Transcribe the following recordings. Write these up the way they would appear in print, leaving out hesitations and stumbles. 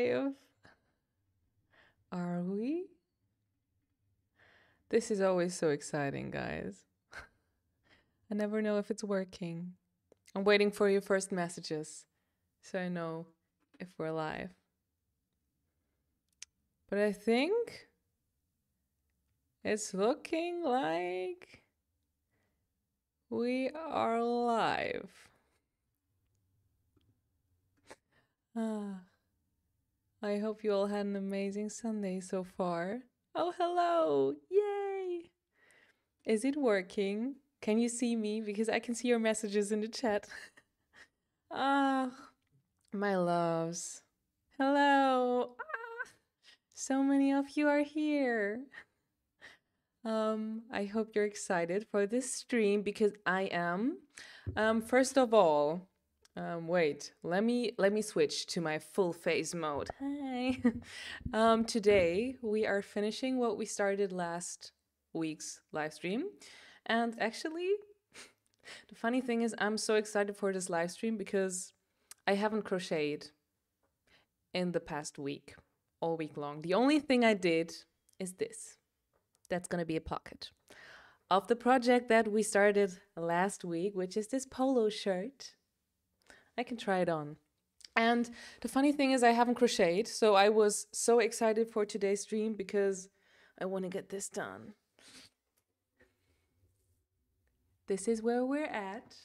live. Are we? This is always so exciting, guys. I never know if it's working. I'm waiting for your first messages so I know if we're live. But I think it's looking like we are live. I hope you all had an amazing Sunday so far. Oh, hello! Yay! Is it working? Can you see me? Because I can see your messages in the chat. Ah, my loves. Hello! Ah, so many of you are here. I hope you're excited for this stream because I am. First of all, wait, let me switch to my full face mode. Hi. Today we are finishing what we started last week's live stream. And actually, the funny thing is I'm so excited for this live stream because I haven't crocheted in the past week, all week long. The only thing I did is this. That's gonna be a pocket of the project that we started last week, which is this polo shirt. I can try it on. And the funny thing is I haven't crocheted, so I was so excited for today's stream because I want to get this done. This is where we're at.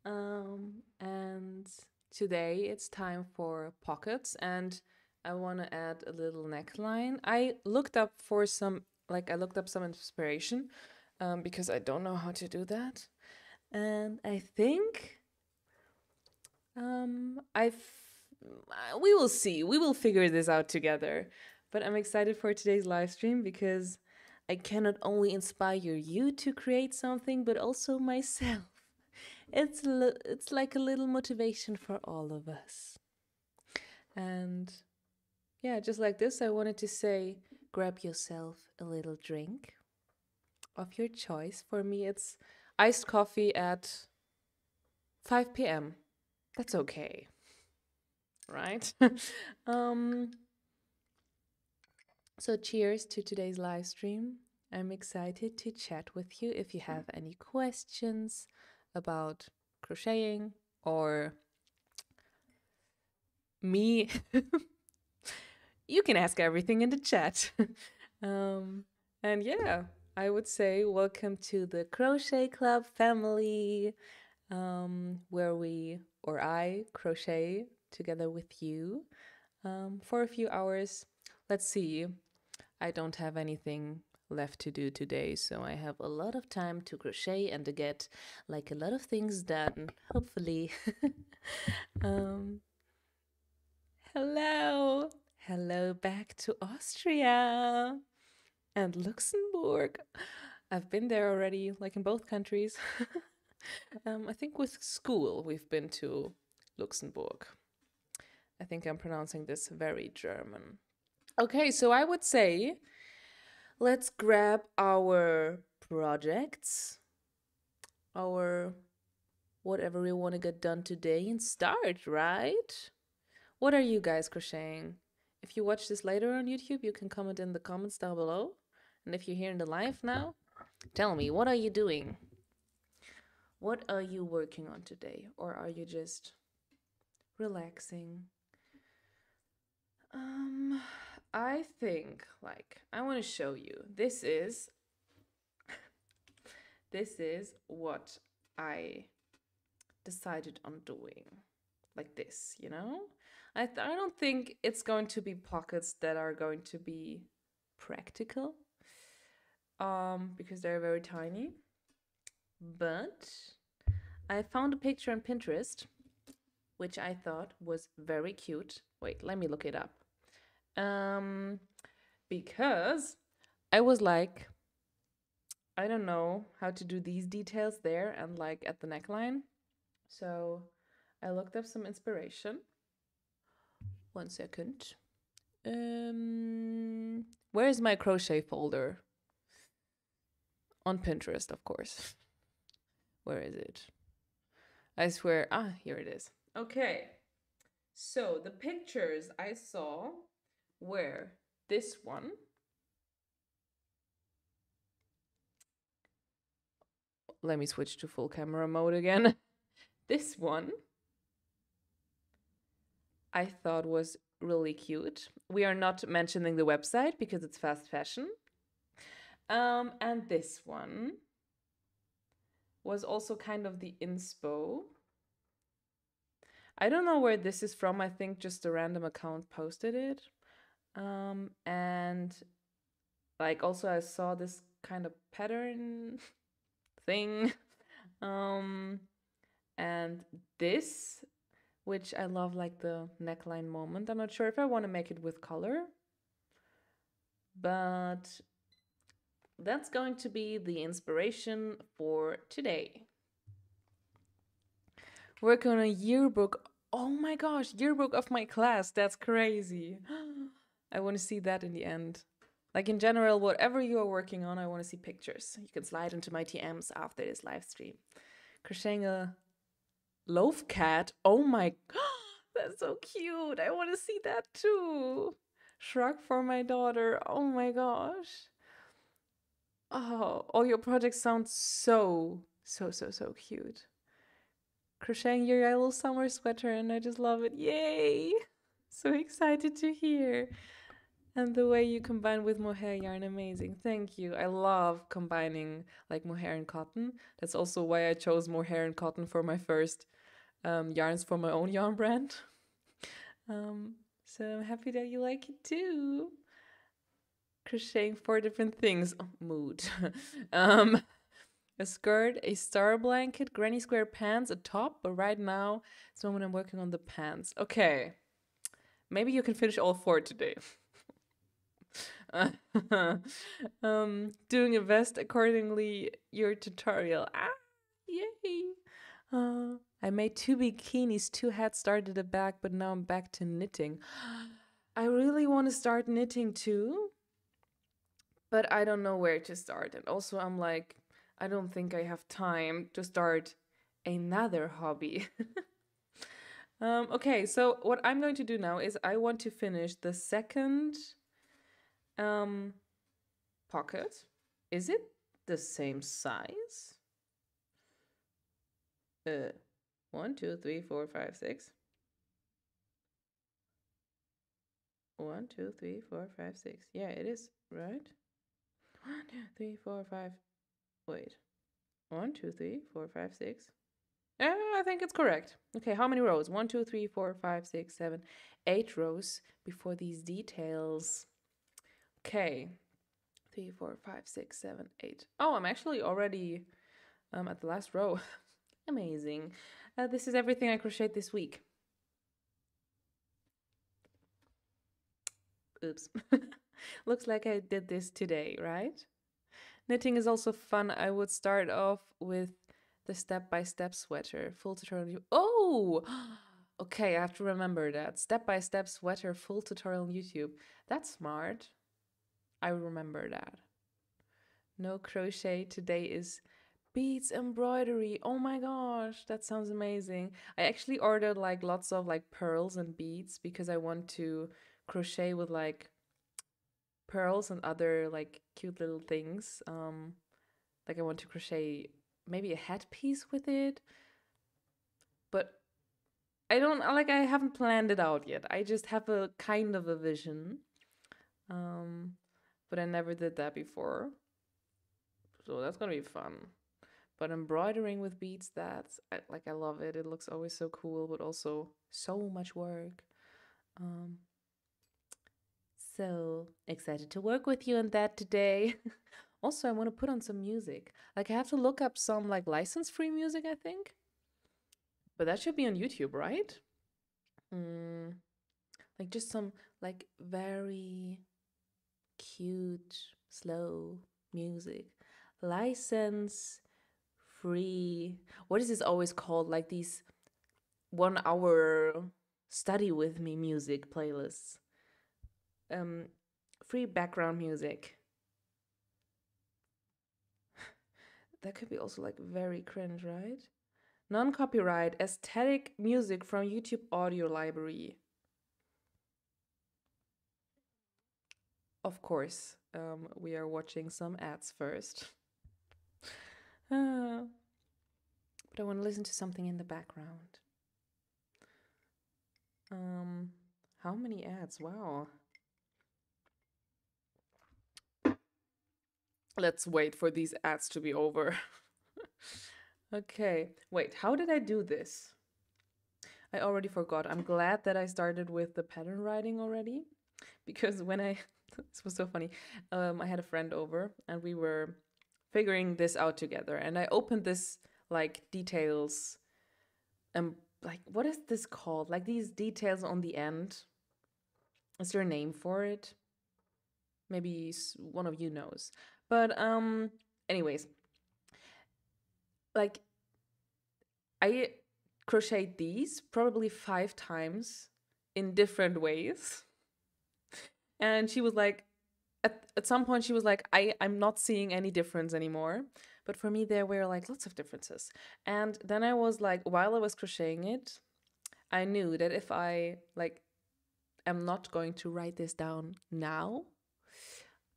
And today it's time for pockets, and I want to add a little neckline. I looked up some inspiration because I don't know how to do that. And I think we will see. We will figure this out together. But I'm excited for today's live stream because I can not only inspire you to create something, but also myself. It's like a little motivation for all of us. And yeah, just like this, I wanted to say, grab yourself a little drink of your choice. For me, it's iced coffee at 5 p.m. That's okay, right? So cheers to today's live stream. I'm excited to chat with you if you have any questions about crocheting or me. You can ask everything in the chat. And yeah, I would say welcome to the Crochet Club family, where I crochet together with you for a few hours. Let's see. I don't have anything left to do today, so I have a lot of time to crochet and to get like a lot of things done, hopefully. Hello. Hello back to Austria and Luxembourg. I've been there already, like in both countries. I think with school we've been to Luxembourg. I think I'm pronouncing this very German. Okay, so I would say let's grab our projects, our whatever we want to get done today and start, right? What are you guys crocheting? If you watch this later on YouTube, you can comment in the comments down below. And if you're here in the live now, tell me, what are you doing? What are you working on today? Or are you just relaxing? I think, I want to show you. This is what I decided on doing. Like this, you know? I don't think it's going to be pockets that are going to be practical. Because they're very tiny. But I found a picture on Pinterest, which I thought was very cute. Wait, let me look it up. Because I was like, I don't know how to do these details there and like at the neckline. So I looked up some inspiration. 1 second. Where is my crochet folder? On Pinterest, of course. Where is it? I swear. Here it is. Okay. So the pictures I saw were this one. Let me switch to full camera mode again. This one I thought was really cute. We are not mentioning the website because it's fast fashion. And this one was also kind of the inspo. I don't know where this is from. I think just a random account posted it. And like also I saw this kind of pattern thing. And this, which I love, like the neckline moment. I'm not sure if I want to make it with color, but that's going to be the inspiration for today. Working on a yearbook. Oh my gosh, yearbook of my class. That's crazy. I want to see that in the end. Like in general, whatever you are working on, I want to see pictures. You can slide into my TMs after this live stream. Crocheting a loaf cat. Oh my, that's so cute. I want to see that too. Shrug for my daughter. Oh my gosh. Oh, all your projects sound so cute. Crocheting your yellow summer sweater, and I just love it. Yay! So excited to hear. And the way you combine with mohair yarn, amazing. Thank you. I love combining like mohair and cotton. That's also why I chose mohair and cotton for my first yarns for my own yarn brand. So I'm happy that you like it too. Crocheting 4 different things. Oh, mood. A skirt, a star blanket, granny square pants, a top, but right now it's when I'm working on the pants. Okay. Maybe you can finish all 4 today. Doing a vest accordingly your tutorial. Ah, yay! I made 2 bikinis, 2 hats, started a back, but now I'm back to knitting. I really want to start knitting too, but I don't know where to start. And also, I'm like, I don't think I have time to start another hobby. Okay, so what I'm going to do now is I want to finish the second pocket. Is it the same size? 1, 2, 3, 4, 5, 6. 1, 2, 3, 4, 5, 6. Yeah, it is, right? 1, 2, 3, 4, 5. Wait. 1, 2, 3, 4, 5, 6. I think it's correct. Okay, how many rows? 1, 2, 3, 4, 5, 6, 7, 8 rows before these details. Okay. 3, 4, 5, 6, 7, 8. Oh, I'm actually already at the last row. Amazing. This is everything I crocheted this week. Oops. Looks like I did this today, right? Knitting is also fun. I would start off with the step-by-step sweater. Full tutorial. Oh! Okay, I have to remember that. Step-by-step sweater, full tutorial on YouTube. That's smart. I remember that. No crochet. Today is beads embroidery. Oh my gosh, that sounds amazing. I actually ordered like lots of like pearls and beads because I want to crochet with like pearls and other like cute little things. Like I want to crochet maybe a headpiece with it, but I don't like I haven't planned it out yet. I just have a kind of a vision. But I never did that before. So that's gonna be fun. But embroidering with beads, I love it. It looks always so cool, but also so much work. So excited to work with you on that today. Also, I want to put on some music. Like I have to look up some like license-free music, I think. But that should be on YouTube, right? Like just some like very cute, slow music. License free. What is this always called? Like these 1 hour study with me music playlists. Free background music. That could be also like very cringe, right? Non-copyright aesthetic music from YouTube audio library. Of course, we are watching some ads first. But I want to listen to something in the background. How many ads? Wow. Let's wait for these ads to be over. Okay, wait, how did I do this? I already forgot. I'm glad that I started with the pattern writing already, because when I, this was so funny, I had a friend over and we were figuring this out together, and I opened this like details, like what is this called? Like these details on the end. Is there a name for it? Maybe one of you knows. But anyways, like I crocheted these probably 5 times in different ways. And she was like, at some point she was like, I'm not seeing any difference anymore. But for me there were like lots of differences. And then I was like, while I was crocheting it, I knew that if I like am not going to write this down now,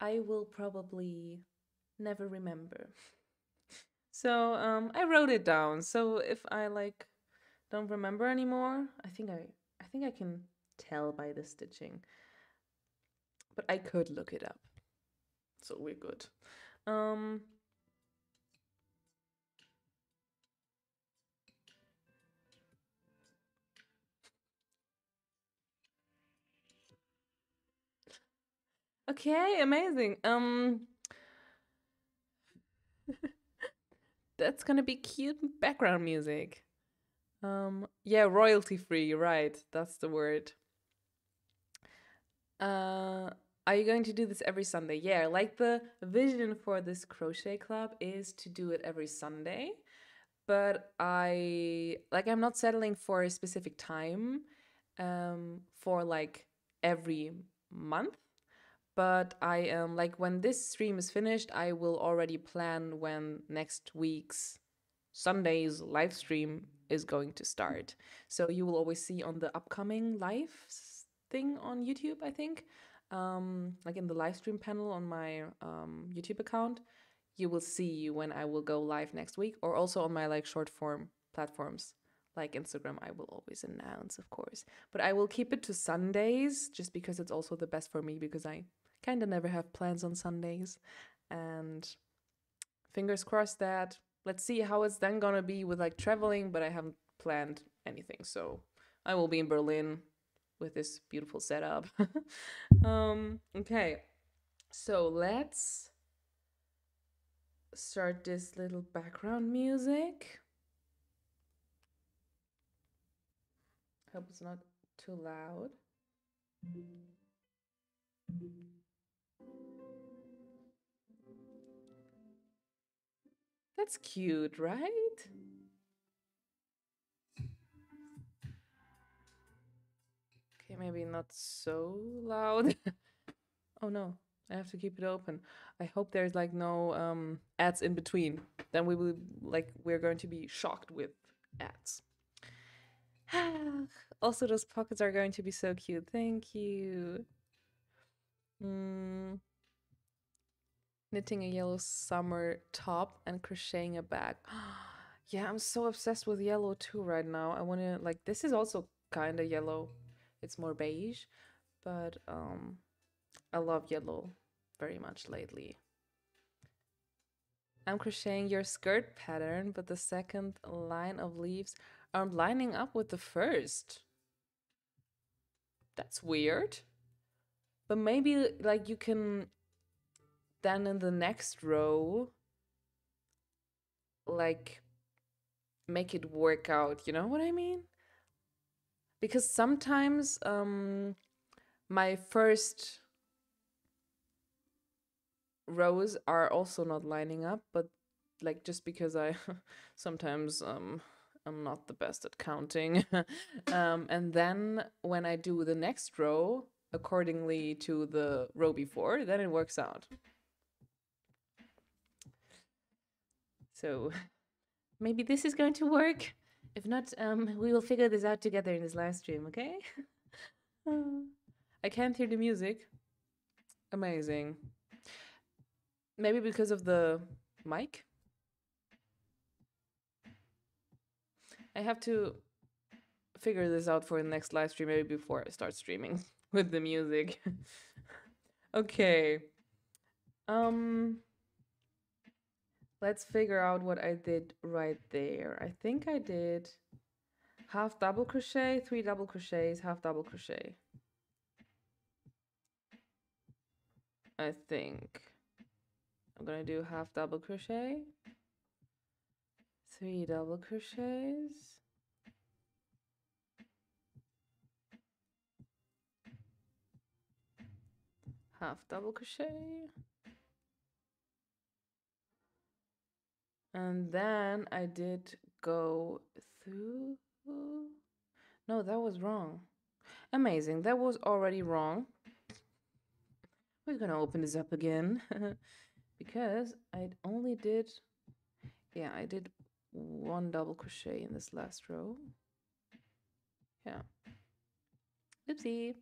I will probably never remember. So I wrote it down. So if I like don't remember anymore, I think I can tell by the stitching. But I could look it up. So we're good. Okay, amazing. That's gonna be cute background music. Yeah, royalty free, right? That's the word. Are you going to do this every Sunday? Yeah, like the vision for this crochet club is to do it every Sunday. But I'm not settling for a specific time for like every month. But I am like when this stream is finished, I will already plan when next week's Sunday's live stream is going to start. So you will always see on the upcoming live thing on YouTube, I think, like in the live stream panel on my YouTube account, you will see when I will go live next week, or also on my like short form platforms like Instagram. I will always announce, of course, but I will keep it to Sundays just because it's also the best for me, because I kind of never have plans on Sundays. And fingers crossed that, let's see how it's then gonna be with like traveling, but I haven't planned anything. So I will be in Berlin with this beautiful setup. Okay, so let's start this little background music. Hope it's not too loud. That's cute, right? Okay, maybe not so loud. Oh no, I have to keep it open. I hope there's like no ads in between. Then we will we're going to be shocked with ads. Also, those pockets are going to be so cute. Thank you. Knitting a yellow summer top and crocheting a bag. Yeah, I'm so obsessed with yellow too right now. I want to like, this is also kind of yellow. It's more beige, but I love yellow very much lately. I'm crocheting your skirt pattern, but the second line of leaves aren't lining up with the first. That's weird. But maybe like you can then in the next row like make it work out, you know what I mean? Because sometimes my first rows are also not lining up, but like just because I sometimes I'm not the best at counting. And then when I do the next row accordingly to the row before, then it works out. So maybe this is going to work. If not, we will figure this out together in this live stream, okay? I can't hear the music. Amazing. Maybe because of the mic? I have to figure this out for the next live stream, maybe before I start streaming with the music. Okay. Let's figure out what I did right there. I think I did half double crochet, 3 double crochets, half double crochet. I think I'm gonna do half double crochet, 3 double crochets, half double crochet, and then I did go through. No, that was wrong. Amazing, that was already wrong. We're gonna open this up again because I only did, yeah, I did 1 double crochet in this last row. Yeah. Oopsie.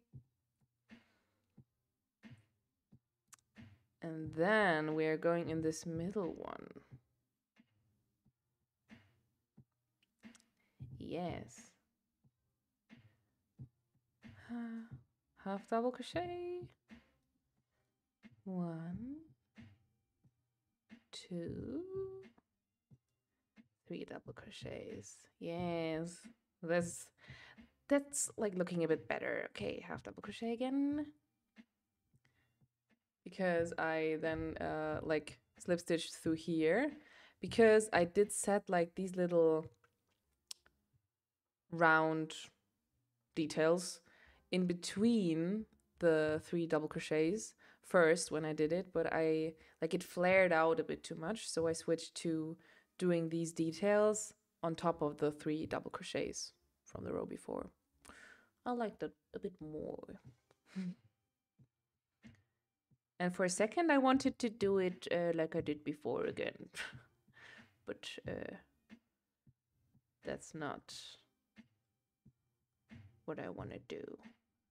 And then we are going in this middle one. Yes. Half double crochet. 1, 2, 3 double crochets. Yes. That's like looking a bit better. Okay, half double crochet again. Because I then like slip stitched through here, because I did set like these little round details in between the 3 double crochets first when I did it, but I like it flared out a bit too much, so I switched to doing these details on top of the 3 double crochets from the row before. I like that a bit more. And for a second I wanted to do it like I did before again. But that's not what I want to do.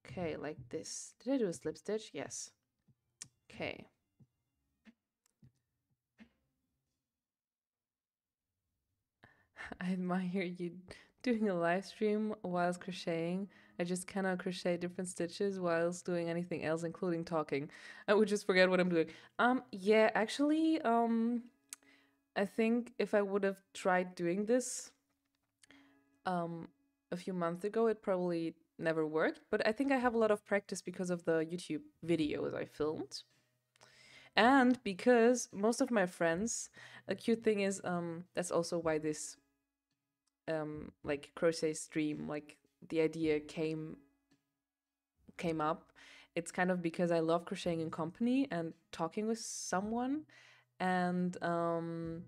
Okay, like this. Did I do a slip stitch? Yes. Okay. I admire you doing a live stream whilst crocheting. I just cannot crochet different stitches whilst doing anything else, including talking. I would just forget what I'm doing. Yeah, actually, I think if I would have tried doing this a few months ago, it probably never worked. But I think I have a lot of practice because of the YouTube videos I filmed. And because most of my friends, a cute thing is, that's also why this like crochet stream, like the idea came up. It's kind of because I love crocheting in company and talking with someone, and I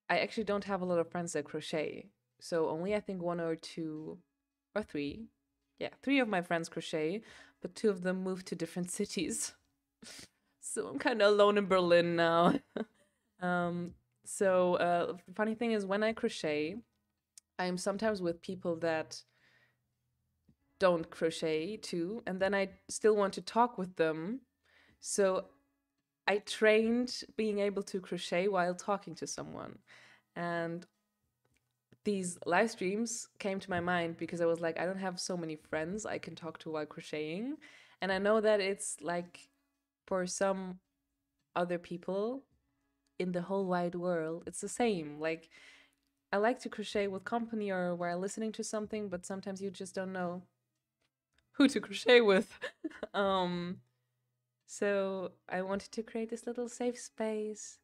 actually don't have a lot of friends that crochet, so only I think 1 or 2 or 3, yeah, 3 of my friends crochet, but 2 of them moved to different cities. So I'm kind of alone in Berlin now. So the funny thing is, when I crochet, I'm sometimes with people that don't crochet too, and then I still want to talk with them. So I trained being able to crochet while talking to someone. And these live streams came to my mind because I was like, I don't have so many friends I can talk to while crocheting. And I know that it's like for some other people in the whole wide world, it's the same. Like, I like to crochet with company or while listening to something, but sometimes you just don't know who to crochet with. So I wanted to create this little safe space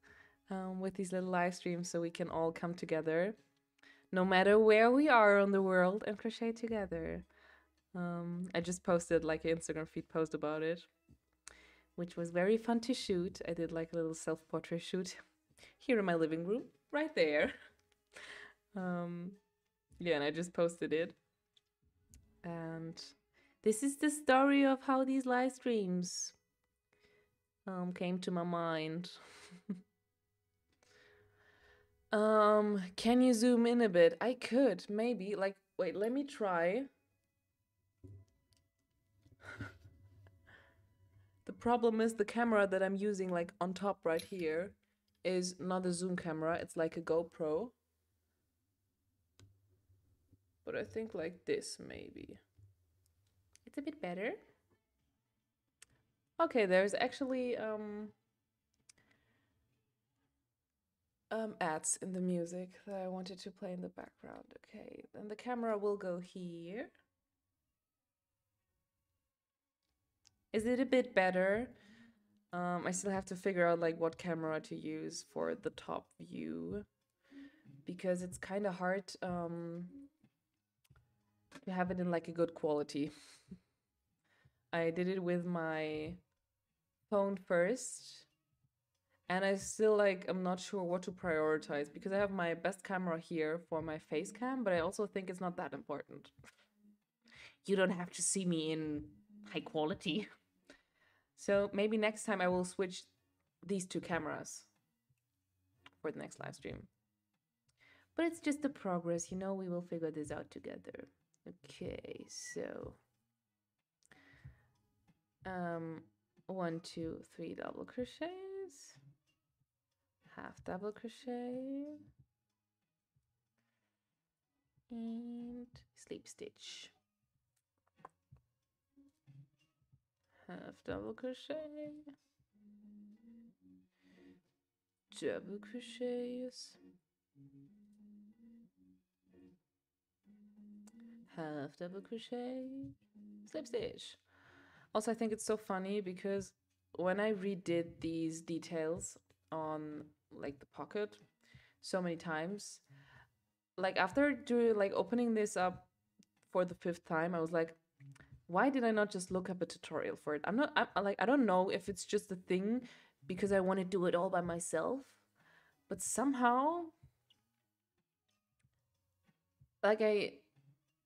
with these little live streams so we can all come together, no matter where we are on the world, and crochet together. I just posted like an Instagram feed post about it, which was very fun to shoot. I did like a little self-portrait shoot here in my living room, right there. Yeah, and I just posted it. And this is the story of how these live streams came to my mind. Can you zoom in a bit? I could, maybe. Like, wait, let me try. The problem is the camera that I'm using, like, on top right here is not a zoom camera. It's like a GoPro. But I think like this, maybe. It's a bit better. Okay, there's actually, ads in the music that I wanted to play in the background. Okay, then the camera will go here. Is it a bit better? I still have to figure out like what camera to use for the top view because it's kind of hard to have it in like a good quality. I did it with my phone first, and I still like I'm not sure what to prioritize because I have my best camera here for my face cam, but I also think it's not that important. You don't have to see me in high quality. So maybe next time I will switch these two cameras for the next live stream. But it's just the progress, you know, we will figure this out together. Okay, so 1, 2, 3 double crochets, half double crochet, and slip stitch, half double crochet, double crochets, half double crochet, slip stitch. Also, I think it's so funny because when I redid these details on like the pocket so many times, like after opening this up for the 5th time, I was like, why did I not just look up a tutorial for it? I don't know if it's just a thing because I want to do it all by myself, but somehow like I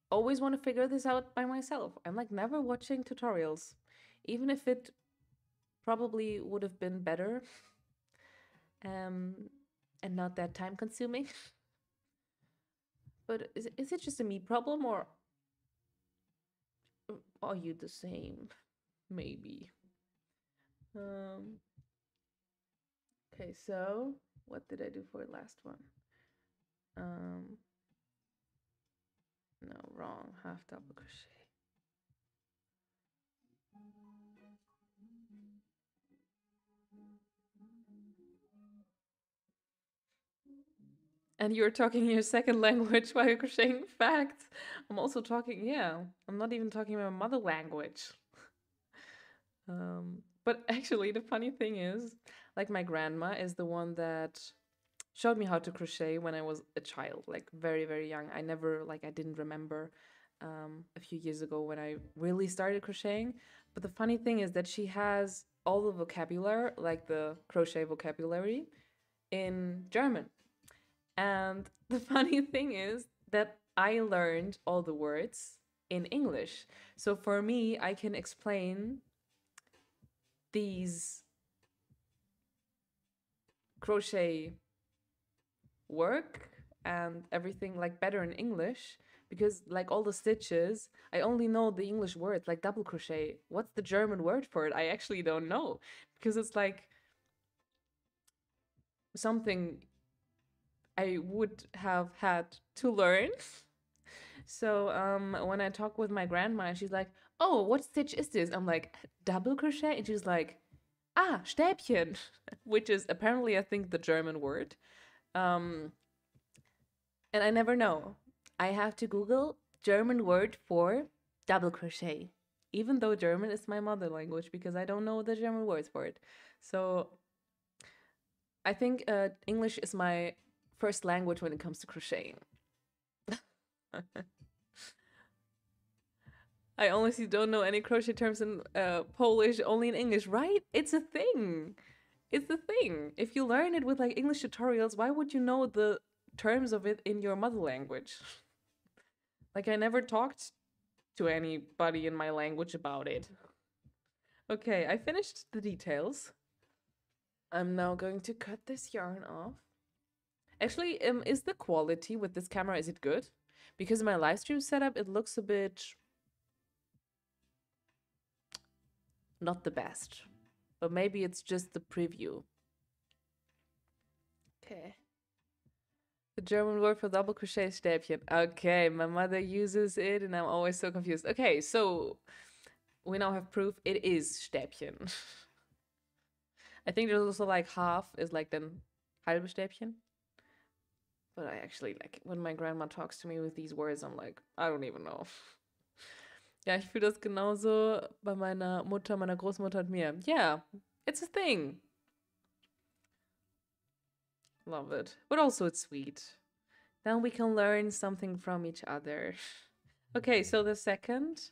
always want to figure this out by myself. I'm like never watching tutorials, even if it probably would have been better and not that time consuming. But is it just a me problem or are you the same? Maybe. Okay, so what did I do for the last one? No, wrong. Half double crochet. And you're talking your second language while you're crocheting. Fact. I'm also talking, yeah, I'm not even talking my mother language. But actually, the funny thing is, like, my grandma is the one that showed me how to crochet when I was a child, like very, very young. I never, like, I didn't remember a few years ago when I really started crocheting. But the funny thing is that she has all the vocabulary, like the crochet vocabulary, in German. And the funny thing is that I learned all the words in English. So for me, I can explain these crochet work and everything like better in English because like all the stitches, I only know the English words like double crochet. What's the German word for it? I actually don't know because it's like something I would have had to learn. So when I talk with my grandma, she's like, "Oh, what stitch is this?" I'm like, "Double crochet," and she's like, "Ah, Stäbchen," which is apparently I think the German word. And I never know. I have to Google German word for double crochet, even though German is my mother language because I don't know the German words for it. So I think English is my first language when it comes to crocheting. I honestly don't know any crochet terms in Polish, only in English, right? It's a thing. It's a thing. If you learn it with like English tutorials, why would you know the terms of it in your mother language? Like, I never talked to anybody in my language about it. Okay, I finished the details. I'm now going to cut this yarn off. Actually, is the quality with this camera, is it good? Because in my live stream setup, it looks a bit not the best. But maybe it's just the preview. Okay. The German word for double crochet is Stäbchen. Okay, my mother uses it and I'm always so confused. Okay, so we now have proof it is Stäbchen. I think there's also like half is like then halbe Stäbchen. But I actually like when my grandma talks to me with these words, I'm like, I don't even know. Ja, ich fühle das genauso bei meiner Mutter, meiner Großmutter und mir. Yeah, it's a thing. Love it. But also it's sweet. Then we can learn something from each other. Okay, so the second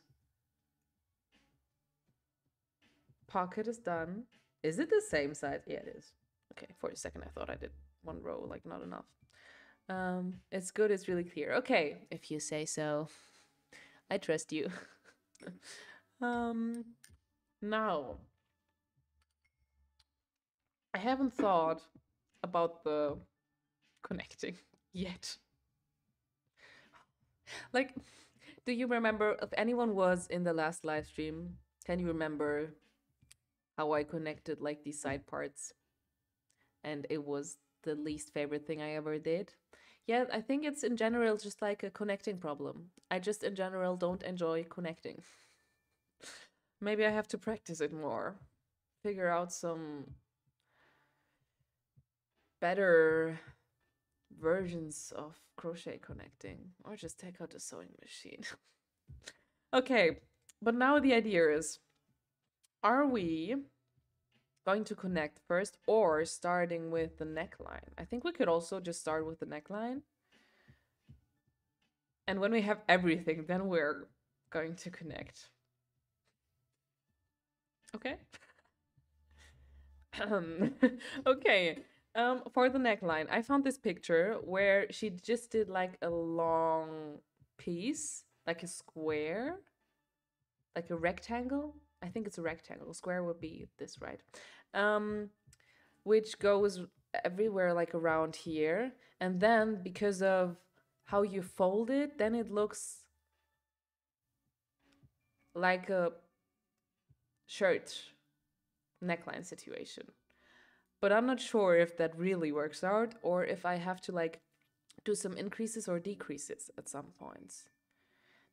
pocket is done. Is it the same size? Yeah, it is. Okay, for a second I thought I did one row, like not enough. It's good, it's really clear. Okay, if you say so. I trust you. Now, I haven't thought about the connecting yet. Like, do you remember if anyone was in the last live stream? Can you remember how I connected like these side parts? And it was the least favorite thing I ever did. Yeah, I think it's in general just like a connecting problem. I just in general don't enjoy connecting. Maybe I have to practice it more. Figure out some better versions of crochet connecting, or just take out the sewing machine. Okay, but now the idea is, are we going to connect first or starting with the neckline? I think we could also just start with the neckline. And when we have everything, then we're going to connect. Okay? Okay. For the neckline, I found this picture where she just did like a long piece, like a square, like a rectangle. I think it's a rectangle. Square would be this, right? Which goes everywhere, like around here. And then because of how you fold it, then it looks like a shirt neckline situation. But I'm not sure if that really works out or if I have to like do some increases or decreases at some points.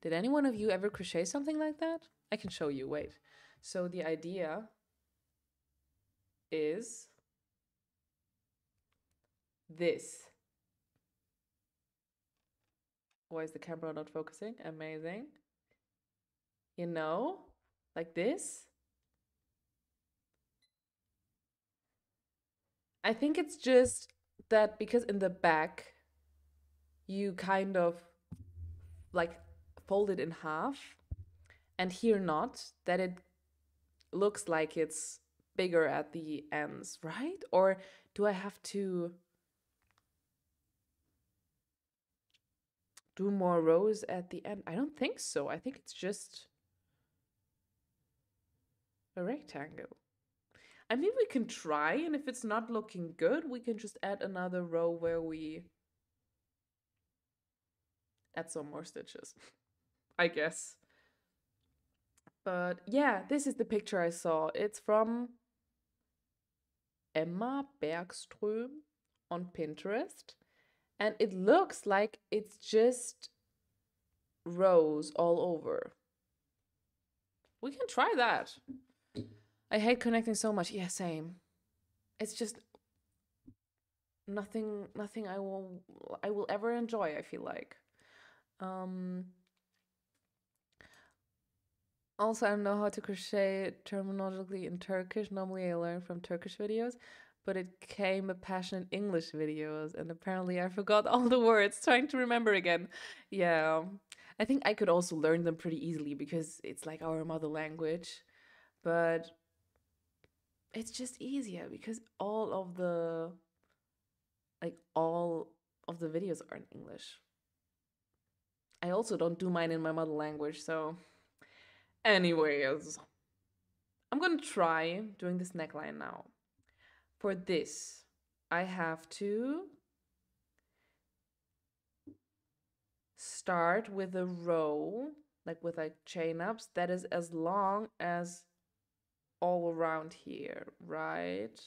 Did any one of you ever crochet something like that? I can show you, wait. So the idea is this. Why is the camera not focusing? Amazing. You know, like this. I think it's just that because in the back, you kind of like fold it in half and here not, that it looks like it's bigger at the ends, right? Or do I have to do more rows at the end? I don't think so. I think it's just a rectangle. I mean, we can try, and if it's not looking good, we can just add another row where we add some more stitches, I guess. But yeah, this is the picture I saw. It's from Emma Bergström on Pinterest. And it looks like it's just rows all over. We can try that. I hate connecting so much. Yeah, same. It's just nothing I will ever enjoy, I feel like. Also, I don't know how to crochet terminologically in Turkish. Normally I learn from Turkish videos, but it came a passion in English videos, and apparently I forgot all the words, trying to remember again. Yeah, I think I could also learn them pretty easily because it's like our mother language, but it's just easier because all of the videos are in English. I also don't do mine in my mother language, so anyways, I'm gonna try doing this neckline now. For this, I have to start with a row, like with like chain ups, that is as long as all around here, right?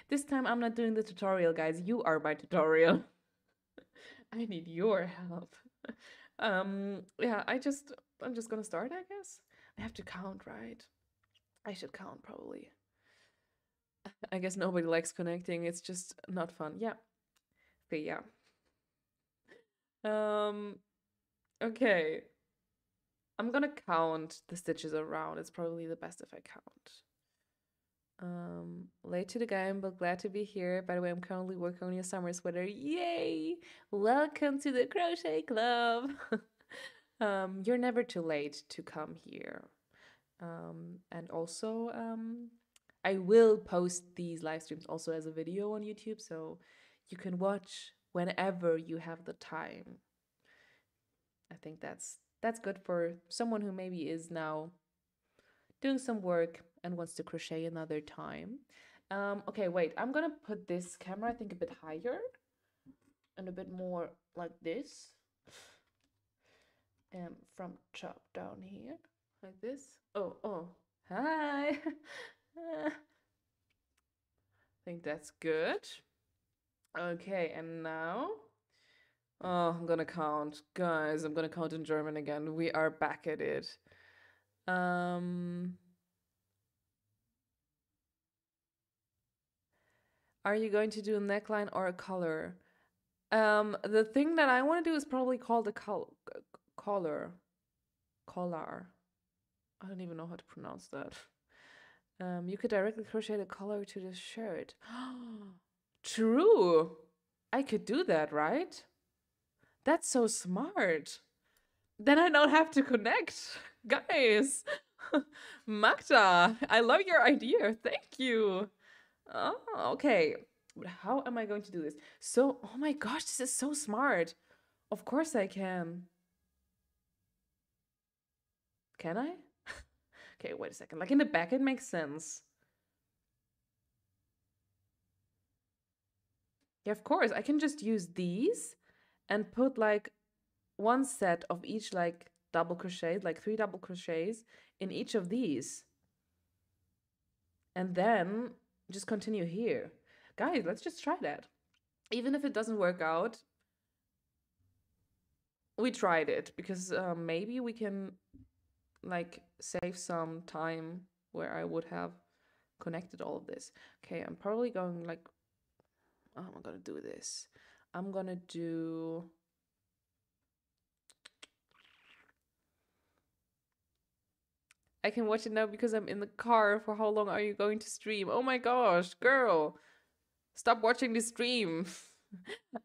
This time I'm not doing the tutorial, guys. You are my tutorial. I need your help. Yeah, I'm just gonna start, I guess. I have to count, right? I should count probably. I guess nobody likes connecting. It's just not fun. Yeah. Okay, yeah. Um, okay. I'm gonna count the stitches around. It's probably the best if I count. Late to the game, but glad to be here. By the way, I'm currently working on your summer sweater. Yay! Welcome to the Crochet Club. You're never too late to come here. And also, I will post these live streams also as a video on YouTube, so you can watch whenever you have the time. I think that's good for someone who maybe is now doing some work and wants to crochet another time. Okay, wait, I'm gonna put this camera, I think, a bit higher and a bit more like this. From top down here, like this. Oh, hi. I think that's good. Okay, and now, oh, I'm gonna count. Guys, I'm gonna count in German again. We are back at it. Are you going to do a neckline or a collar? The thing that I want to do is probably called a collar. Collar. I don't even know how to pronounce that. You could directly crochet the collar to the shirt. True. I could do that, right? That's so smart. Then I don't have to connect. Guys. Magda, I love your idea. Thank you. Oh, okay. But how am I going to do this? So, oh my gosh, this is so smart. Of course I can. Can I? Okay, wait a second. Like in the back, it makes sense. Yeah, of course. I can just use these and put like one set of each like double crochet, like 3 double crochets in each of these. And then just continue here. Guys, let's just try that. Even if it doesn't work out, we tried it because maybe we can like save some time where I would have connected all of this. Okay, I'm probably going like, oh, I'm gonna do this. I'm gonna do, I can watch it now because I'm in the car. For how long are you going to stream? Oh my gosh, girl, stop watching the stream.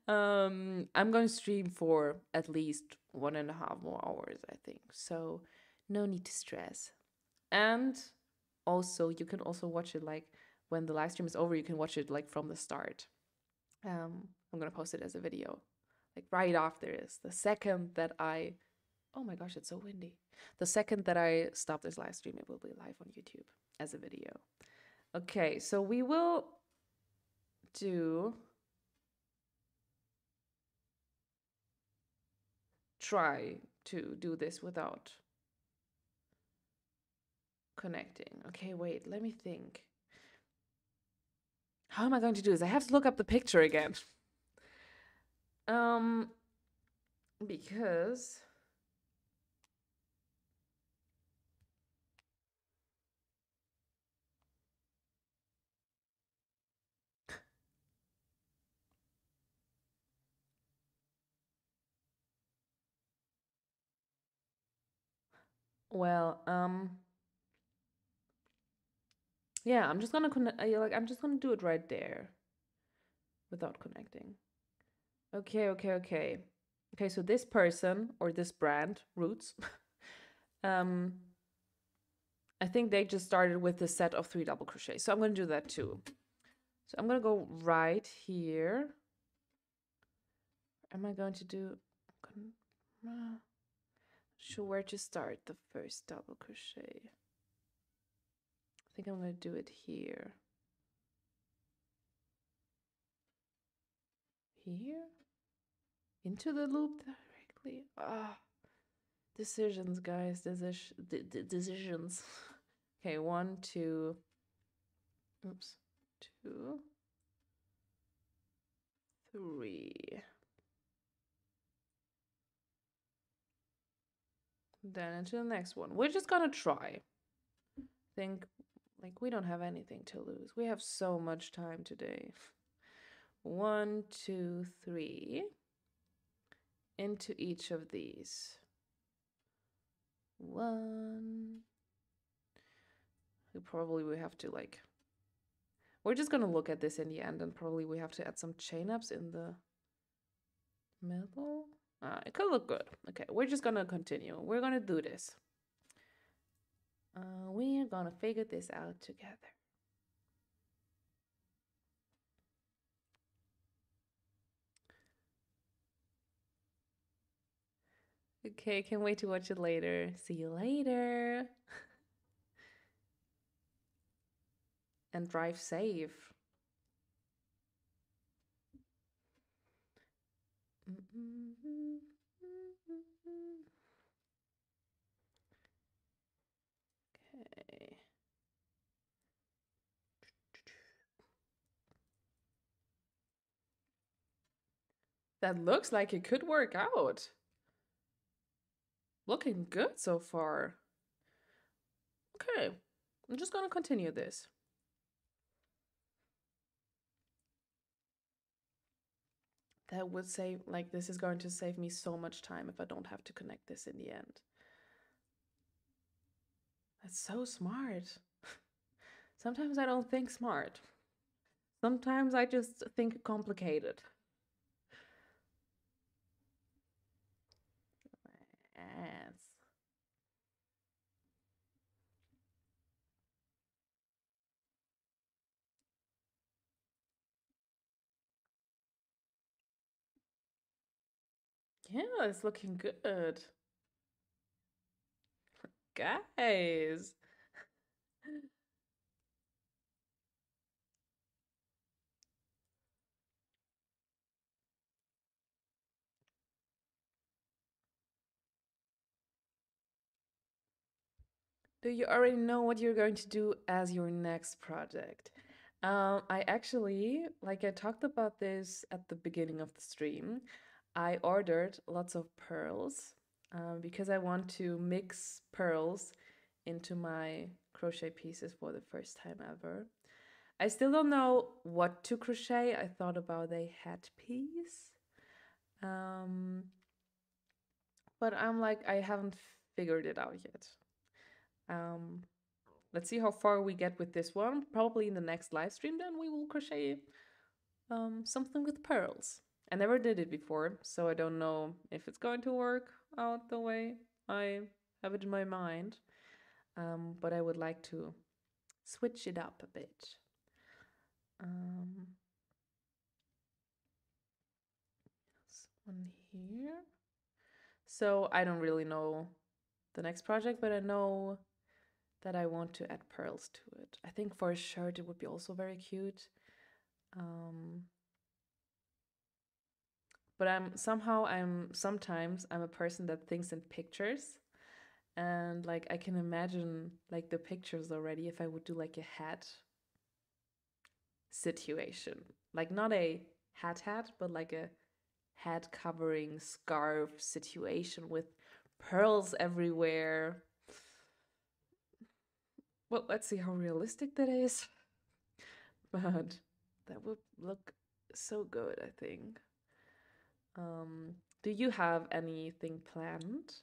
I'm going to stream for at least 1.5 more hours, I think. So no need to stress. And also, you can also watch it like when the live stream is over, you can watch it like from the start. I'm gonna post it as a video, like right after this. The second that I, oh my gosh, it's so windy. The second that I stop this live stream, it will be live on YouTube as a video. Okay, so we will try to do this without connecting. Okay, wait, let me think. How am I going to do this? I have to look up the picture again. Because well, yeah, I'm just gonna I'm just gonna do it right there without connecting. Okay, so this person or this brand, Roots, I think they just started with a set of 3 double crochets. So I'm gonna do that too. So I'm gonna go right here. Am I going to do, not sure where to start the first double crochet. I think I'm gonna do it here. Here? into the loop directly. Ah, decisions, guys. Decisions. Okay, 1, 2. Oops. 2, 3. Then into the next one. We're just gonna try. Think like we don't have anything to lose. We have so much time today. 1, 2, 3. Into each of these. 1. We probably will have to like. We're just gonna look at this in the end, and probably we have to add some chain ups in the middle. It could look good. Okay, we're just gonna continue. We're gonna do this. We are gonna figure this out together. Okay, can't wait to watch it later. See you later. And drive safe. Okay. That looks like it could work out. Looking good so far. Okay, I'm just gonna continue this. That would save, like, this is going to save me so much time if I don't have to connect this in the end. That's so smart. Sometimes I don't think smart. Sometimes I just think complicated. Yes. Yeah, it's looking good. Guys. Do you already know what you're going to do as your next project? I actually, like I talked about this at the beginning of the stream, I ordered lots of pearls because I want to mix pearls into my crochet pieces for the first time ever. I still don't know what to crochet. I thought about a hat piece. But I'm like, I haven't figured it out yet. Let's see how far we get with this one. Probably in the next live stream, then we will crochet something with pearls. I never did it before, so I don't know if it's going to work out the way I have it in my mind. But I would like to switch it up a bit. This one here. So I don't really know the next project, but I know that I want to add pearls to it. I think for a shirt it would be also very cute. But sometimes I'm a person that thinks in pictures, and like I can imagine like the pictures already if I would do like a hat situation. Like not a hat, but like a head covering scarf situation with pearls everywhere. Well, let's see how realistic that is. But that would look so good, I think. Do you have anything planned?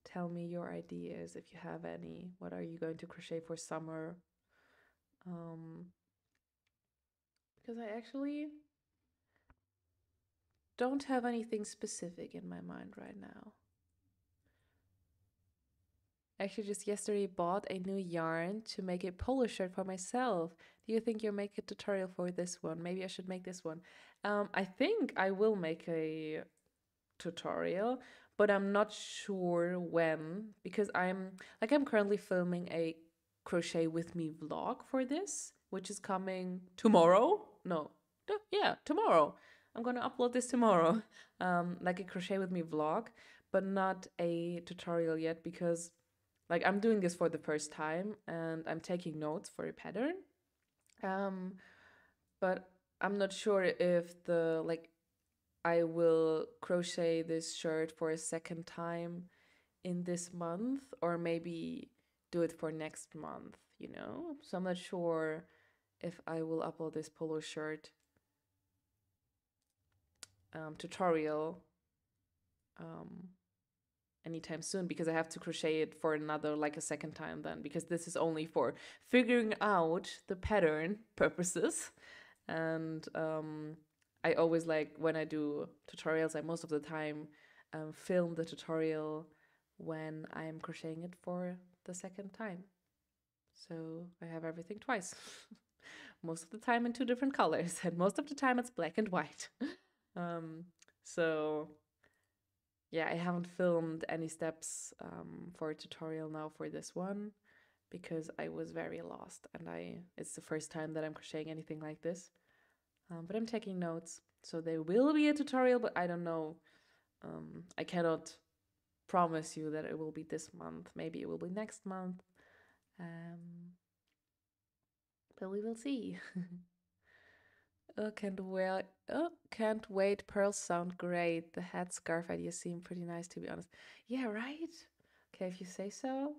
Tell me your ideas if you have any. What are you going to crochet for summer? Because I actually don't have anything specific in my mind right now. I actually just yesterday bought a new yarn to make a polo shirt for myself. Do you think you'll make a tutorial for this one? Maybe I should make this one. I think I will make a tutorial, but I'm not sure when because I'm currently filming a crochet with me vlog for this, which is coming tomorrow. No, yeah, tomorrow. I'm gonna upload this tomorrow, like a crochet with me vlog, but not a tutorial yet because like I'm doing this for the first time and I'm taking notes for a pattern. Um, but I'm not sure if the like I will crochet this shirt for a second time in this month or maybe do it for next month, you know? So I'm not sure if I will upload this polo shirt tutorial um, anytime soon because I have to crochet it for another like a second time then because this is only for figuring out the pattern purposes and I always like when I do tutorials I most of the time film the tutorial when I'm crocheting it for the second time, so I have everything twice. Most of the time in two different colors and most of the time it's black and white. um, so yeah, I haven't filmed any steps for a tutorial now for this one because I was very lost and it's the first time that I'm crocheting anything like this. But I'm taking notes, so there will be a tutorial, but I don't know. I cannot promise you that it will be this month. Maybe it will be next month. But we will see. Can't wait. Pearls sound great. The headscarf idea seemed pretty nice, to be honest. Yeah, right? Okay, if you say so.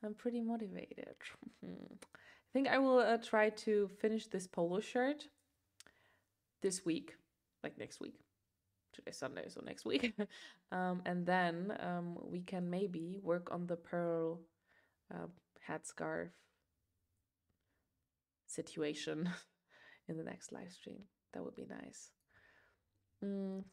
I'm pretty motivated. I think I will try to finish this polo shirt this week, like next week. Today's Sunday, so next week. And then we can maybe work on the pearl headscarf situation in the next live stream. That would be nice.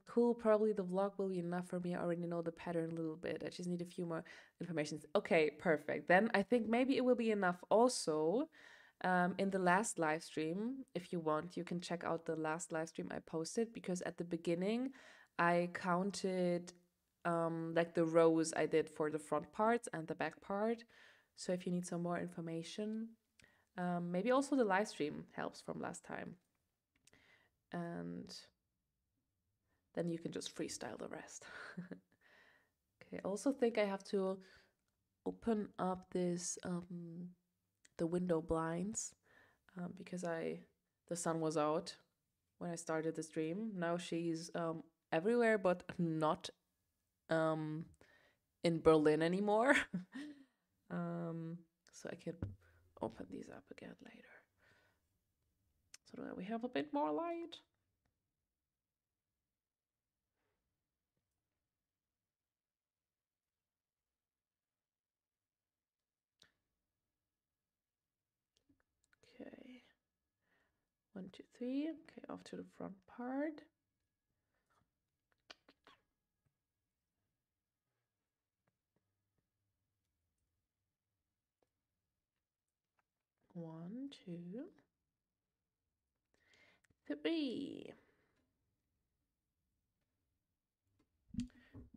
Cool. Probably the vlog will be enough for me. I already know the pattern a little bit. I just need a few more information. Okay, perfect. Then I think maybe it will be enough also in the last live stream. If you want, you can check out the last live stream I posted because at the beginning I counted like the rows I did for the front parts and the back part. So if you need some more information, maybe also the live stream helps from last time. And then you can just freestyle the rest. Okay, I also think I have to open up this the window blinds because the sun was out when I started the stream. Now she's everywhere but not in Berlin anymore. So I can open these up again later so that we have a bit more light. Okay, 1, 2, 3. Okay, off to the front part. One, two, three.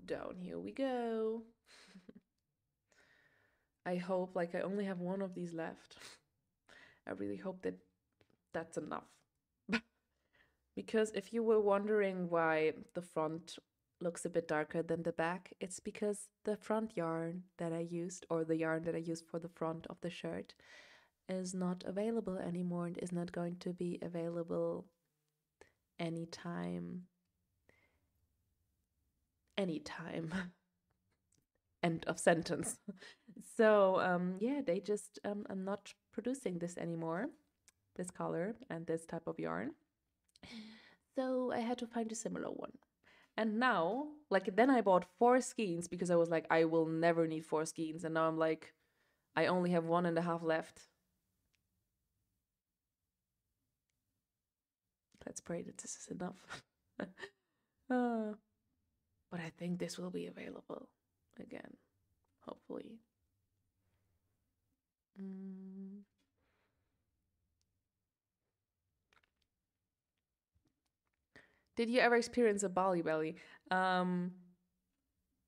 Down here we go. I hope, like, I only have one of these left. I really hope that that's enough. Because if you were wondering why the front looks a bit darker than the back, it's because the front yarn that I used, or the yarn that I used for the front of the shirt, is not available anymore and is not going to be available anytime. End of sentence. So yeah, they just are not producing this anymore, this color and this type of yarn. So I had to find a similar one. And now, like, then I bought 4 skeins because I was like, I will never need 4 skeins. And now I'm like, I only have 1.5 left. Let's pray that this is enough. But I think this will be available again, hopefully. Did you ever experience a Bali belly?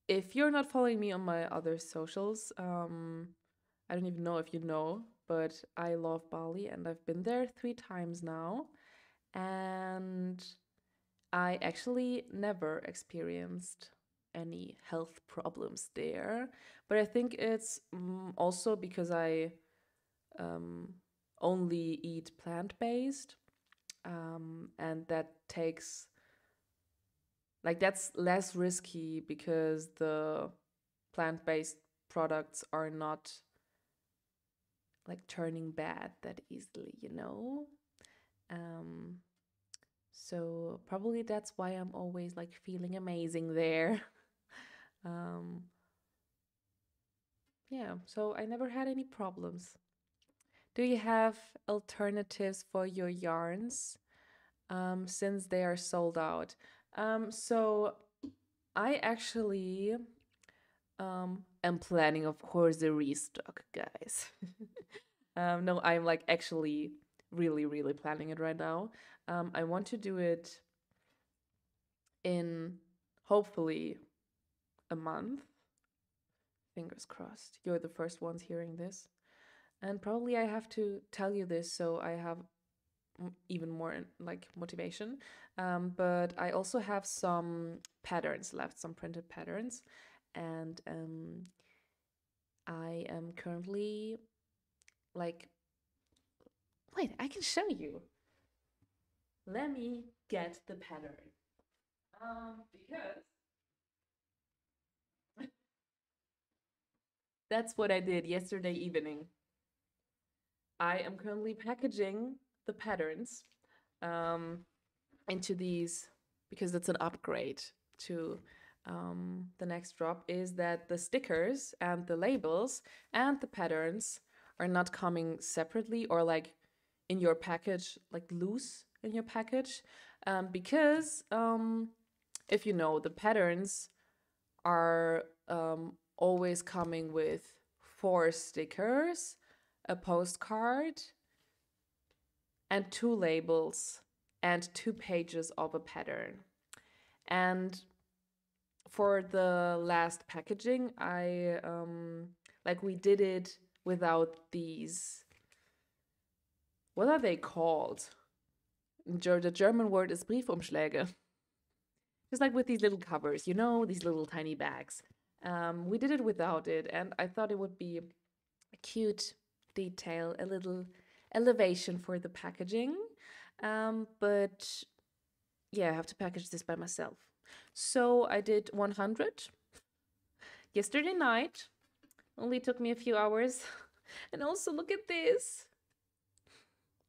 If you're not following me on my other socials, I don't even know if you know, but I love Bali and I've been there 3 times now. And I actually never experienced any health problems there, but I think it's also because I um, only eat plant-based, and that takes like that's less risky because the plant-based products are not like turning bad that easily, you know? Um, so probably that's why I'm always like feeling amazing there. Um, yeah, so I never had any problems. Do you have alternatives for your yarns since they are sold out? So I actually am planning, of course, a restock, guys. No, I'm like actually really, really planning it right now. I want to do it in hopefully a month. Fingers crossed. You're the first ones hearing this. And probably I have to tell you this so I have even more like motivation. But I also have some patterns left, some printed patterns. And I am currently like, wait, I can show you. Let me get the pattern. Because that's what I did yesterday evening. I am currently packaging the patterns um, into these because it's an upgrade to the next drop is that the stickers and the labels and the patterns are not coming separately or like in your package, like loose in your package. Because if you know, the patterns are always coming with 4 stickers, a postcard, and 2 labels and 2 pages of a pattern. And for the last packaging, I like we did it without these. What are they called? The German word is Briefumschläge. Just like with these little covers, you know, these little tiny bags. We did it without it, and I thought it would be a cute detail, a little elevation for the packaging. But yeah, I have to package this by myself. So I did 100 yesterday night. Only took me a few hours. And also, look at this.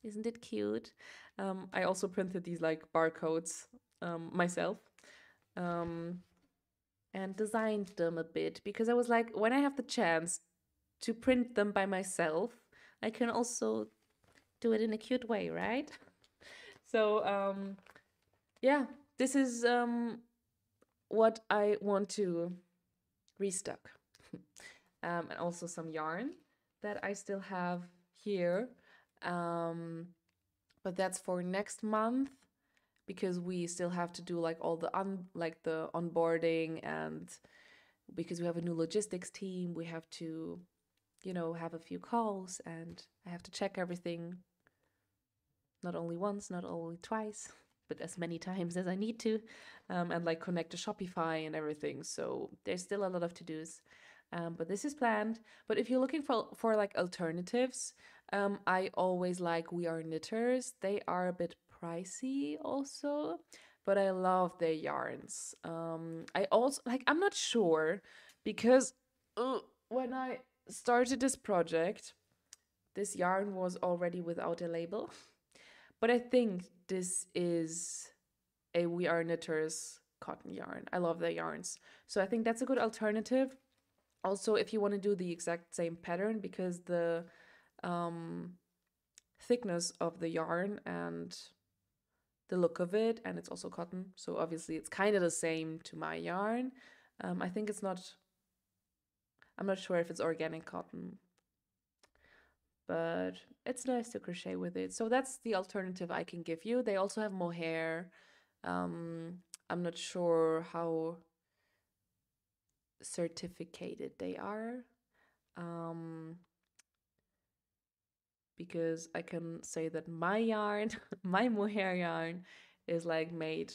Isn't it cute? I also printed these like barcodes myself. Um, and designed them a bit because I was like, when I have the chance to print them by myself, I can also do it in a cute way, right? So, yeah, this is what I want to restock. And also some yarn that I still have here. But that's for next month because we still have to do like all the the onboarding, and because we have a new logistics team, we have to, you know, have a few calls and I have to check everything not only once, not only twice, but as many times as I need to, and like connect to Shopify and everything. So there's still a lot of to-dos. But this is planned. But if you're looking for like alternatives, I always like We Are Knitters. They are a bit pricey also, but I love their yarns. I also like, I'm not sure because when I started this project, this yarn was already without a label. But I think this is a We Are Knitters cotton yarn. I love their yarns. So I think that's a good alternative. Also, if you want to do the exact same pattern, because the thickness of the yarn and the look of it, and it's also cotton, so obviously it's kind of the same to my yarn. I think it's not, I'm not sure if it's organic cotton, but it's nice to crochet with it. So that's the alternative I can give you. They also have mohair. I'm not sure how certificated they are, um, because I can say that my yarn, my mohair yarn, is like made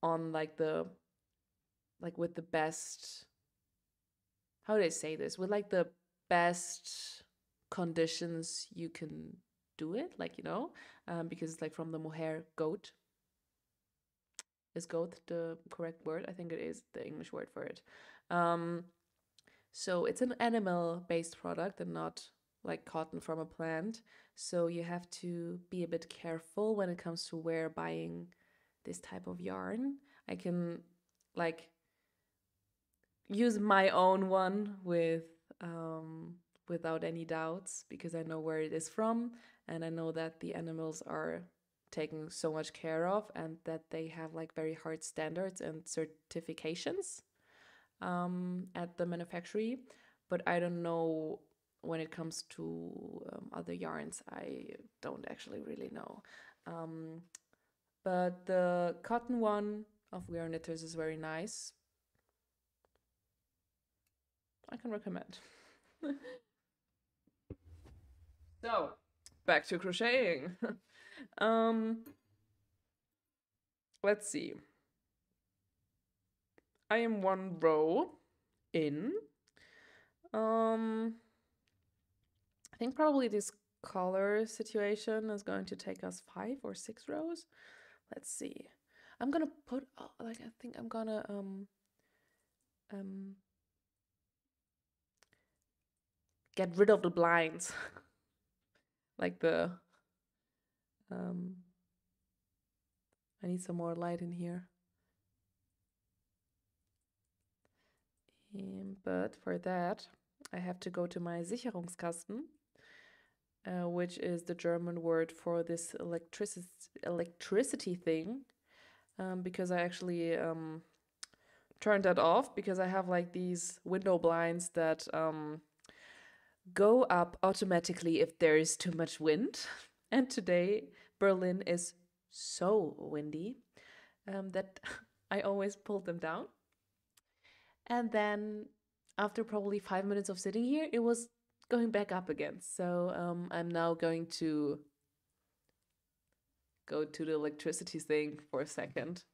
on like with the best, how do I say this, with like the best conditions you can do it, like, you know, because it's like from the mohair goat. Is goat the correct word? I think it is the English word for it. So it's an animal-based product and not like cotton from a plant. So you have to be a bit careful when it comes to where buying this type of yarn. I can like use my own one without any doubts because I know where it is from and I know that the animals are taken so much care of and that they have like very hard standards and certifications at the manufacturer. But I don't know when it comes to other yarns. I don't actually really know. But the cotton one of We Are Knitters is very nice. I can recommend. So, back to crocheting. Let's see. I am one row in. I think probably this color situation is going to take us 5 or 6 rows. Let's see. I'm gonna put like I think I'm gonna get rid of the blinds. Like the I need some more light in here. But for that, I have to go to my Sicherungskasten, which is the German word for this electricity thing, because I actually turned that off because I have like these window blinds that go up automatically if there is too much wind. And today Berlin is so windy that I always pulled them down. And then after probably 5 minutes of sitting here, it was going back up again. So I'm now going to go to the electricity thing for a second.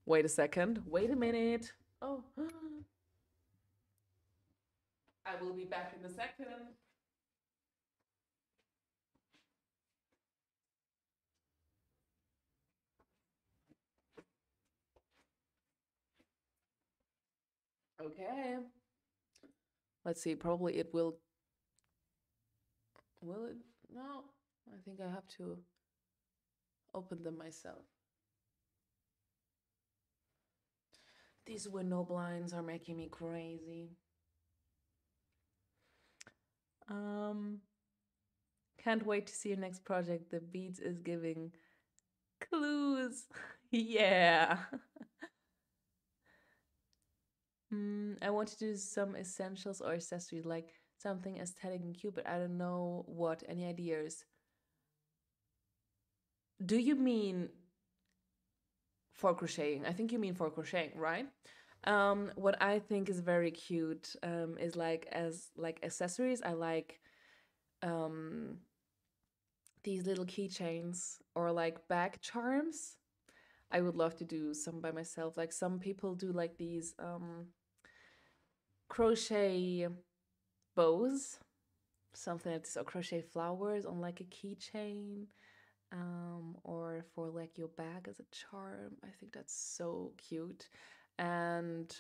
Wait a second. Wait a minute. Oh. I will be back in a second. Okay. Let's see. Probably it will. Will it? No. I think I have to open them myself. These window blinds are making me crazy. Can't wait to see your next project. The beads is giving clues. Yeah. I want to do some essentials or accessories, like something aesthetic and cute, but I don't know what. Any ideas? Do you mean for crocheting? I think you mean for crocheting, right? What I think is very cute is like as like accessories. I like these little keychains or like bag charms. I would love to do some by myself. Like some people do like these crochet bows, something like this, or crochet flowers on like a keychain, or for like your bag as a charm. I think that's so cute. And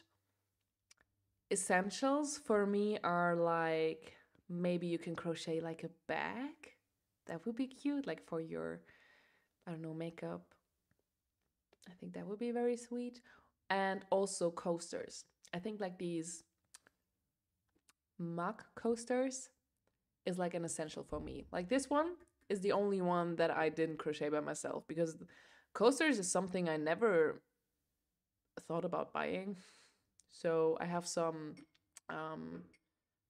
essentials for me are like maybe you can crochet like a bag. That would be cute, like for your, I don't know, makeup. I think that would be very sweet. And also coasters. I think like these mug coasters is like an essential for me. Like this one is the only one that I didn't crochet by myself because coasters is something I never thought about buying. So I have some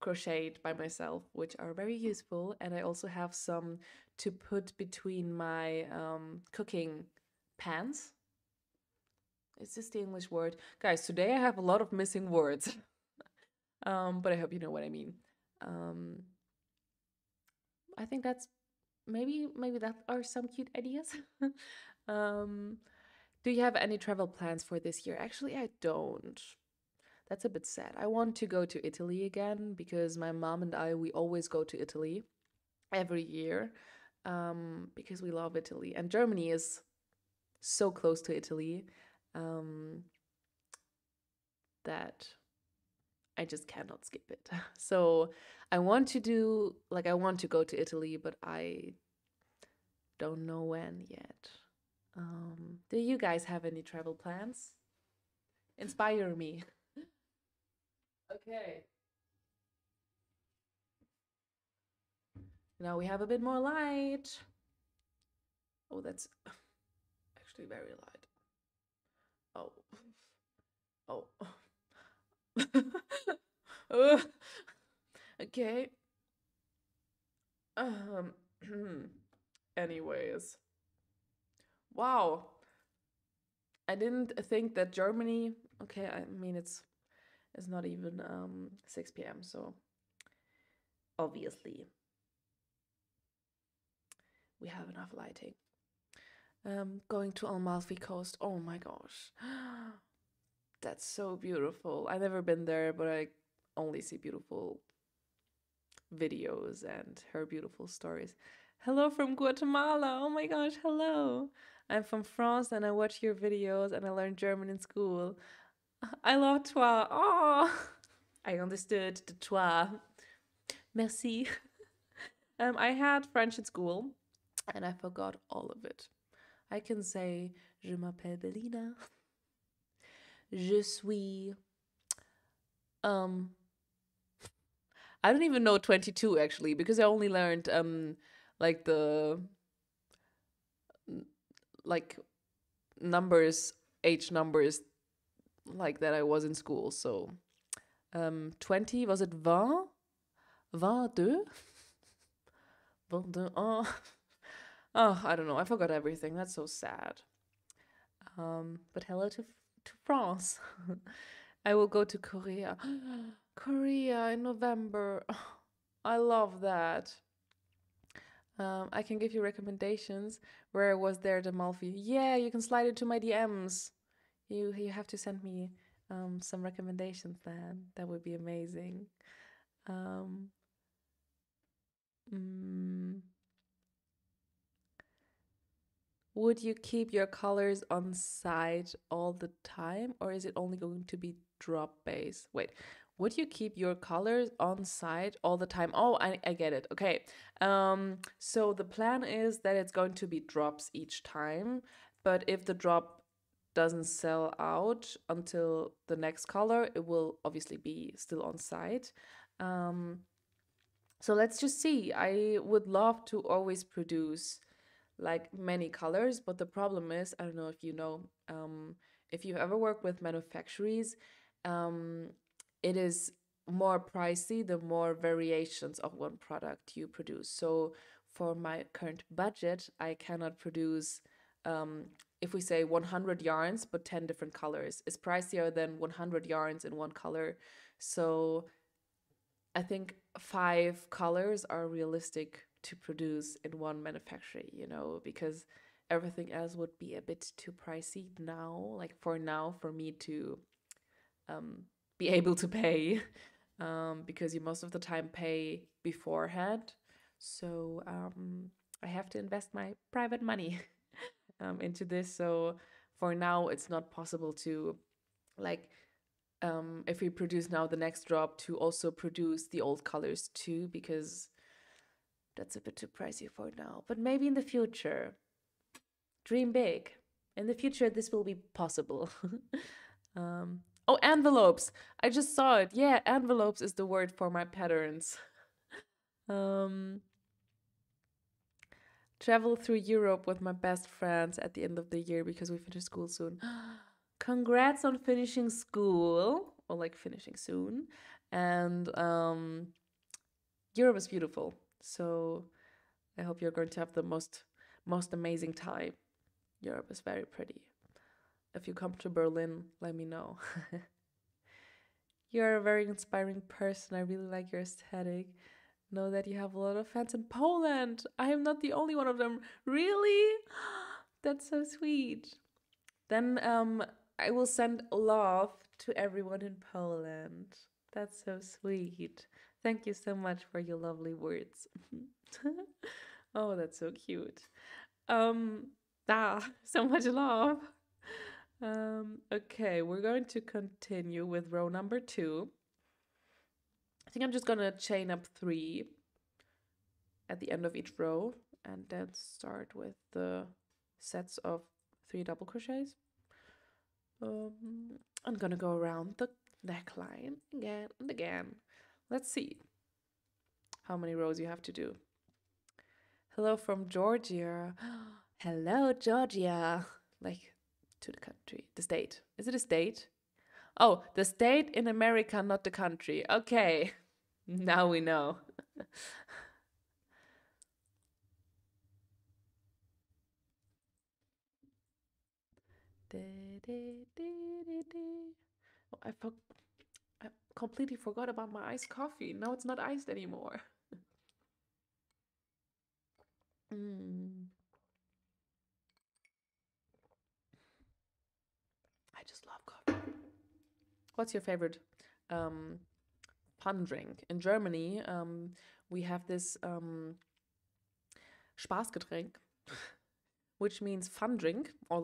crocheted by myself, which are very useful. And I also have some to put between my cooking pans. Is this the English word? Guys, today I have a lot of missing words. But I hope you know what I mean. I think that's maybe that are some cute ideas. Do you have any travel plans for this year? Actually, I don't. That's a bit sad. I want to go to Italy again because my mom and I, we always go to Italy every year because we love Italy. And Germany is so close to Italy um, that I just cannot skip it. So I want to do, like, I want to go to Italy, but I don't know when yet. Do you guys have any travel plans? Inspire me. Okay. Now we have a bit more light. Oh, that's actually very light. Oh. Oh. Okay. Um. Anyways. Wow. I didn't think that Germany. Okay, I mean it's not even 6 p.m. So obviously we have enough lighting. Going to Amalfi Coast. Oh my gosh. That's so beautiful. I've never been there, but I only see beautiful videos and her beautiful stories. Hello from Guatemala. Oh my gosh, hello. I'm from France and I watch your videos and I learned German in school. I love toi. Oh, I understood the toi. Merci. I had French in school and I forgot all of it. I can say je m'appelle Belina. Je suis um I don't even know 22 actually because I only learned like the like numbers, age numbers like that I was in school. So 20, was it 20? 22? 22. Oh. Oh, I don't know. I forgot everything. That's so sad. But hello to France. I will go to Korea. Korea in November. I love that. I can give you recommendations. Where was there the Amalfi? Yeah, you can slide into my DMs. You have to send me some recommendations then. That would be amazing. Um, mm, would you keep your colors on side all the time, or is it only going to be drop base? Wait, would you keep your colors on side all the time? Oh, I get it. Okay. So the plan is that it's going to be drops each time, but if the drop doesn't sell out until the next color, it will obviously be still on site. So let's just see. I would love to always produce like many colors, but the problem is, I don't know if you know, if you've ever worked with manufacturers, um, it is more pricey the more variations of one product you produce. So for my current budget, I cannot produce, if we say 100 yarns but 10 different colors. It's pricier than 100 yarns in one color. So I think 5 colors are realistic to produce in one manufacturer, you know, because everything else would be a bit too pricey now, like for now, for me to be able to pay, because you most of the time pay beforehand. So I have to invest my private money into this. So for now, it's not possible to like if we produce now the next drop to also produce the old colors too, because that's a bit too pricey for now. But maybe in the future, dream big. In the future, this will be possible. Oh, envelopes. I just saw it. Yeah, envelopes is the word for my patterns. Um, travel through Europe with my best friends at the end of the year because we finish school soon. Congrats on finishing school, or like finishing soon. And Europe is beautiful. So I hope you're going to have the most amazing time. Europe is very pretty. If you come to Berlin, let me know. You're a very inspiring person. I really like your aesthetic. Know that you have a lot of fans in Poland. I am not the only one of them. Really? That's so sweet. Then I will send love to everyone in Poland. That's so sweet. Thank you so much for your lovely words. Oh, that's so cute. So much love. Okay, we're going to continue with row number 2. I think I'm just gonna chain up 3 at the end of each row and then start with the sets of 3 double crochets. I'm gonna go around the neckline again and again. Let's see how many rows you have to do. Hello from Georgia. Hello, Georgia. Like, to the country, the state. Is it a state? Oh, the state in America, not the country. Okay, now we know. Oh, I completely forgot about my iced coffee. Now it's not iced anymore. I just love coffee. What's your favorite fun drink? In Germany, we have this Spaßgetränk, which means fun drink, or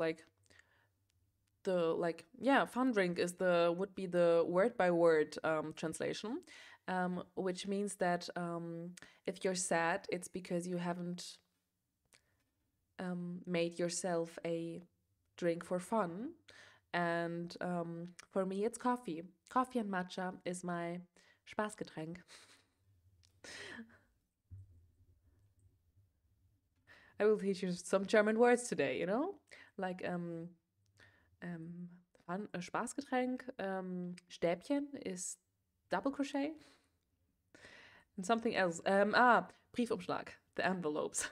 fun drink is would be the word by word translation, which means that if you're sad, it's because you haven't made yourself a drink for fun. And for me, it's coffee. Coffee and matcha is my Spaßgetränk. I will teach you some German words today, you know? Like Spaßgetränk, Stäbchen is double crochet. And something else. Briefumschlag, the envelopes.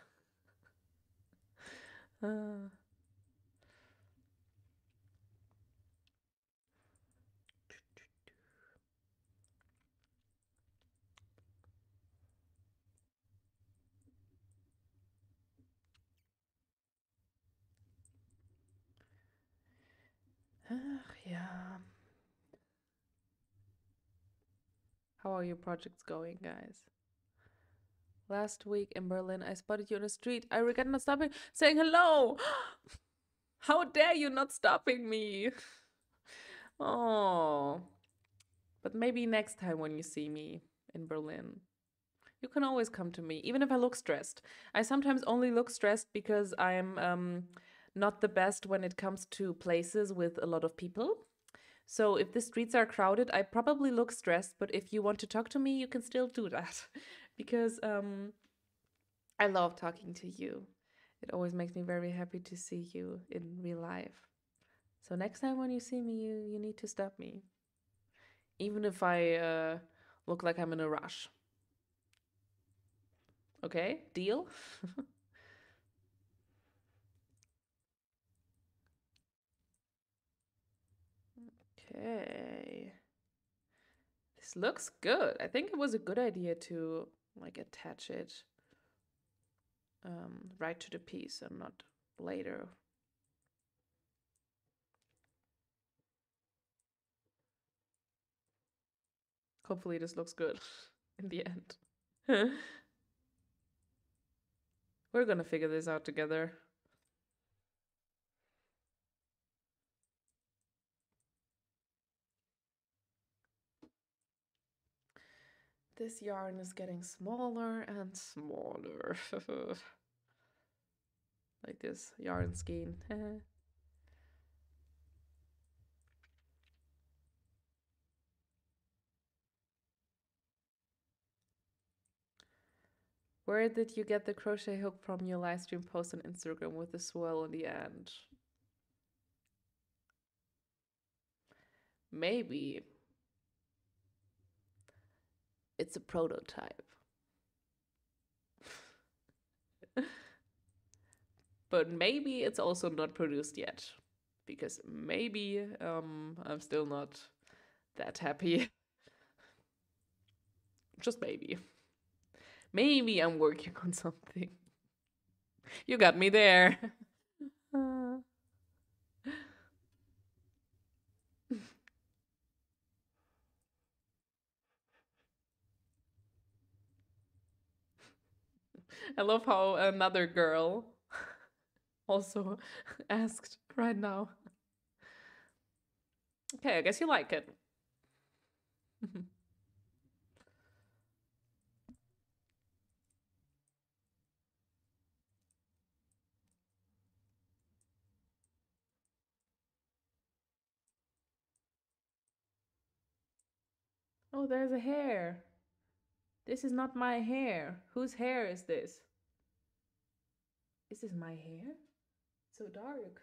Yeah. How are your projects going, guys? Last week in Berlin, I spotted you on the street. I regret not stopping, saying hello. How dare you not stopping me? Oh. But maybe next time when you see me in Berlin, you can always come to me, even if I look stressed. I sometimes only look stressed because I'm not the best when it comes to places with a lot of people. So if the streets are crowded, I probably look stressed, but if you want to talk to me, you can still do that. Because I love talking to you. It always makes me very happy to see you in real life. So next time when you see me, you need to stop me. Even if I look like I'm in a rush. Okay, deal? Okay. This looks good. I think it was a good idea to like attach it right to the piece and not later. Hopefully this looks good in the end. We're gonna figure this out together. This yarn is getting smaller and smaller. Like this yarn skein. Where did you get the crochet hook from your live stream post on Instagram with the swirl in the end? Maybe it's a prototype. But maybe it's also not produced yet. Because maybe I'm still not that happy. Just maybe. Maybe I'm working on something. You got me there. I love how another girl also asked right now. Okay, I guess you like it. Oh, there's a hair. This is not my hair. Whose hair is this? Is this my hair? So dark.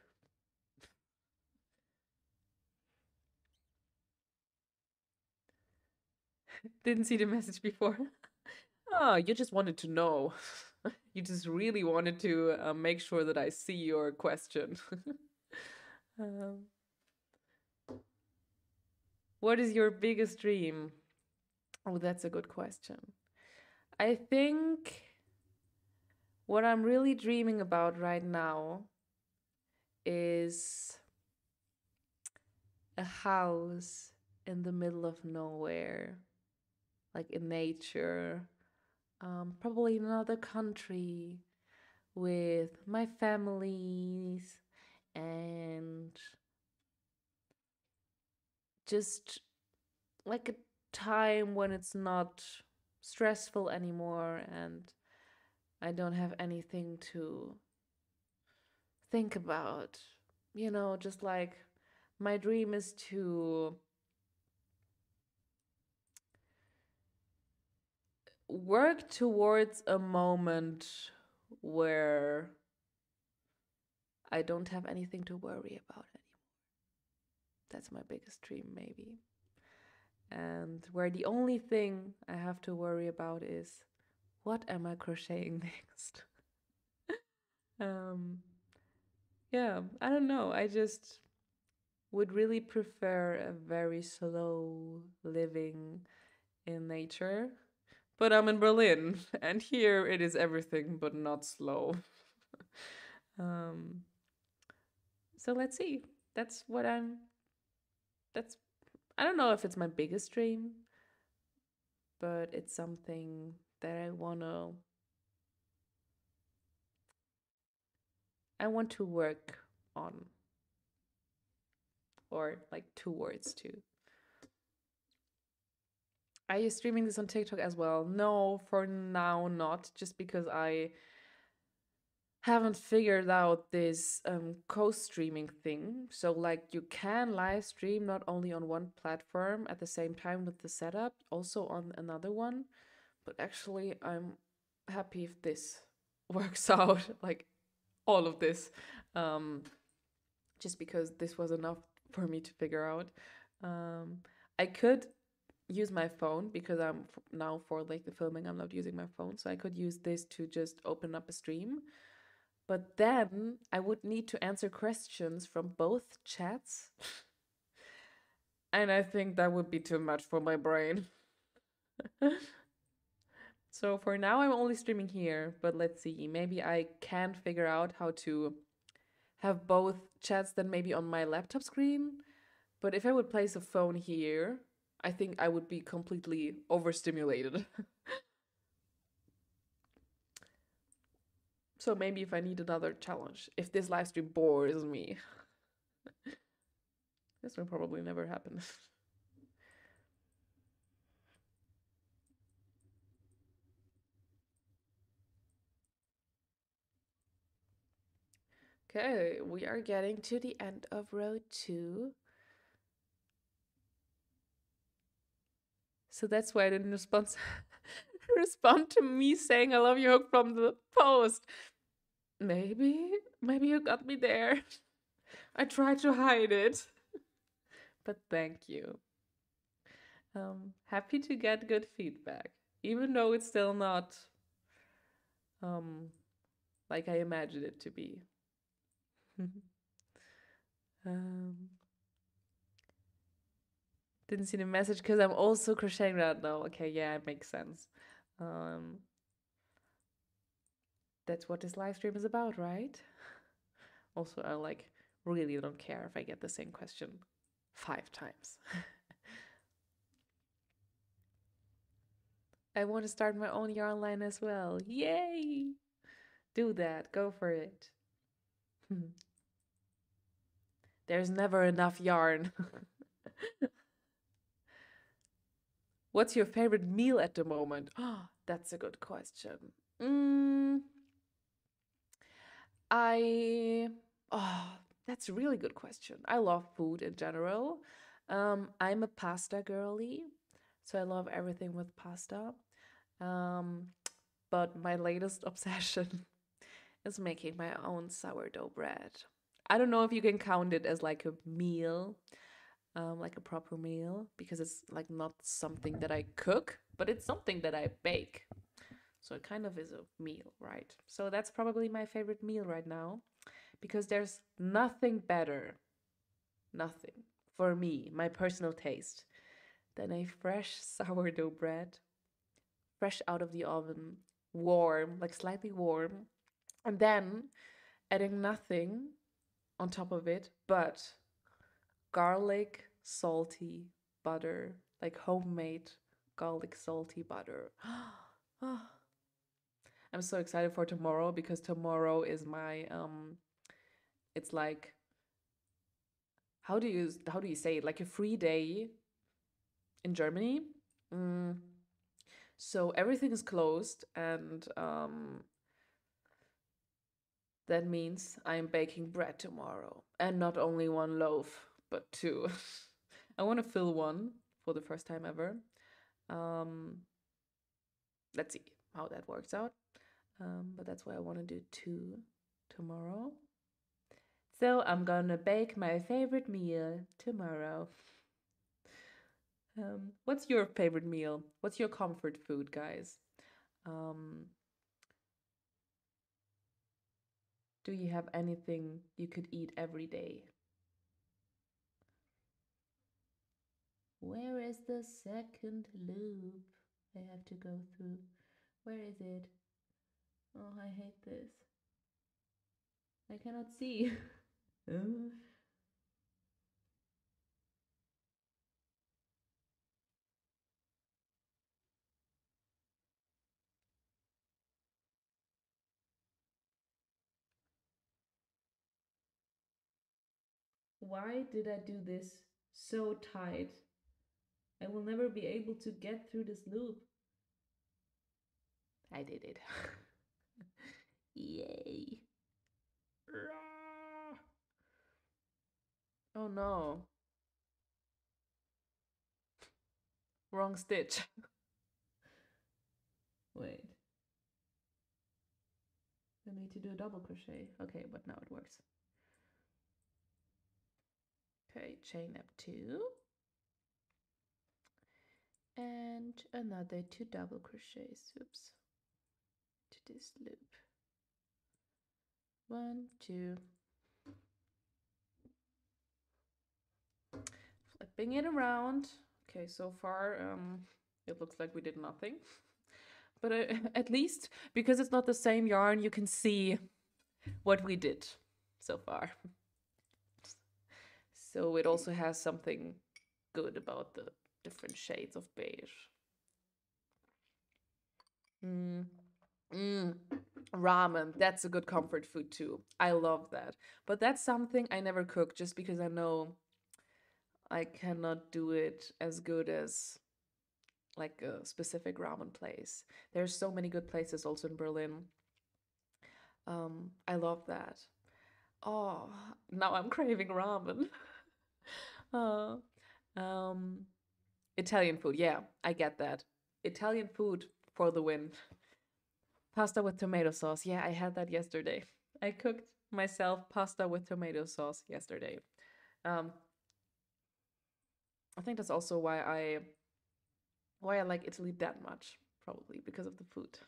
Didn't see the message before. Oh, you just wanted to know. You just really wanted to make sure that I see your question. um, what is your biggest dream? Oh, that's a good question. I think what I'm really dreaming about right now is a house in the middle of nowhere, like in nature, probably in another country with my families and just like a time when it's not stressful anymore and I don't have anything to think about. You know, just like my dream is to work towards a moment where I don't have anything to worry about anymore. That's my biggest dream, maybe. And where the only thing I have to worry about is what am I crocheting next? um, yeah, I don't know. I just would really prefer a very slow living in nature. But I'm in Berlin, and here it is everything but not slow. um, so let's see. That's what I'm. That's. I don't know if it's my biggest dream, but it's something that I wanna. I want to work on, or like towards to. Are you streaming this on TikTok as well? No, for now not. Just because I haven't figured out this co-streaming thing. So like you can live stream not only on one platform at the same time with the setup, also on another one. But actually I'm happy if this works out, like all of this. Um, just because this was enough for me to figure out. Um, I could use my phone because I'm now for like the filming, I'm not using my phone. So I could use this to just open up a stream. But then I would need to answer questions from both chats. And I think that would be too much for my brain. So for now, I'm only streaming here. But let's see. Maybe I can figure out how to have both chats then maybe on my laptop screen. But if I would place a phone here, I think I would be completely overstimulated. So maybe if I need another challenge, if this live stream bores me, this will probably never happen. Okay, we are getting to the end of row 2. So that's why I didn't respond to me saying I love you Hook from the post. Maybe you got me there. I tried to hide it. But thank you. Happy to get good feedback, even though it's still not like I imagined it to be. um, didn't see the message because I'm also crocheting right now. Okay, yeah, it makes sense. Um, that's what this live stream is about, right? Also, I like really don't care if I get the same question 5 times. I want to start my own yarn line as well. Yay! Do that. Go for it. There's never enough yarn. What's your favorite meal at the moment? Oh, that's a good question. Mm, I oh, that's a really good question. I love food in general. I'm a pasta girly, so I love everything with pasta. Um, but my latest obsession is making my own sourdough bread. I don't know if you can count it as like a meal, like a proper meal, because it's like not something that I cook, but it's something that I bake. So it kind of is a meal, right? So that's probably my favorite meal right now because there's nothing better, nothing for me, my personal taste, than a fresh sourdough bread, fresh out of the oven, warm, like slightly warm, and then adding nothing on top of it but garlic, salty butter, like homemade garlic salty butter. Ah, I'm so excited for tomorrow because tomorrow is my it's like how do you say it? Like a free day in Germany. Mm, so everything is closed and that means I'm baking bread tomorrow. And not only one loaf, but two. I want to fill one for the first time ever. Um, let's see how that works out. But that's why I want to do two tomorrow. So I'm gonna bake my favorite meal tomorrow. What's your favorite meal? What's your comfort food, guys? Um, do you have anything you could eat every day? Where is the second loop I have to go through? Where is it? Oh, I hate this. I cannot see. Why did I do this so tight? I will never be able to get through this loop. I did it. Yay. Oh no. Wrong stitch. Wait. I need to do a double crochet. Okay, but now it works. Okay, chain up two. And another two double crochets. Oops. To this loop. One, two. Flipping it around. Okay, so far it looks like we did nothing. But at least because it's not the same yarn, you can see what we did so far. So it also has something good about the different shades of beige. Mm. Mm. Ramen, that's a good comfort food too. I love that. But that's something I never cook just because I know I cannot do it as good as like a specific ramen place. There's so many good places also in Berlin. I love that. Oh, now I'm craving ramen. uh, um, Italian food, yeah, I get that. Italian food for the win. Pasta with tomato sauce. Yeah, I had that yesterday. I cooked myself pasta with tomato sauce yesterday. Um, I think that's also why I like Italy that much, probably because of the food.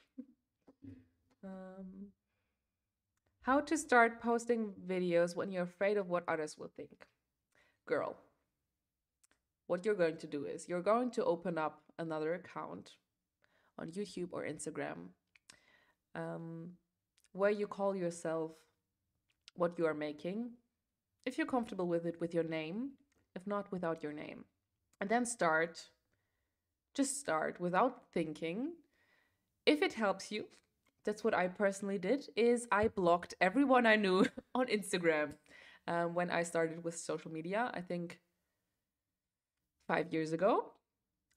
Um, how to start posting videos when you're afraid of what others will think. Girl, what you're going to do is you're going to open up another account on YouTube or Instagram um, where you call yourself what you are making. If you're comfortable with it with your name, if not without your name. And then start Just start without thinking. If it helps you, that's what I personally did, is I blocked everyone I knew on Instagram when I started with social media, I think 5 years ago.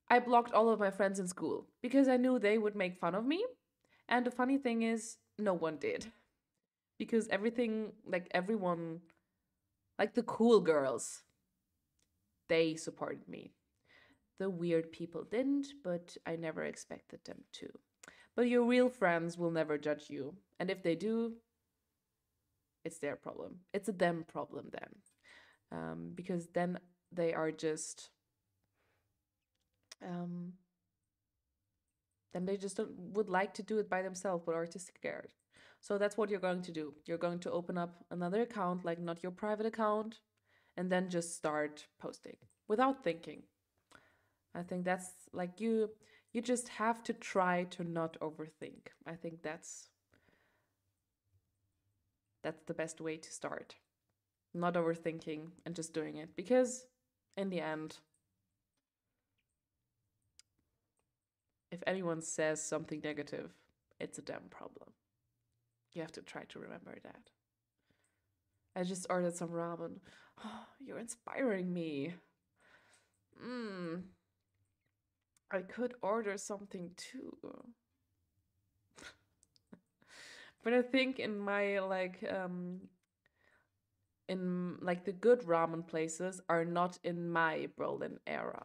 I blocked all of my friends in school because I knew they would make fun of me. And the funny thing is, no one did. Because everything, like everyone, like the cool girls, they supported me. The weird people didn't, but I never expected them to. But your real friends will never judge you. And if they do, it's their problem. It's a them problem then. Because then they are just, um, then they just would like to do it by themselves, but are too scared. So that's what you're going to do. You're going to open up another account, like not your private account, and then just start posting without thinking. I think that's like you just have to try to not overthink. I think that's the best way to start. Not overthinking and just doing it, because in the end, if anyone says something negative, it's a damn problem. You have to try to remember that. I just ordered some ramen. Oh, you're inspiring me. I could order something too. But I think in my in like the good ramen places are not in my Berlin area.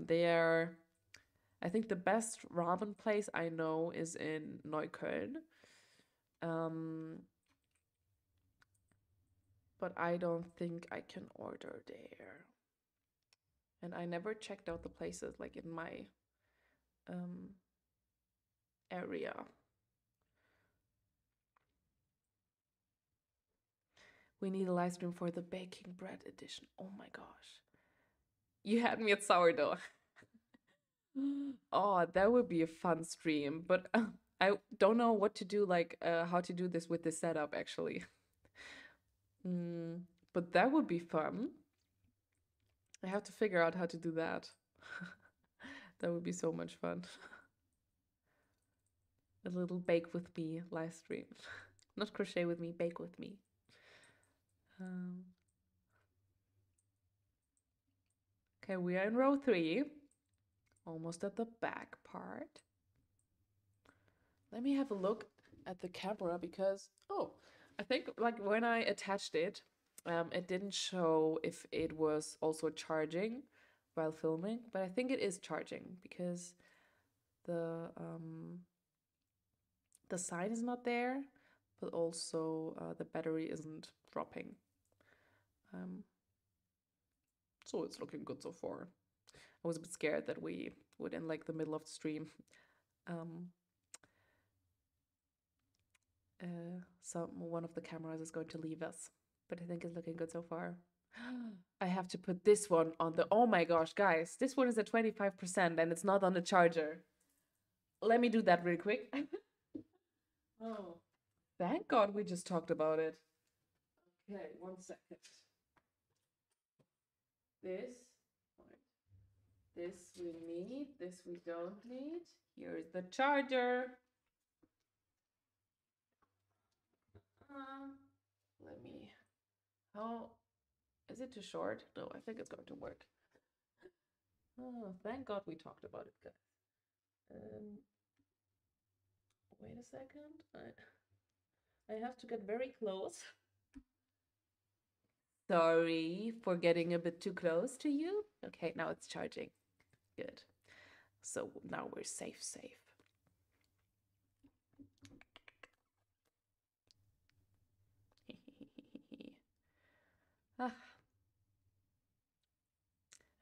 They are, I think the best ramen place I know is in Neukölln. But I don't think I can order there. And I never checked out the places like in my area. We need a live stream for the baking bread edition. Oh my gosh. You had me at sourdough. Oh, that would be a fun stream, but I don't know what to do, like how to do this with the setup actually. But that would be fun. I have to figure out how to do that. That would be so much fun. A little bake with me live stream. Not crochet with me, bake with me. Okay, we are in row 3. Almost at the back part. Let me have a look at the camera because, oh, I think like when I attached it, it didn't show if it was also charging while filming, but I think it is charging because the sign is not there, but also the battery isn't dropping. So it's looking good so far. I was a bit scared that we would, in like the middle of the stream, one of the cameras is going to leave us, but I think it's looking good so far. I have to put this one on the, oh my gosh, guys, this one is at 25% and it's not on the charger. Let me do that really quick. Oh, thank God we just talked about it. Okay, 1 second. This we need, this we don't need. Here's the charger. Let me, oh, is it too short? No, I think it's going to work. Oh, thank God we talked about it, guys. Wait a second. I have to get very close. Sorry for getting a bit too close to you. Okay, now it's charging. Good. So now we're safe. Ah,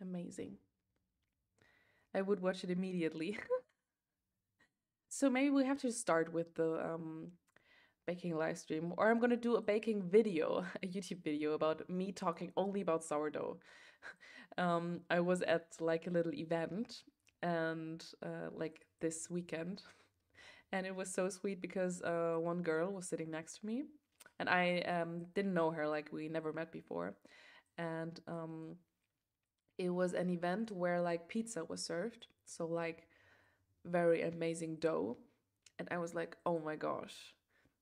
amazing. I would watch it immediately. So maybe we have to start with the baking live stream, or I'm gonna do a baking video, a YouTube video about me talking only about sourdough. I was at like a little event and like this weekend, and it was so sweet because one girl was sitting next to me, and I didn't know her, like we never met before, and it was an event where like pizza was served. So like very amazing dough. And I was like, oh my gosh,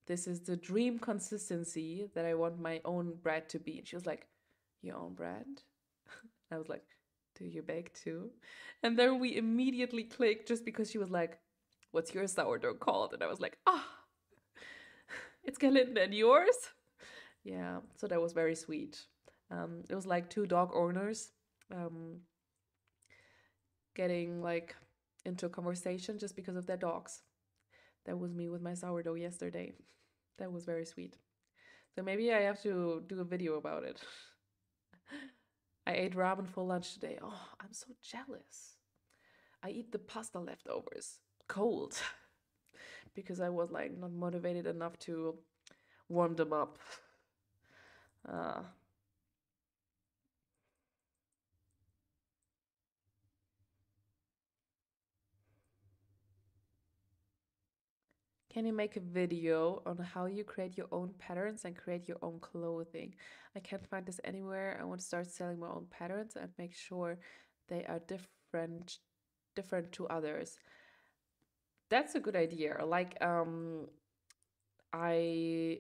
this is the dream consistency that I want my own bread to be. And she was like, your own bread? I was like, do you bake too? And then we immediately clicked just because she was like, what's your sourdough called? And I was like, ah, it's Galinda and yours? Yeah, so that was very sweet. It was like two dog owners um, getting like into a conversation just because of their dogs. That was me with my sourdough yesterday. That was very sweet. So maybe I have to do a video about it. I ate ramen for lunch today. Oh, I'm so jealous. I eat the pasta leftovers cold because I was like not motivated enough to warm them up. Uh, Can you make a video on how you create your own patterns and create your own clothing? I can't find this anywhere. I want to start selling my own patterns and make sure they are different to others. That's a good idea. Like I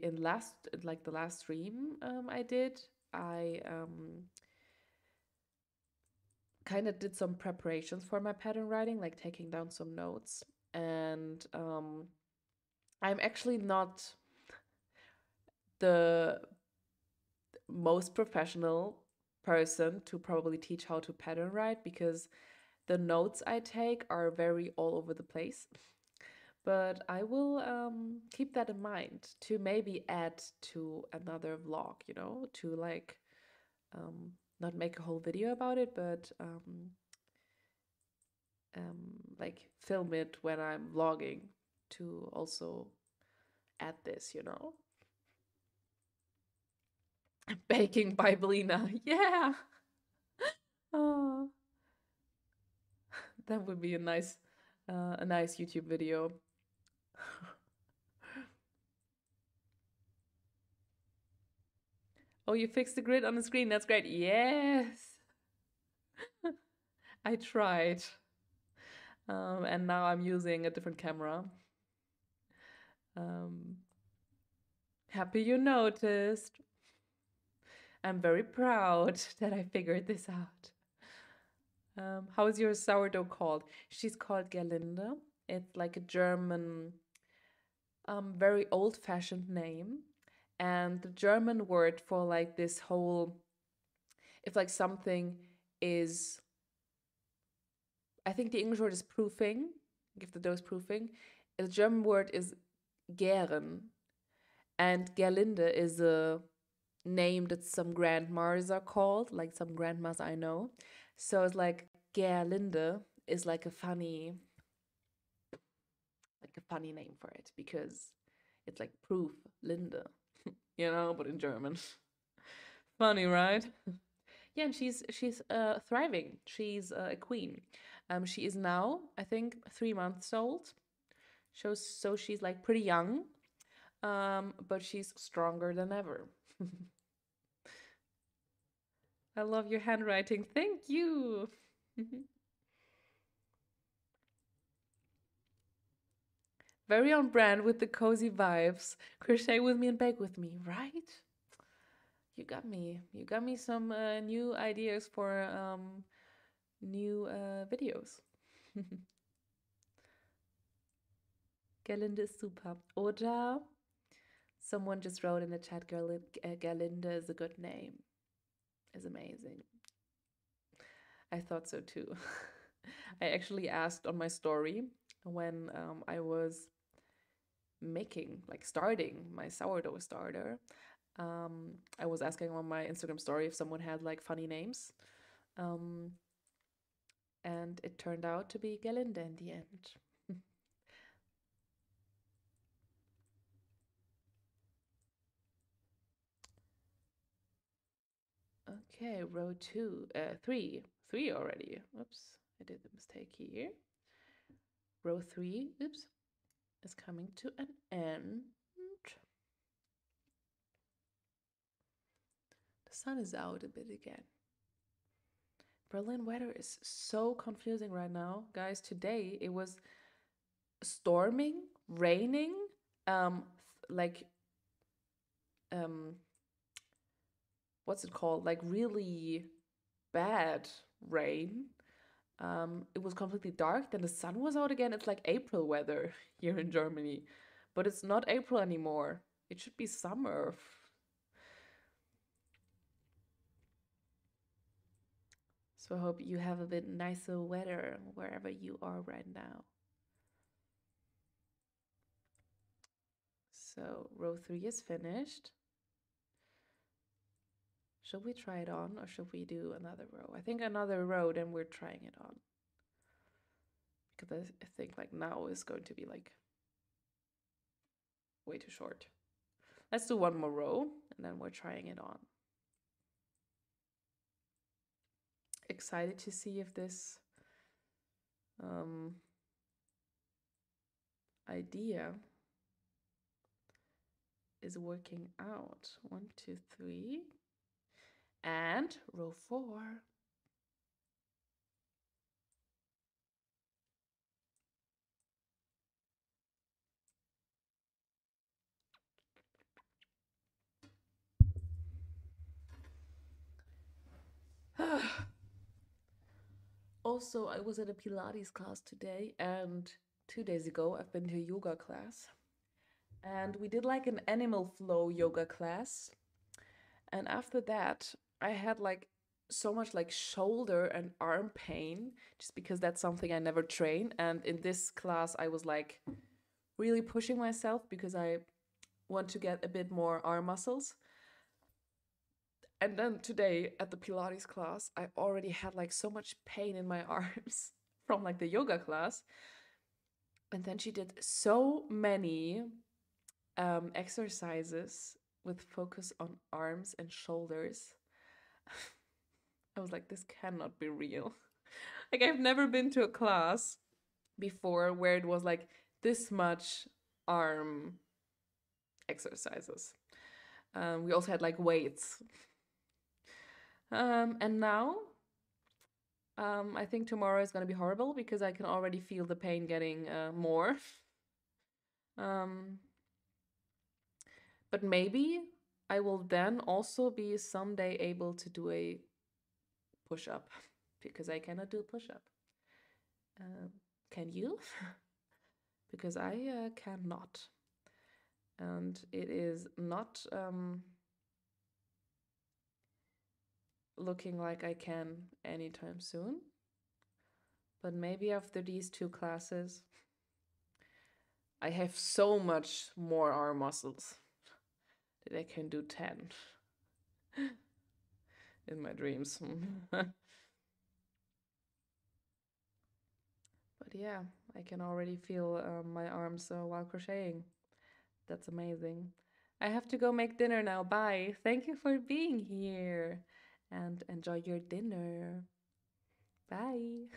in last like the last stream I did, I kind of did some preparations for my pattern writing, like taking down some notes. And I'm actually not the most professional person to probably teach how to pattern write because the notes I take are very all over the place. But I will keep that in mind to maybe add to another vlog, you know, to like not make a whole video about it, but like film it when I'm vlogging to also add this, you know. Baking by BELINA. Yeah. Oh, that would be a nice YouTube video. Oh, you fixed the grid on the screen. That's great. Yes. I tried. And now I'm using a different camera. Um, Happy you noticed. I'm very proud that I figured this out. How is your sourdough called? She's called Gerlinde. It's like a German, very old-fashioned name. And the German word for like this whole, if like something is, I think the English word is proofing, if the dough is proofing. The German word is gären. And Gerlinde is a name that some grandmas are called, like some grandmas I know. So it's like Gerlinde is like a funny name for it because it's like proof Linde, you know, but in German. Funny, right? Yeah, and she's thriving. She's a queen. She is now, I think, 3 months old. So she's like pretty young, but she's stronger than ever. I love your handwriting. Thank you. Very on brand with the cozy vibes. Crochet with me and bake with me, right? You got me. You got me some new ideas for new videos. Gerlinde is super. Oder someone just wrote in the chat, Gerlinde is a good name. Is amazing. I thought so too. I actually asked on my story when I was starting my sourdough starter. I was asking on my Instagram story if someone had like funny names. Um, and it turned out to be Gerlinde in the end. Okay, row three already. Oops, I did a mistake here. Row 3, oops, is coming to an end. The sun is out a bit again. Berlin weather is so confusing right now, guys. Today it was storming, raining, like um, what's it called? Like really bad rain. It was completely dark. Then the sun was out again. It's like April weather here in Germany, but it's not April anymore. It should be summer. So I hope you have a bit nicer weather wherever you are right now. So row 3 is finished. Should we try it on or should we do another row? I think another row, then we're trying it on. Because I think like now is going to be like way too short. Let's do one more row and then we're trying it on. Excited to see if this idea is working out. 1, 2, 3. And row 4. Also, I was at a Pilates class today, and 2 days ago I've been to a yoga class. And we did like an animal flow yoga class. And after that, I had like so much like shoulder and arm pain just because that's something I never train. And in this class, I was like really pushing myself because I want to get a bit more arm muscles. And then today at the Pilates class, I already had like so much pain in my arms from like the yoga class. And then she did so many exercises with focus on arms and shoulders. I was like, this cannot be real. Like, I've never been to a class before where it was like this much arm exercises. We also had like weights. And now, I think tomorrow is going to be horrible because I can already feel the pain getting more. But maybe I will then also be someday able to do a push-up because I cannot do a push-up. Can you? Because I cannot. And it is not looking like I can anytime soon. But maybe after these 2 classes, I have so much more arm muscles that I can do 10 in my dreams. But yeah, I can already feel my arms while crocheting. That's amazing. I have to go make dinner now. Bye. Thank you for being here and enjoy your dinner. Bye.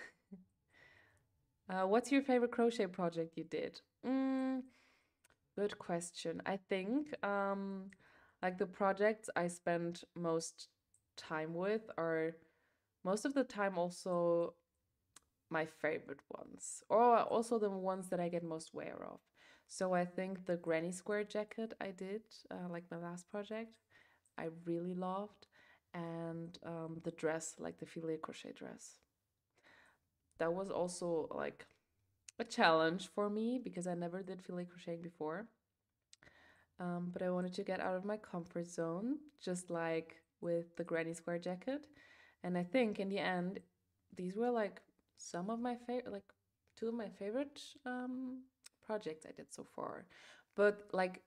What's your favorite crochet project you did? Good question. I think like the projects I spend most time with are most of the time also my favorite ones, or also the ones that I get most wear of. So I think the granny square jacket I did, like my last project, I really loved, and the dress, like the filet crochet dress. That was also like a challenge for me because I never did filet crocheting before. But I wanted to get out of my comfort zone, just like with the granny square jacket. And I think in the end, these were like some of my favorite, like 2 of my favorite projects I did so far. But like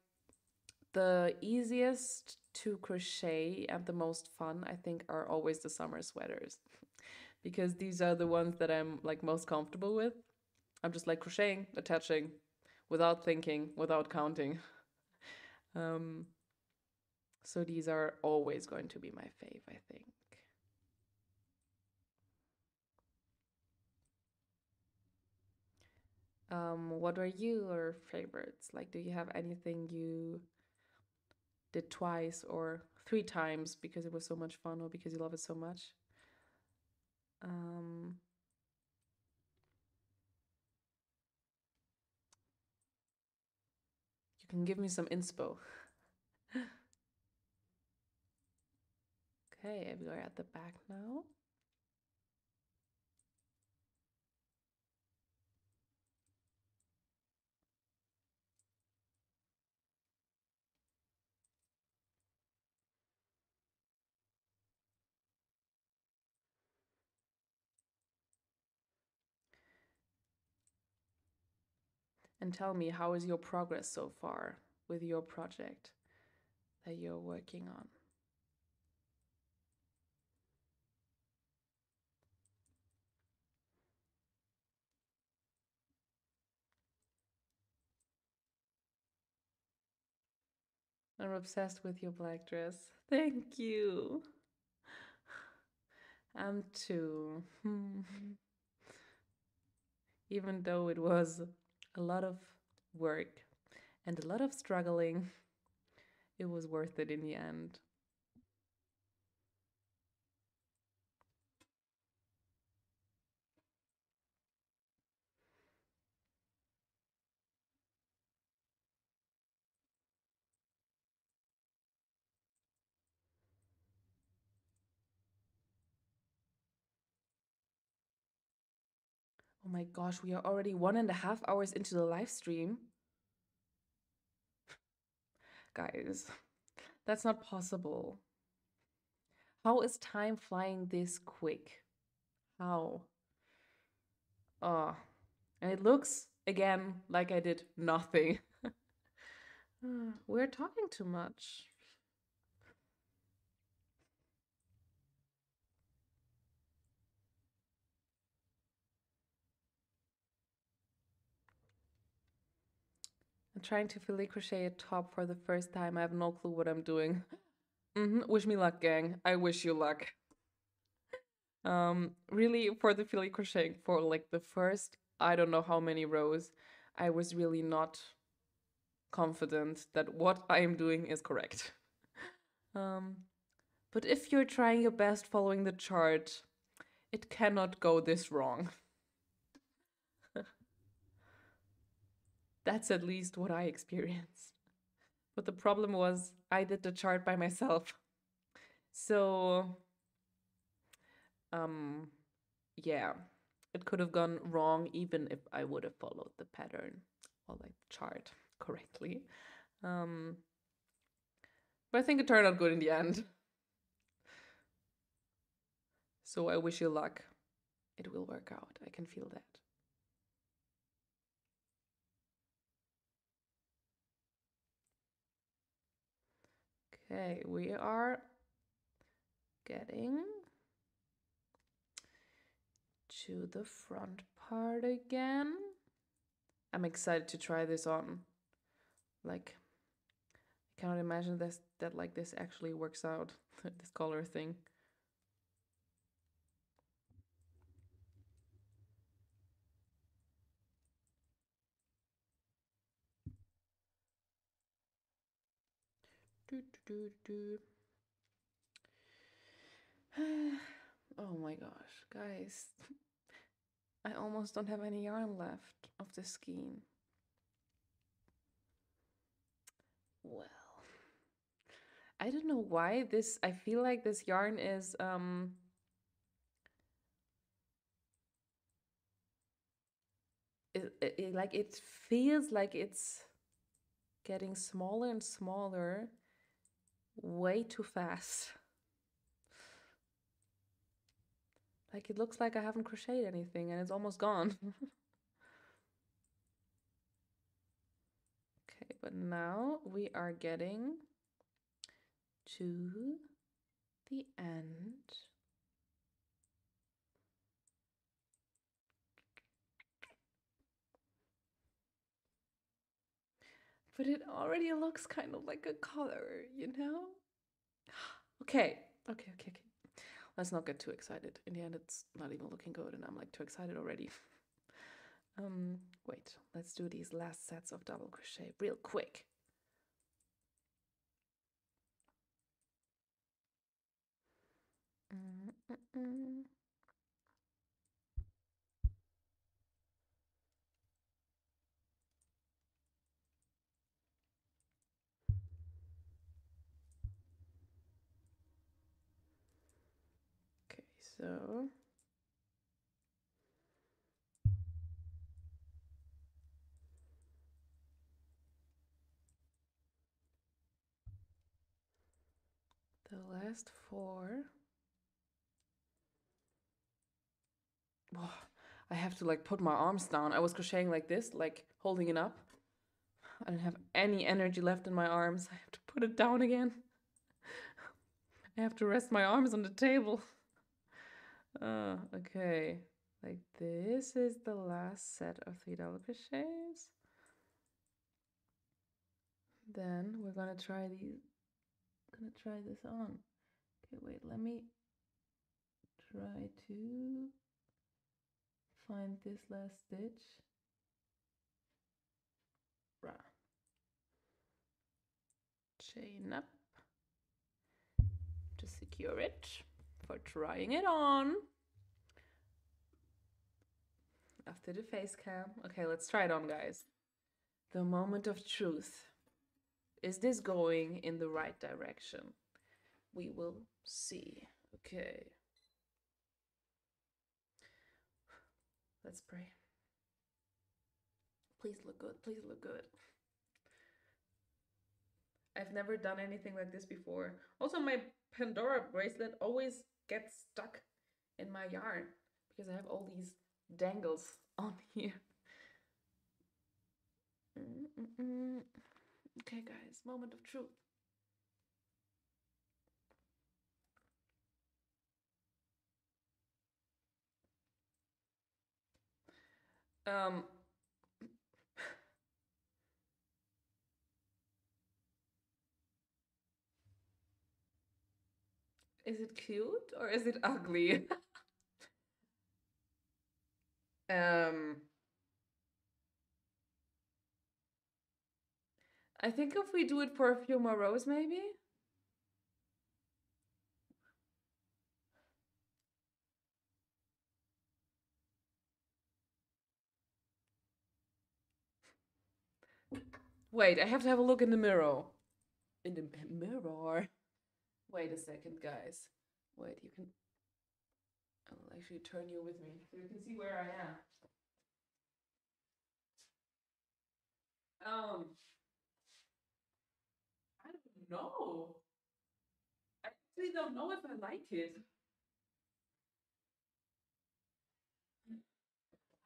the easiest to crochet and the most fun, I think, are always the summer sweaters because these are the ones that I'm like most comfortable with. I'm just like crocheting, attaching, without thinking, without counting. So these are always going to be my fave, I think. What are your favorites? Like, do you have anything you did twice or 3 times because it was so much fun or because you love it so much? Um, you can give me some inspo. Okay, we are at the back now. And tell me, how is your progress so far with your project that you're working on? I'm obsessed with your black dress. Thank you. I'm too. Even though it was a lot of work and a lot of struggling, it was worth it in the end. Oh my gosh, we are already 1.5 hours into the live stream. Guys, that's not possible. How is time flying this quick? How? Oh, and it looks again like I did nothing. We're talking too much. I'm trying to filet crochet a top for the first time. I have no clue what I'm doing. Wish me luck, gang. I wish you luck. Really, for the filet crocheting, for like the first, I don't know how many rows, I was really not confident that what I am doing is correct. But if you're trying your best following the chart, it cannot go this wrong. That's at least what I experienced. But the problem was I did the chart by myself. So, yeah, it could have gone wrong even if I would have followed the pattern or like the chart correctly. But I think it turned out good in the end. So I wish you luck. It will work out. I can feel that. Okay, we are getting to the front part again. I'm excited to try this on. Like, I cannot imagine that like this actually works out, this color thing. Oh my gosh, guys. I almost don't have any yarn left of the skein. Well, I don't know why I feel like this yarn is like it feels like it's getting smaller and smaller way too fast. Like it looks like I haven't crocheted anything and it's almost gone. Okay, but now we are getting to the end. But it already looks kind of like a color, you know? Okay. Let's not get too excited. In the end, it's not even looking good, and I'm like too excited already. Wait, let's do these last sets of double crochet real quick. So the last 4. Oh, I have to like put my arms down. I was crocheting like this, like holding it up. I don't have any energy left in my arms. I have to put it down again. I have to rest my arms on the table. Okay. Like this is the last set of 3 double crochets. Then we're gonna try this on. Okay, wait, let me try to find this last stitch. Rah. Chain up to secure it for trying it on. After the face cam. Okay, let's try it on, guys. The moment of truth. Is this going in the right direction? We will see. Okay. Let's pray. Please look good. Please look good. I've never done anything like this before. Also, my Pandora bracelet always gets stuck in my yarn because I have all these dangles on here. Okay, guys, moment of truth. Is it cute or is it ugly? I think if we do it for a few more rows, maybe. Wait, I have to have a look in the mirror. In the mirror? Wait a second, guys. Wait, you can... I'll actually turn you with me so you can see where I am. I don't know. I actually don't know if I like it.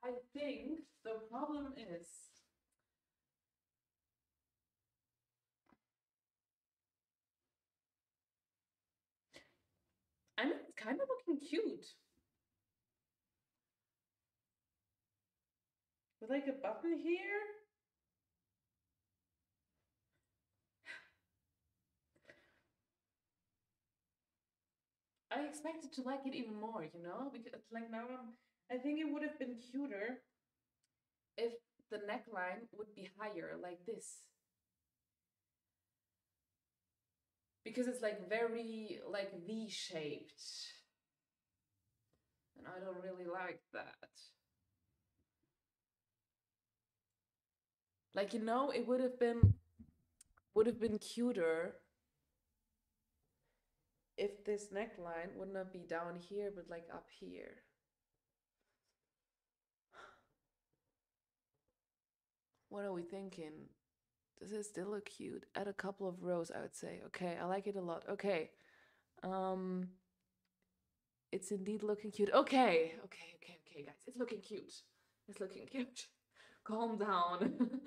I think the problem is I mean, it's kind of looking cute. With like a button here. I expected to like it even more, you know? Because like now I think it would have been cuter if the neckline would be higher like this. Because it's like very like V-shaped. And I don't really like that. Like, you know, it would have been cuter if this neckline would not be down here but like up here. What are we thinking? Does it still look cute? Add a couple of rows, I would say. Okay, I like it a lot. Okay. It's indeed looking cute. Okay, guys. It's looking cute. It's looking cute. Calm down.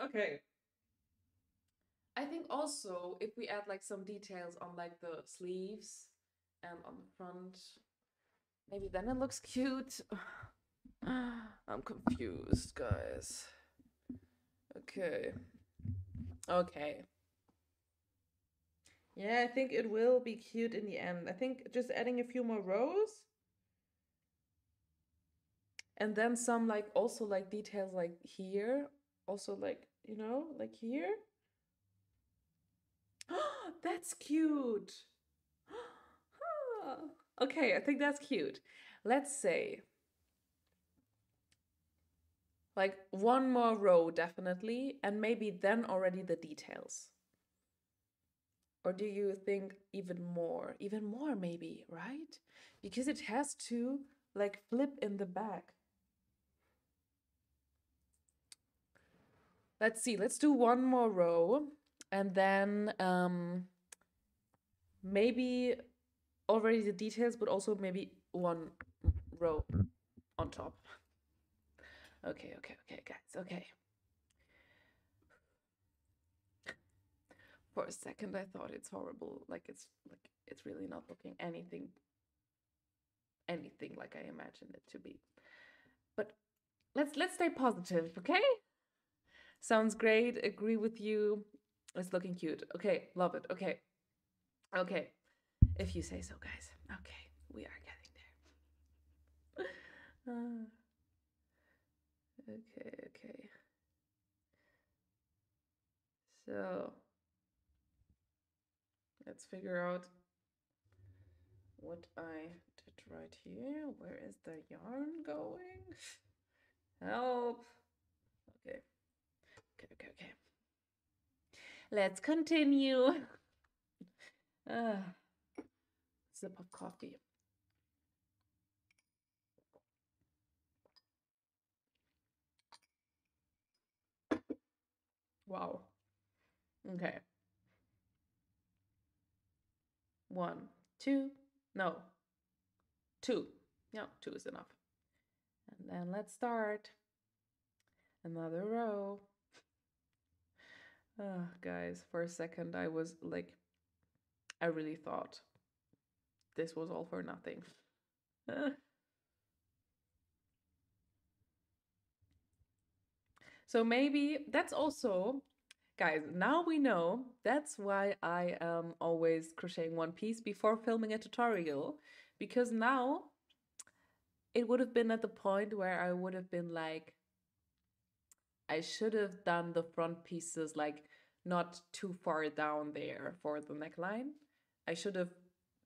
Okay. I think also if we add like some details on like the sleeves and on the front, maybe then it looks cute. I'm confused, guys. Okay. Okay. Yeah, I think it will be cute in the end. I think just adding a few more rows. And then some like also like details like here. Also like, you know, like here. That's cute. Okay, I think that's cute. Let's say like one more row definitely, and maybe then already the details. Or do you think even more? Even more maybe, right? Because it has to like flip in the back. Let's see, let's do one more row and then maybe already the details, but also maybe one row on top. Okay, guys, okay. For a second I thought it's horrible, like it's really not looking anything like I imagined it to be. But let's stay positive, okay? Sounds great, agree with you. It's looking cute. Okay, love it. Okay. Okay. If you say so, guys. Okay, we are getting there. Okay. So let's figure out what I did right here. Where is the yarn going? Help. Okay. Let's continue. Sip of coffee. Wow. Okay. 1, 2. No. 2. Yeah, 2 is enough. And then let's start another row. Guys, for a second I was like, I really thought this was all for nothing. So maybe that's also, guys, now we know that's why I am always crocheting one piece before filming a tutorial, because now it would have been at the point where I would have been like, I should have done the front pieces like not too far down there for the neckline. I should have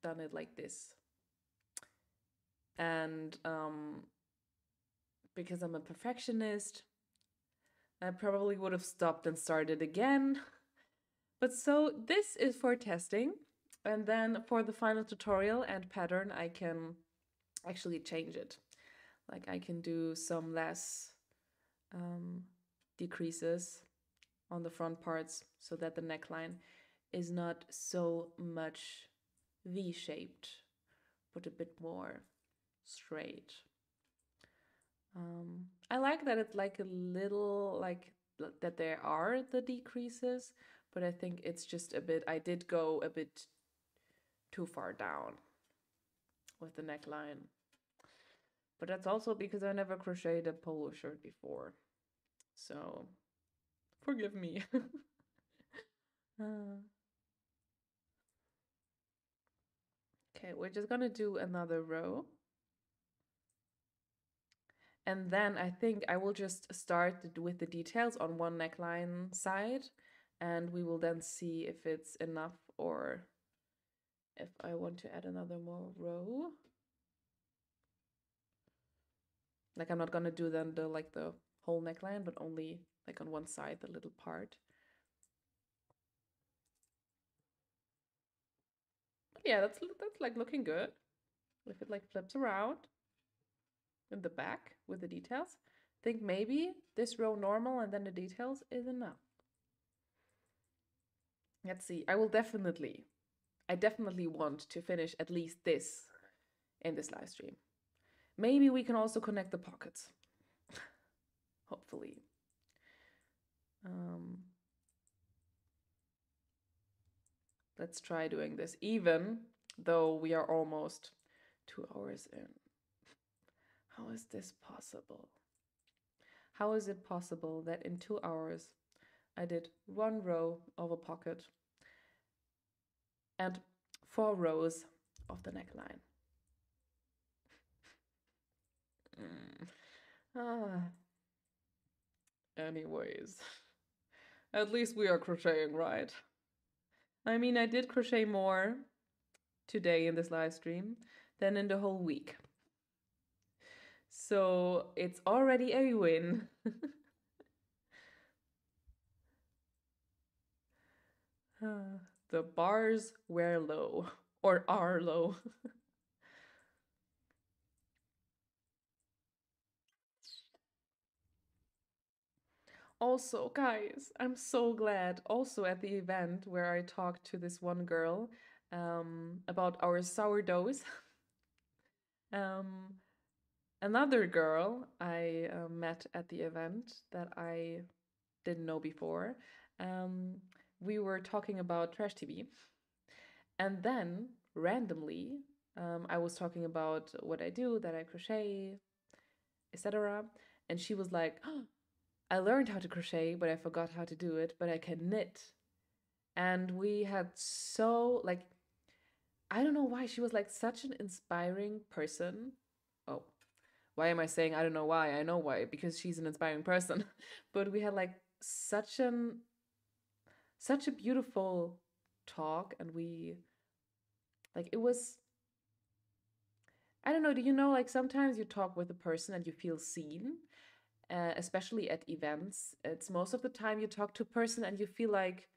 done it like this. And because I'm a perfectionist, I probably would have stopped and started again. But so this is for testing. And then for the final tutorial and pattern, I can actually change it. Like I can do some less decreases on the front parts so that the neckline is not so much V-shaped, but a bit more straight. I like that it's like a little, like that there are the decreases, but I think it's just a bit, I did go a bit too far down with the neckline. But that's also because I never crocheted a polo shirt before. So forgive me. Okay, we're just gonna do another row. And then I think I will just start with the details on one neckline side, and we will then see if it's enough or if I want to add another more row. Like I'm not gonna do then the whole neckline, but only like on one side, the little part. But yeah, that's like looking good. If it like flips around in the back with the details, I think maybe this row normal and then the details is enough. Let's see. I definitely want to finish at least this in this live stream. Maybe we can also connect the pockets. Hopefully. Let's try doing this, even though we are almost 2 hours in. How is this possible? How is it possible that in 2 hours I did 1 row of a pocket and 4 rows of the neckline? Anyways, at least we are crocheting, right? I mean, I did crochet more today in this live stream than in the whole week. So it's already a win. The bars were low or are low. Also, guys, I'm so glad. Also, at the event where I talked to this one girl about our sourdoughs, um, another girl I met at the event that I didn't know before, um, we were talking about trash TV. And then randomly, I was talking about what I do, that I crochet, etc. And she was like, oh, I learned how to crochet, but I forgot how to do it, but I can knit. And we had so, like, I don't know why she was like such an inspiring person. Oh, why am I saying I don't know why? I know why, because she's an inspiring person. But we had like such a beautiful talk, and we like it was, I don't know, do you know, like sometimes you talk with a person and you feel seen, especially at events. It's most of the time you talk to a person and you feel like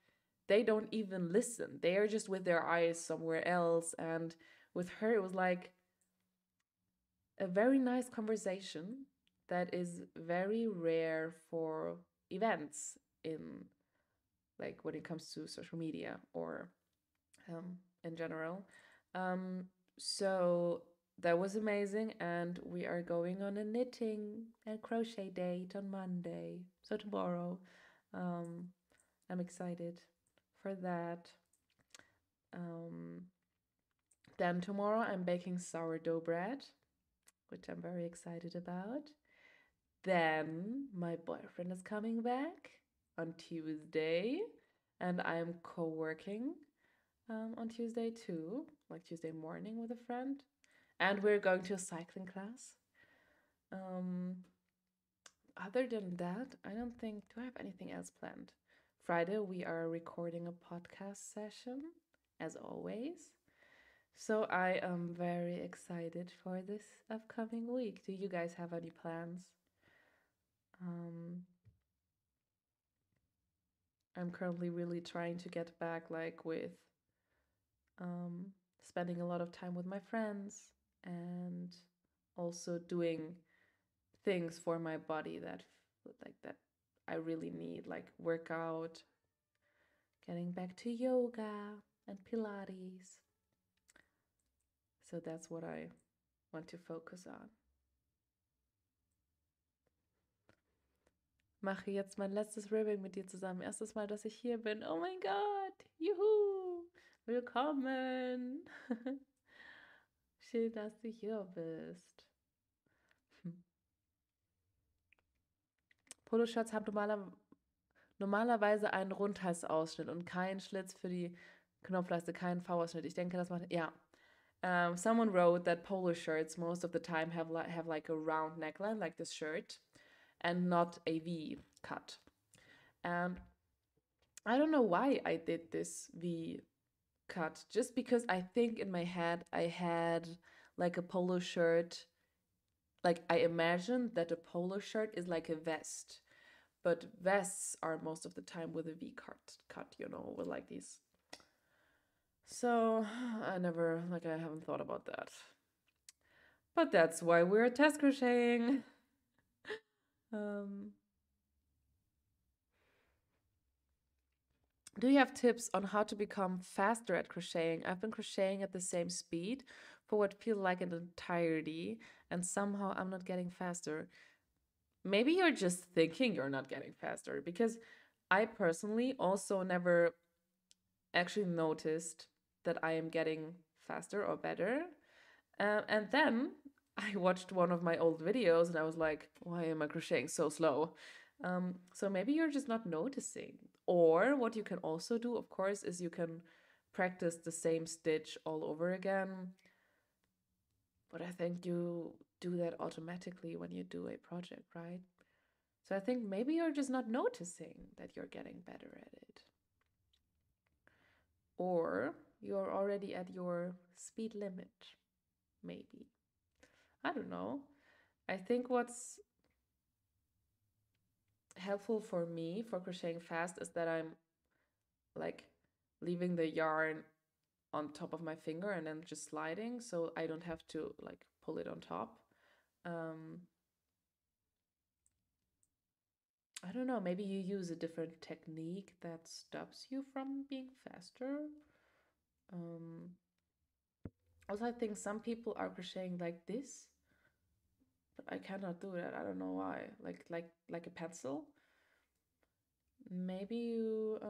they don't even listen. They are just with their eyes somewhere else. And with her, it was like a very nice conversation that is very rare for events in, like, when it comes to social media or in general. Um, so that was amazing, and we are going on a knitting and crochet date on Monday. So tomorrow, um, I'm excited for that. Um, then tomorrow I'm baking sourdough bread, which I'm very excited about. Then my boyfriend is coming back on Tuesday, and I'm co-working on Tuesday too, like Tuesday morning with a friend. And we're going to a cycling class. Um, Other than that, I don't think, do I have anything else planned? Friday, we are recording a podcast session, as always. So I am very excited for this upcoming week. Do you guys have any plans? Um, I'm currently really trying to get back, like, with um, spending a lot of time with my friends and also doing things for my body that like that I really need, like workout, getting back to yoga and Pilates. So that's what I want to focus on. Mache jetzt mein letztes Ribbing mit dir zusammen. Erstes Mal, dass ich hier bin. Oh mein Gott. Juhu. Willkommen. Schön, dass du hier bist. Poloshirts haben normalerweise einen Rundhalsausschnitt und keinen Schlitz für die Knopfleiste, keinen V-Ausschnitt. Ich denke, das macht, ja. Someone wrote that polo shirts most of the time have like a round neckline, like this shirt, and not a V cut. And I don't know why I did this V cut, just because I think in my head I had like a polo shirt, like I imagined that a polo shirt is like a vest, but vests are most of the time with a V cut, you know, with like these. So I haven't thought about that. But that's why we're test crocheting. Um, do you have tips on how to become faster at crocheting? I've been crocheting at the same speed for what feels like an entirety, and somehow I'm not getting faster. Maybe you're just thinking you're not getting faster, because I personally also never actually noticed that I am getting faster or better. And then I watched one of my old videos and I was like, why am I crocheting so slow? So maybe you're just not noticing. Or what you can also do, of course, is you can practice the same stitch all over again. But I think you do that automatically when you do a project, right? So I think maybe you're just not noticing that you're getting better at it. Or you're already at your speed limit, maybe. I don't know. I think what's helpful for me for crocheting fast is that I'm like leaving the yarn on top of my finger and then just sliding, so I don't have to like pull it on top. I don't know, maybe you use a different technique that stops you from being faster. Also, I think some people are crocheting like this, but I cannot do that. I don't know why. Like a pencil. Maybe you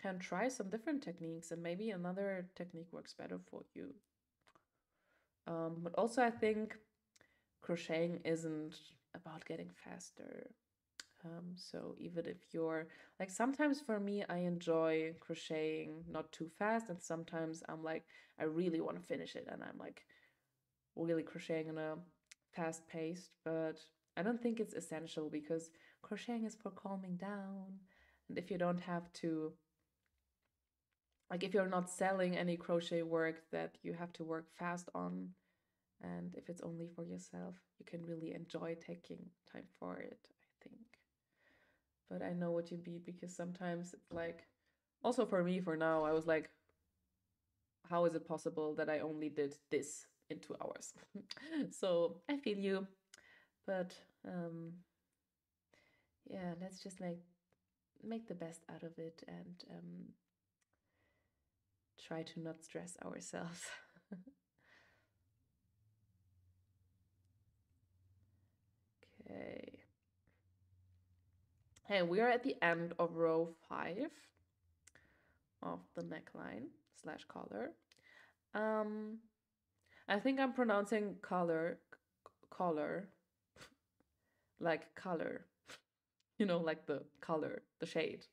can try some different techniques, and maybe another technique works better for you. But also, I think crocheting isn't about getting faster. So even if you're like, sometimes for me, I enjoy crocheting not too fast, and sometimes I'm like, I really want to finish it, and I'm like really crocheting in a fast pace. But I don't think it's essential, because crocheting is for calming down. And if you don't have to, like, if you're not selling any crochet work that you have to work fast on, and if it's only for yourself, you can really enjoy taking time for it, I think. But I know what you mean, because sometimes it's like, also for me, for now, I was like, how is it possible that I only did this in 2 hours? So I feel you, but yeah, let's just make the best out of it, and try to not stress ourselves. Okay. And we are at the end of row 5 of the neckline slash collar. I think I'm pronouncing collar like color, you know, like the color, the shade.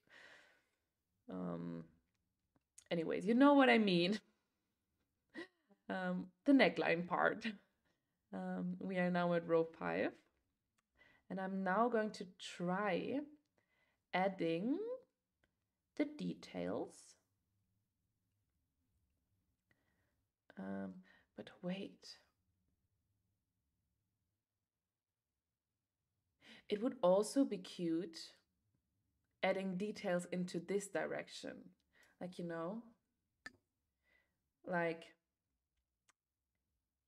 Anyways, you know what I mean. The neckline part. We are now at row 5, and I'm now going to try adding the details. But wait. It would also be cute adding details into this direction. Like, you know, like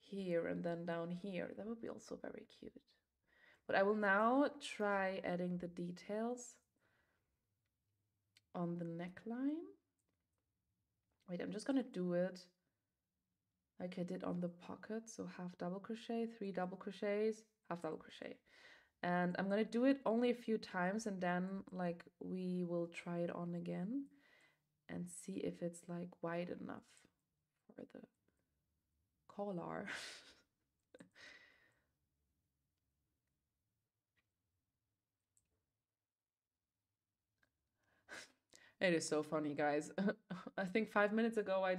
here and then down here. That would be also very cute. But I will now try adding the details on the neckline. Wait, I'm just gonna do it like I did on the pocket. So half double crochet, 3 double crochets, half double crochet. And I'm gonna do it only a few times, and then like we will try it on again and see if it's like wide enough for the collar. It is so funny, guys. I think 5 minutes ago I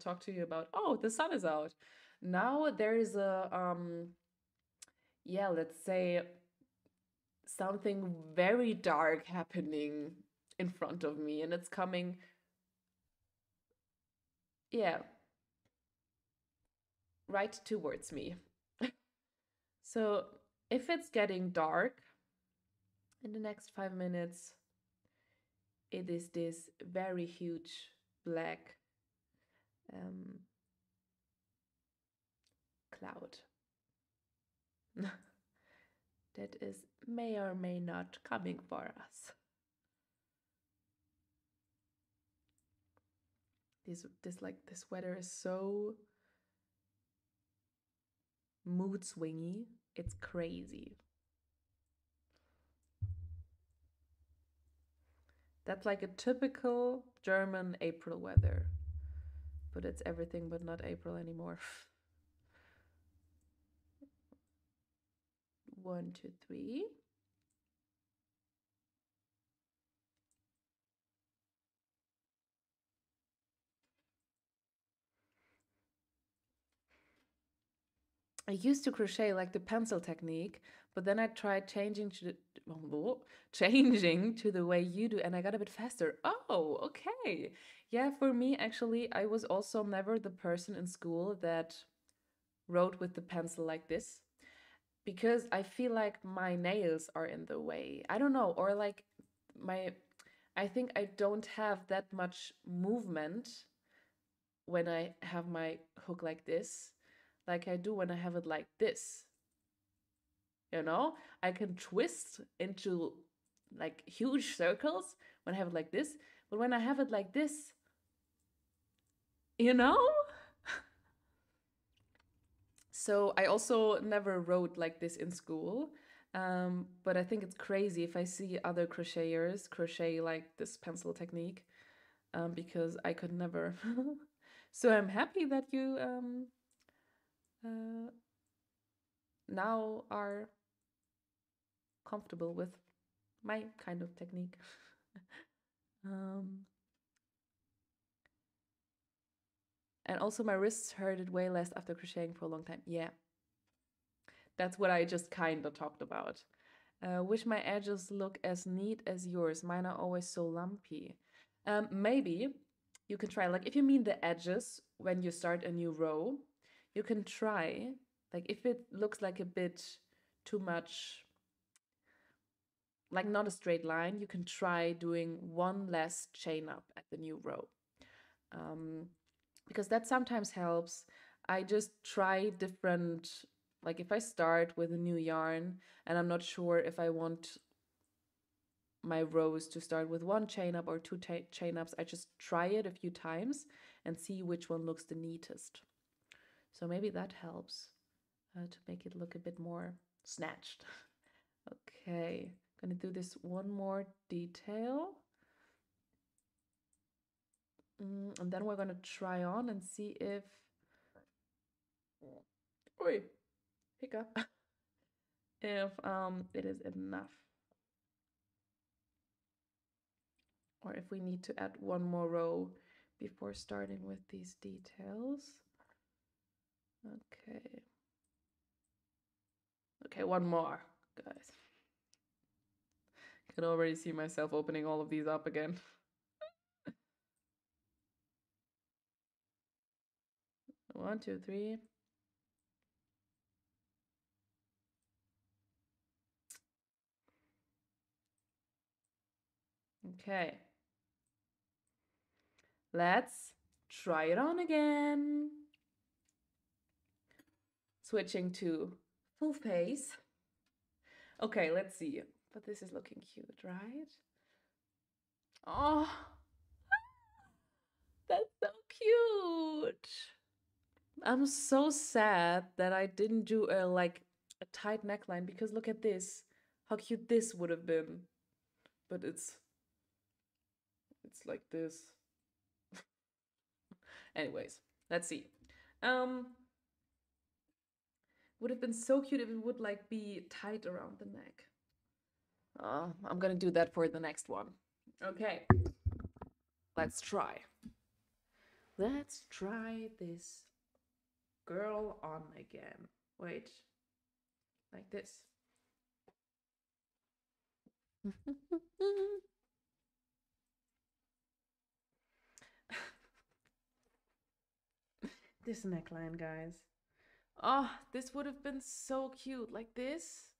talked to you about, oh, the sun is out. Now there is a yeah, let's say something very dark happening in front of me, and it's coming, yeah, right towards me. So if it's getting dark in the next 5 minutes, it is this very huge black cloud that is may or may not coming for us. This weather is so mood swingy. It's crazy. That's like a typical German April weather. But it's everything but not April anymore. 1, 2, 3. I used to crochet like the pencil technique, but then I tried changing to the way you do, and I got a bit faster. Oh, okay. Yeah, for me, actually, I was also never the person in school that wrote with the pencil like this, because I feel like my nails are in the way. I don't know, or like my I think I don't have that much movement when I have my hook like this, like I do when I have it like this. You know, I can twist into like huge circles when I have it like this, but when I have it like this, you know? So I also never wrote like this in school. But I think it's crazy if I see other crocheters crochet like this pencil technique, because I could never. So I'm happy that you uh, now are comfortable with my kind of technique. um, and also my wrists hurted way less after crocheting for a long time. Yeah, that's what I just kind of talked about. Wish my edges look as neat as yours. Mine are always so lumpy. Maybe you can try, like, if you mean the edges when you start a new row, you can try, like, if it looks like a bit too much, like not a straight line, you can try doing one less chain up at the new row. Because that sometimes helps. I just try different, like if I start with a new yarn and I'm not sure if I want my rows to start with one chain up or two chain ups, I just try it a few times and see which one looks the neatest. So maybe that helps to make it look a bit more snatched. Okay, I'm gonna do this one more detail. And then we're gonna try on and see if, oi, hiccup, if it is enough, or if we need to add one more row before starting with these details. Okay. Okay, one more, guys. I can already see myself opening all of these up again. One, two, three. Okay. Let's try it on again. Switching to full face. Okay, let's see. But this is looking cute, right? Oh, that's so cute. I'm so sad that I didn't do a tight neckline, because look at this. How cute this would have been. But it's like this. Anyways, let's see. Would have been so cute if it would like be tight around the neck. I'm gonna do that for the next one. Okay, let's try. Let's try this girl on again. Wait, like this. This neckline, guys. Oh, this would have been so cute, like this,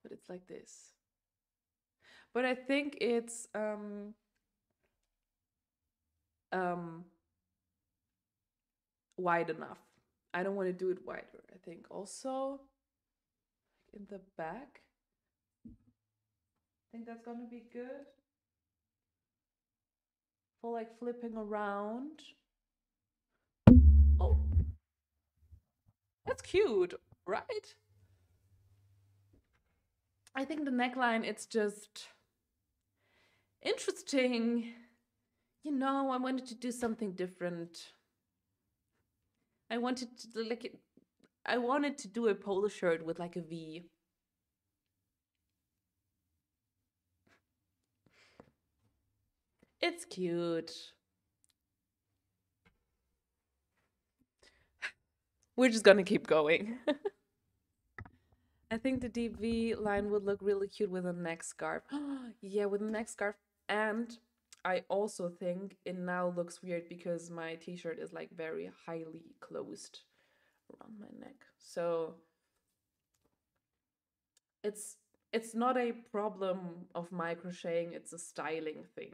but it's like this. But I think it's wide enough. I don't want to do it wider. I think also in the back, I think that's gonna be good for like flipping around. Oh, that's cute, right? I think the neckline, it's just interesting. You know, I wanted to do something different. I wanted to I wanted to do a polo shirt with like a V. It's cute. We're just gonna keep going. I think the DV line would look really cute with a neck scarf. Yeah, with a neck scarf. And I also think it now looks weird because my t-shirt is like very highly closed around my neck. So it's not a problem of my crocheting, it's a styling thing.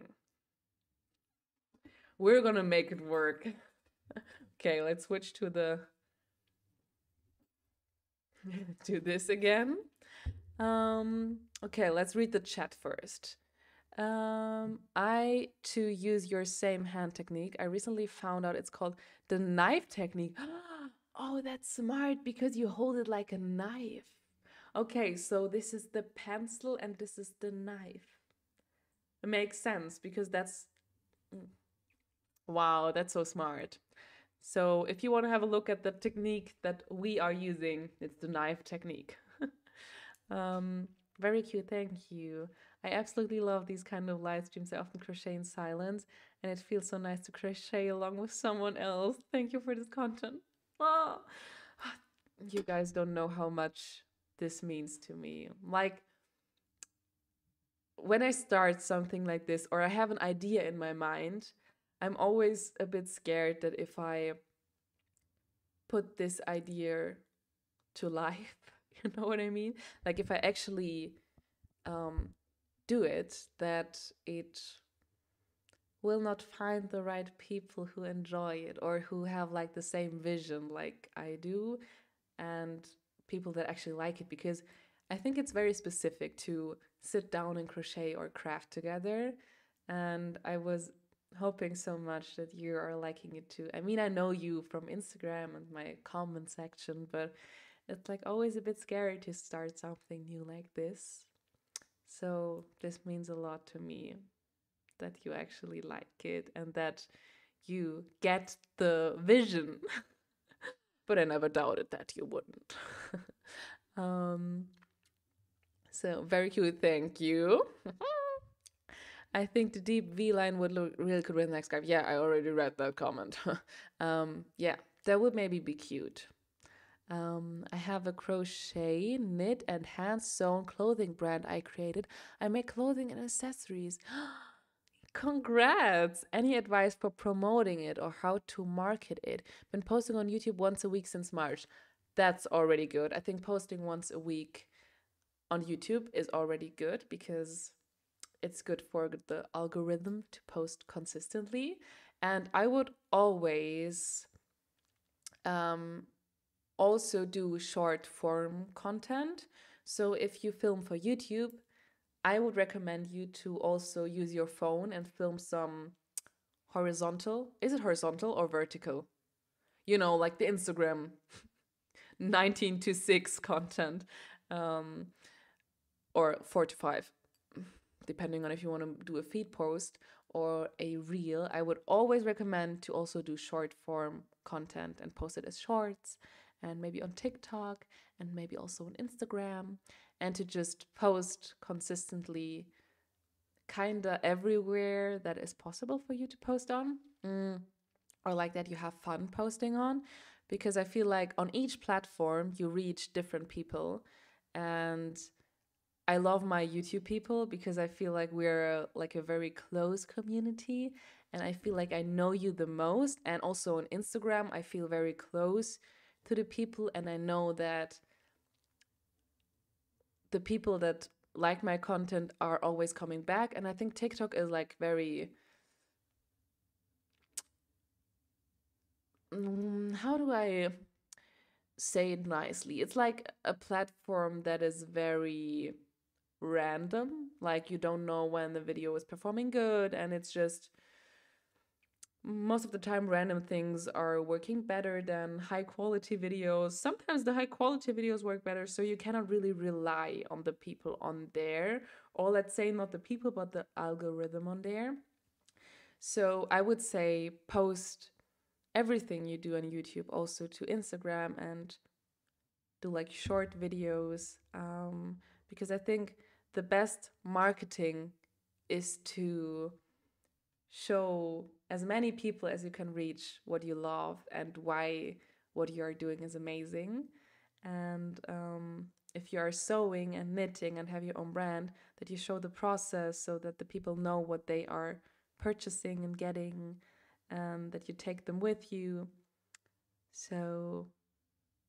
We're gonna make it work. Okay, let's switch to to this again. Okay, let's read the chat first. I to use your same hand technique. I recently found out it's called the knife technique. Oh, that's smart because you hold it like a knife. Okay, so this is the pencil and this is the knife. It makes sense because that's wow, that's so smart. So if you want to have a look at the technique that we are using, it's the knife technique. um, very cute, thank you. I absolutely love these kind of live streams. I often crochet in silence, and it feels so nice to crochet along with someone else. Thank you for this content. Oh, you guys don't know how much this means to me. Like, when I start something like this, or I have an idea in my mind, I'm always a bit scared that if I put this idea to life, you know what I mean? Like, if I actually do it, that it will not find the right people who enjoy it or who have like the same vision like I do, and people that actually like it, because I think it's very specific to sit down and crochet or craft together. And I was hoping so much that you are liking it too. I mean, I know you from Instagram and my comment section, but it's like always a bit scary to start something new like this. So this means a lot to me that you actually like it and that you get the vision. But I never doubted that you wouldn't. um, so very cute, thank you. I think the deep V line would look really good with the next scarf. Yeah, I already read that comment. Yeah, that would maybe be cute. I have a crochet, knit, and hand sewn clothing brand I created. I make clothing and accessories. Congrats! Any advice for promoting it or how to market it? Been posting on YouTube once a week since March. That's already good. I think posting once a week on YouTube is already good because it's good for the algorithm to post consistently. And I would always also do short form content. So if you film for YouTube, I would recommend you to also use your phone and film some horizontal. Is it horizontal or vertical? You know, like the Instagram 19 to 6 content, or 4 to 5, depending on if you want to do a feed post or a reel. I would always recommend to also do short form content and post it as shorts, and maybe on TikTok and maybe also on Instagram, and to just post consistently kinda everywhere that is possible for you to post on. Or like that you have fun posting on, because I feel like on each platform you reach different people. And I love my YouTube people because I feel like we're like a very close community, and I feel like I know you the most. And also on Instagram I feel very close to the people, and I know that the people that like my content are always coming back. And I think TikTok is like very how do I say it nicely? It's like a platform that is very random. Like you don't know when the video is performing good, and it's just most of the time random things are working better than high quality videos. Sometimes the high quality videos work better, so you cannot really rely on the people on there, or let's say not the people but the algorithm on there. So I would say post everything you do on YouTube also to Instagram, and do like short videos, because I think the best marketing is to show as many people as you can reach what you love and why what you are doing is amazing. And if you are sewing and knitting and have your own brand, that you show the process so that the people know what they are purchasing and getting, and that you take them with you. So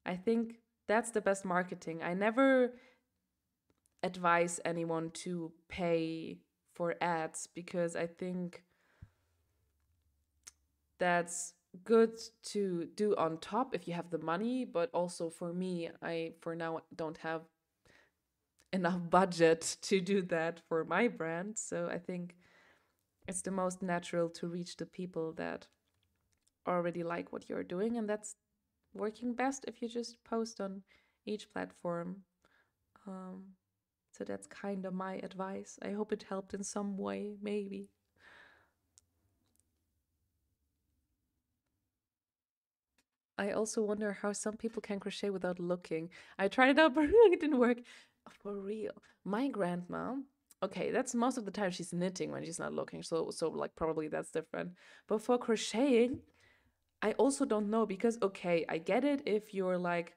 I think that's the best marketing. I never advise anyone to pay for ads because I think that's good to do on top if you have the money, but also for me, I for now don't have enough budget to do that for my brand. So I think it's the most natural to reach the people that already like what you're doing, and that's working best if you just post on each platform. So that's kind of my advice. I hope it helped in some way, maybe. I also wonder how some people can crochet without looking. I tried it out, but really it didn't work. For real. My grandma, okay, that's most of the time she's knitting when she's not looking. So like probably that's different. But for crocheting, I also don't know because okay, I get it if you're like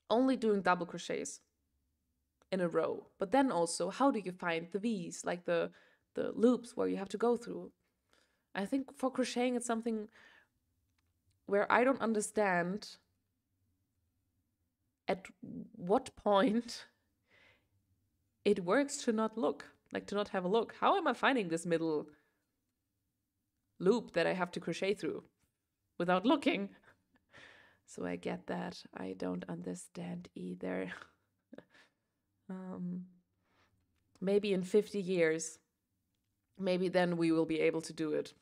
only doing double crochets in a row. But then also, how do you find the V's, like the loops where you have to go through? I think for crocheting it's something where I don't understand at what point it works to not look, like to not have a look. How am I finding this middle loop that I have to crochet through without looking? So I get that. I don't understand either. Maybe in 50 years, maybe then we will be able to do it.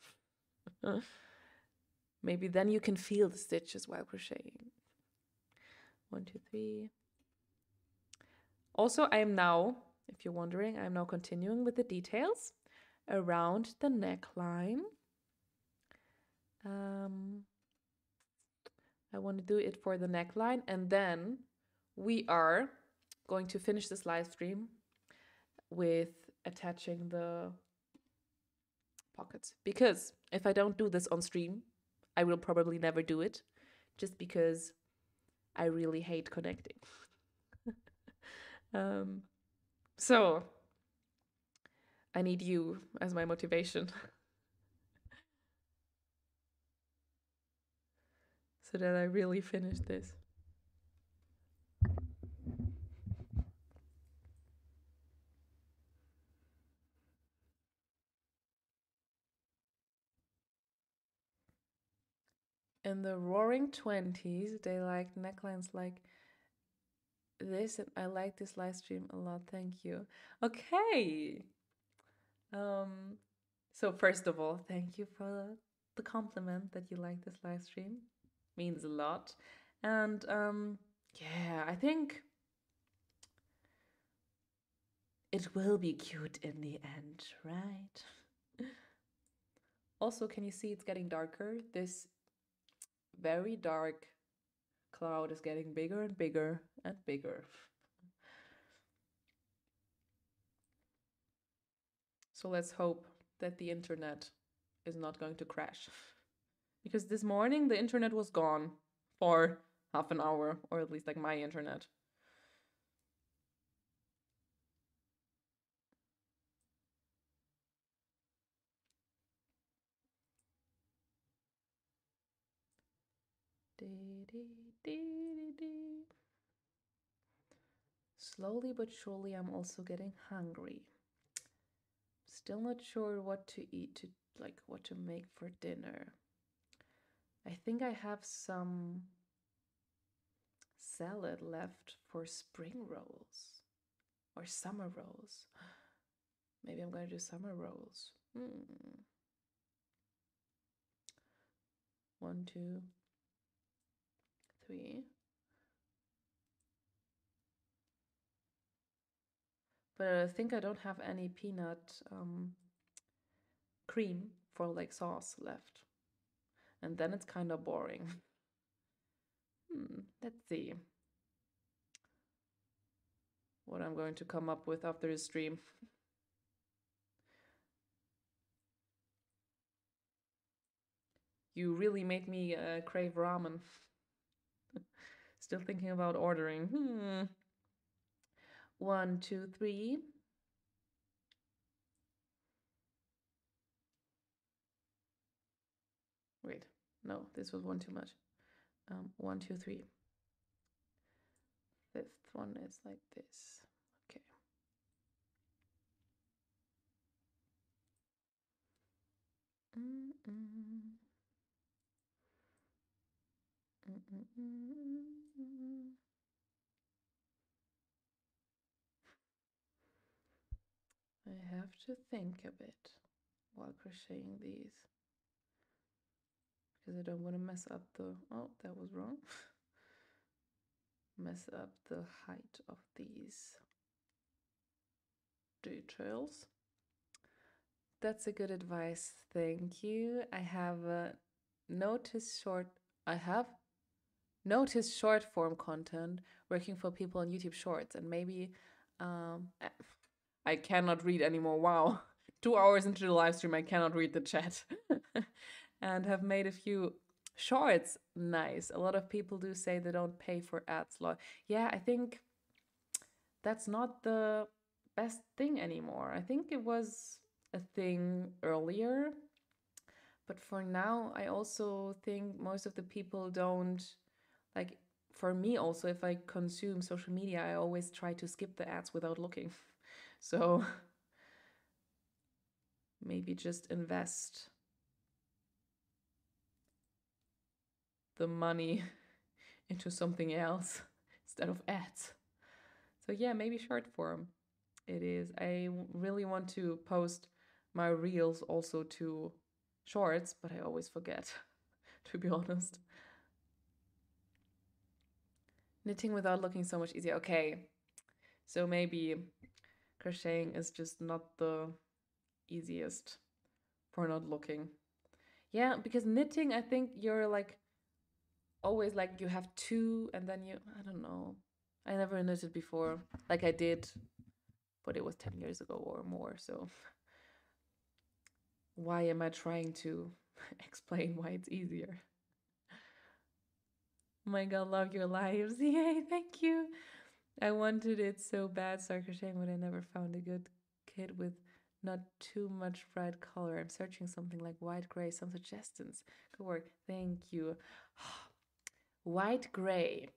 Maybe then you can feel the stitches while crocheting. 1, 2, 3. Also, I am now, if you're wondering, I'm now continuing with the details around the neckline. I want to do it for the neckline, and then we are going to finish this live stream with attaching the pockets. Because if I don't do this on stream, I will probably never do it, just because I really hate connecting. So I need you as my motivation. So that I really finish this. In the roaring 20s, they liked necklines like this, and I like this live stream a lot. Thank you. Okay. So first of all, thank you for the compliment that you like this live stream. Means a lot. And yeah, I think it will be cute in the end, right? Also, can you see it's getting darker? This very dark cloud is getting bigger and bigger and bigger. So let's hope that the internet is not going to crash. Because this morning the internet was gone for half an hour, or at least like my internet. Slowly but surely I'm also getting hungry. Still not sure what to eat, like what to make for dinner. I think I have some salad left for spring rolls or summer rolls. Maybe I'm going to do summer rolls. 1, 2, 3. But I think I don't have any peanut cream for like sauce left. And then it's kind of boring. Let's see what I'm going to come up with after this stream. You really made me crave ramen. Still thinking about ordering. 1, 2, 3. Wait, no, this was one too much. 1, 2, 3. Fifth one is like this. Okay. I have to think a bit while crocheting these because I don't want to mess up the, oh, that was wrong. Mess up the height of these details. That's a good advice. Thank you. I have noticed short form content working for people on YouTube Shorts, and maybe I cannot read anymore. Wow. 2 hours into the live stream, I cannot read the chat. And have made a few shorts. Nice. A lot of people do say they don't pay for ads. Yeah, I think that's not the best thing anymore. I think it was a thing earlier, but for now, I also think most of the people don't, like, for me also, if I consume social media, I always try to skip the ads without looking. So maybe just invest the money into something else instead of ads. So yeah, maybe short form it is. I really want to post my reels also to shorts, but I always forget, to be honest. Knitting without looking so much easier. Okay, so maybe crocheting is just not the easiest for not looking. Yeah, because knitting, I think you're like always like you have two and then you, I don't know. I never knitted before. Like I did, but it was 10 years ago or more. So why am I trying to explain why it's easier? Oh my god, love your lives. Yay, thank you. I wanted it so bad, start crocheting, but I never found a good kit with not too much bright color. I'm searching something like white gray, some suggestions. Good work. Thank you. White gray.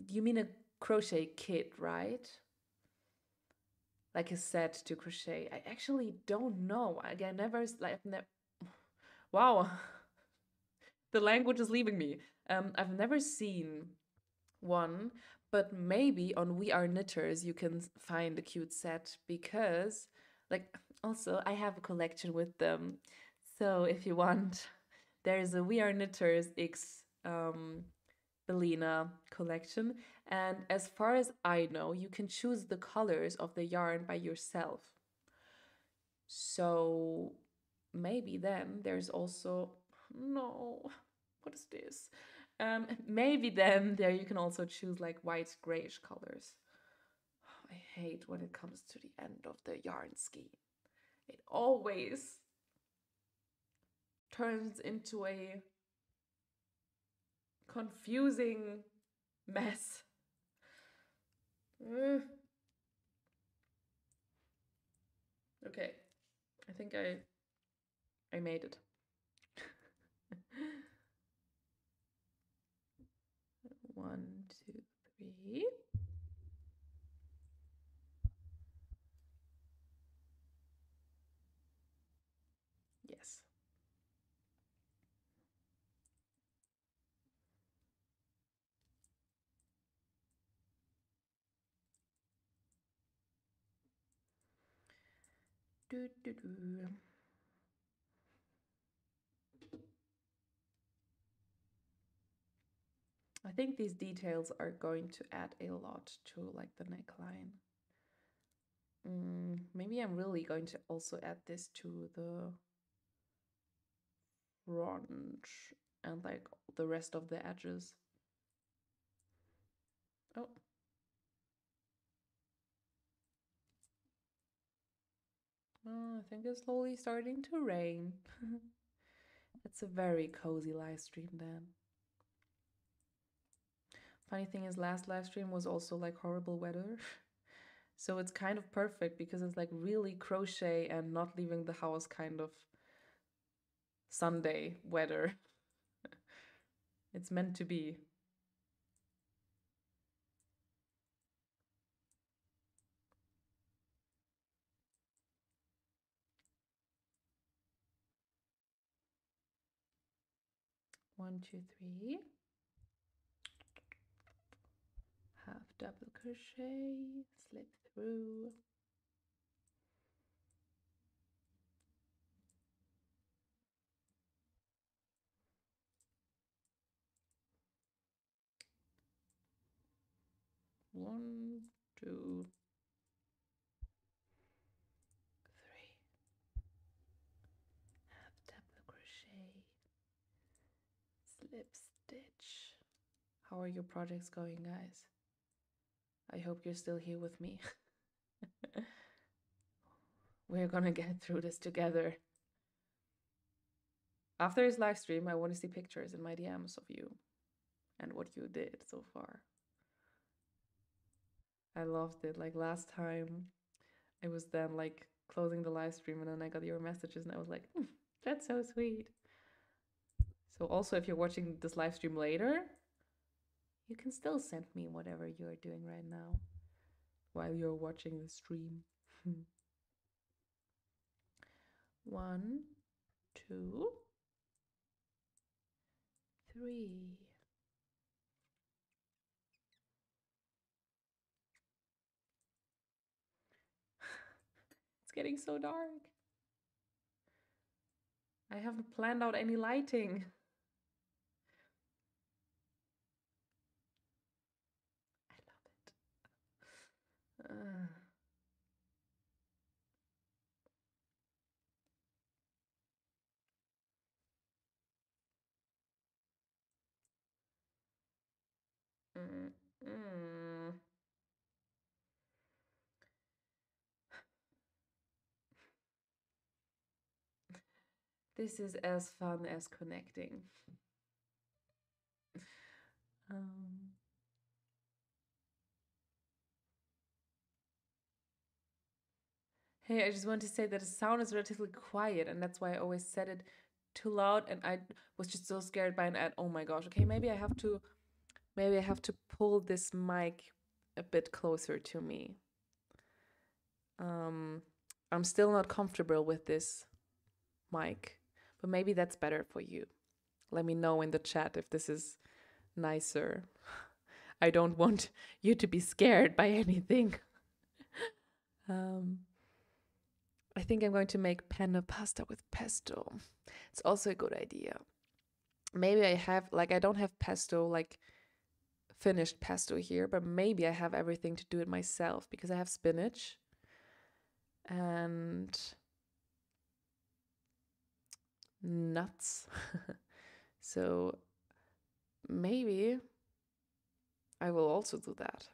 You mean a crochet kit, right? Like a set to crochet. I actually don't know. Again, never like wow. The language is leaving me. I've never seen one, but maybe on We Are Knitters you can find a cute set because, like, also I have a collection with them. So if you want, there's a We Are Knitters X BELINA collection, and as far as I know, you can choose the colors of the yarn by yourself. So maybe then there's also, no, what is this? Maybe then there you can also choose like white grayish colors. I hate when it comes to the end of the yarn scheme. It always turns into a confusing mess. Okay, I think I made it. One, two, three. Yes. Do, do, do. I think these details are going to add a lot to like the neckline. Maybe I'm really going to also add this to the front and like the rest of the edges. Oh. Oh, I think it's slowly starting to rain. It's a very cozy live stream then. Funny thing is, last live stream was also like horrible weather. So it's kind of perfect because it's like really crochet and not leaving the house kind of Sunday weather. It's meant to be. 1, 2, 3. Half double crochet, slip through. One, two, three. Half double crochet, slip stitch. How are your projects going, guys? I hope you're still here with me. We're gonna get through this together. After this live stream, I want to see pictures in my DMs of you and what you did so far. I loved it. Like last time, I was then like closing the live stream and then I got your messages and I was like, that's so sweet. So also, if you're watching this live stream later, you can still send me whatever you're doing right now while you're watching the stream. 1, 2, 3. It's getting so dark. I haven't planned out any lighting. I love it. This is as fun as connecting. Hey, I just want to say that the sound is relatively quiet, and that's why I always said it too loud, and I was just so scared by an ad. Oh my gosh. Okay, maybe I have to pull this mic a bit closer to me. I'm still not comfortable with this mic, but maybe that's better for you. Let me know in the chat if this is nicer. I don't want you to be scared by anything. I think I'm going to make panna pasta with pesto. It's also a good idea. Maybe I have, like, I don't have pesto, like finished pesto here, but maybe I have everything to do it myself because I have spinach and nuts. So maybe I will also do that.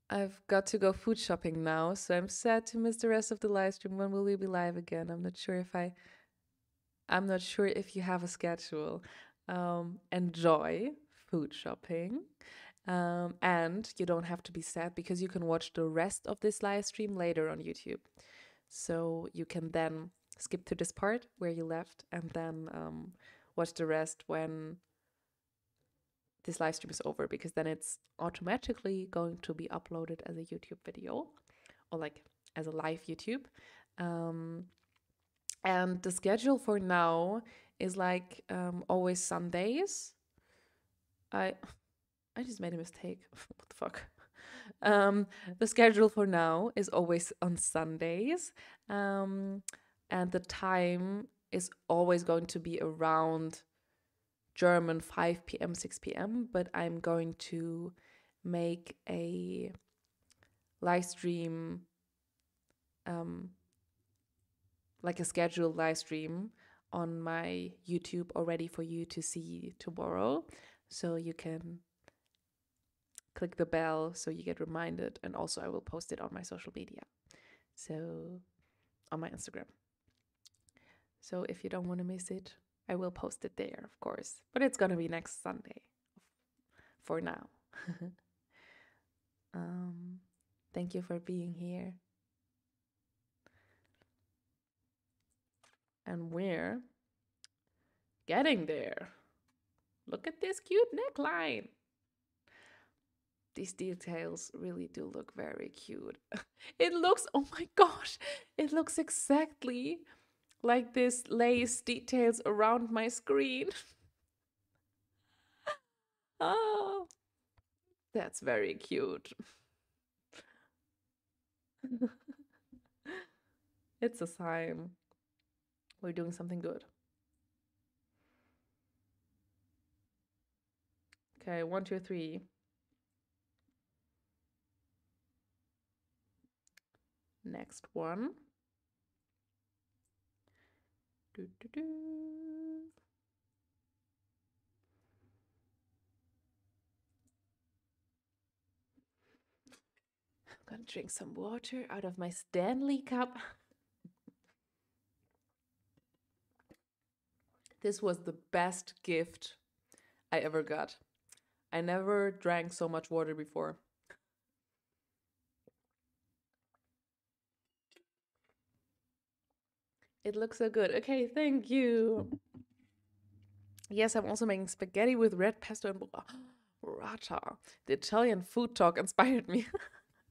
I've got to go food shopping now, so I'm sad to miss the rest of the live stream. When will we be live again? I'm not sure if you have a schedule. Enjoy food shopping. And you don't have to be sad because you can watch the rest of this live stream later on YouTube. So you can then skip to this part where you left and then watch the rest when this live stream is over, because then it's automatically going to be uploaded as a YouTube video or like as a live YouTube. And the schedule for now is like always Sundays. I just made a mistake. What the fuck? The schedule for now is always on Sundays. And the time is always going to be around German 5 p.m., 6 p.m. But I'm going to make a live stream, like a scheduled live stream on my YouTube already for you to see tomorrow. So you can click the bell so you get reminded. And also I will post it on my social media. So on my Instagram. So if you don't want to miss it, I will post it there, of course. But it's going to be next Sunday for now. Thank you for being here. And we're getting there. Look at this cute neckline. These details really do look very cute. It looks, oh my gosh, it looks exactly like this lace details around my screen. Oh, that's very cute. It's a sign we're doing something good. Okay, 1, 2, 3. Next one. Do, do, do. I'm gonna drink some water out of my Stanley cup. This was the best gift I ever got. I never drank so much water before. It looks so good. Okay, thank you. Yes, I'm also making spaghetti with red pesto and burrata. The Italian food talk inspired me.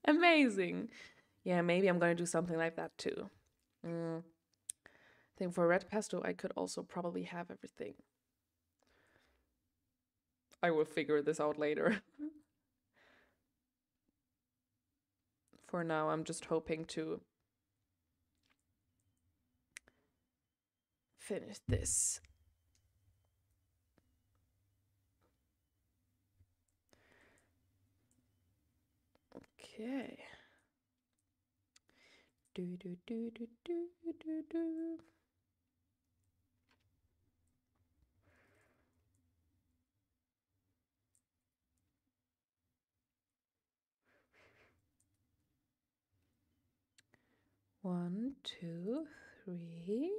Amazing. Yeah, maybe I'm gonna do something like that too. I think for red pesto, I could also probably have everything. I will figure this out later. For now, I'm just hoping to finish this. Okay. Do do do do do do do. One, two, three.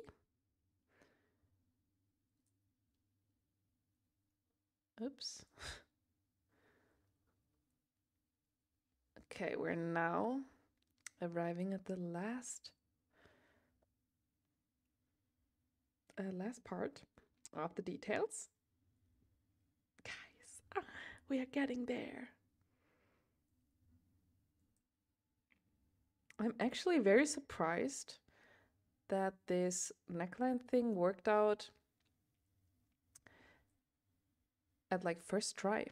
Oops. Okay, we're now arriving at the last part of the details. Guys, we are getting there. I'm actually very surprised that this neckline thing worked out at like first try,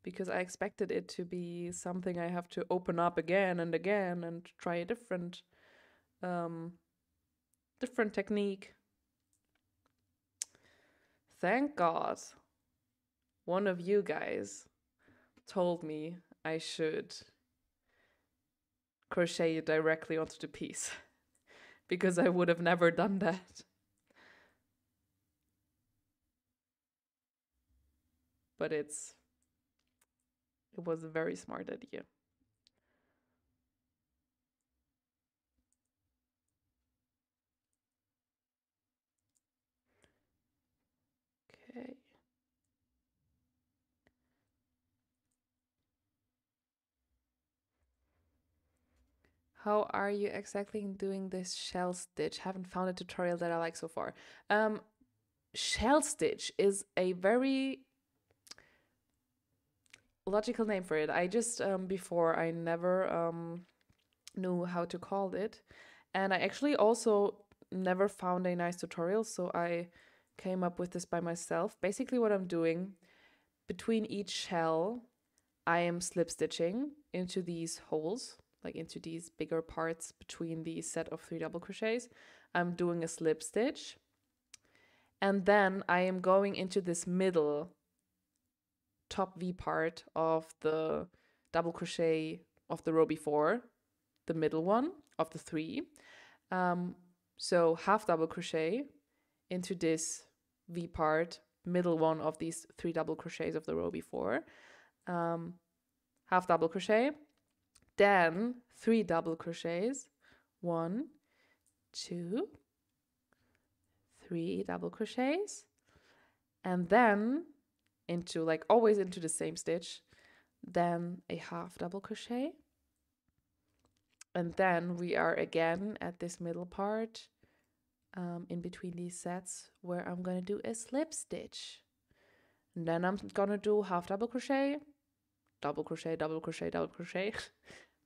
because I expected it to be something I have to open up again and again and try a different technique. Thank God one of you guys told me I should crochet it directly onto the piece, because I would have never done that. But it was a very smart idea. Okay. How are you exactly doing this shell stitch? Haven't found a tutorial that I like so far. Shell stitch is a very logical name for it. I just before I never knew how to call it, and I actually also never found a nice tutorial, so I came up with this by myself. Basically what I'm doing, between each shell I am slip stitching into these holes, like into these bigger parts between the set of 3 double crochets. I'm doing a slip stitch, and then I am going into this middle top V part of the double crochet of the row before, the middle one of the 3. So half double crochet into this V part, middle one of these 3 double crochets of the row before, half double crochet, then 3 double crochets, 1, 2, 3 double crochets, and then into, like always into the same stitch, then a half double crochet, and then we are again at this middle part in between these sets where I'm gonna do a slip stitch, and then I'm gonna do half double crochet, double crochet, double crochet, double crochet,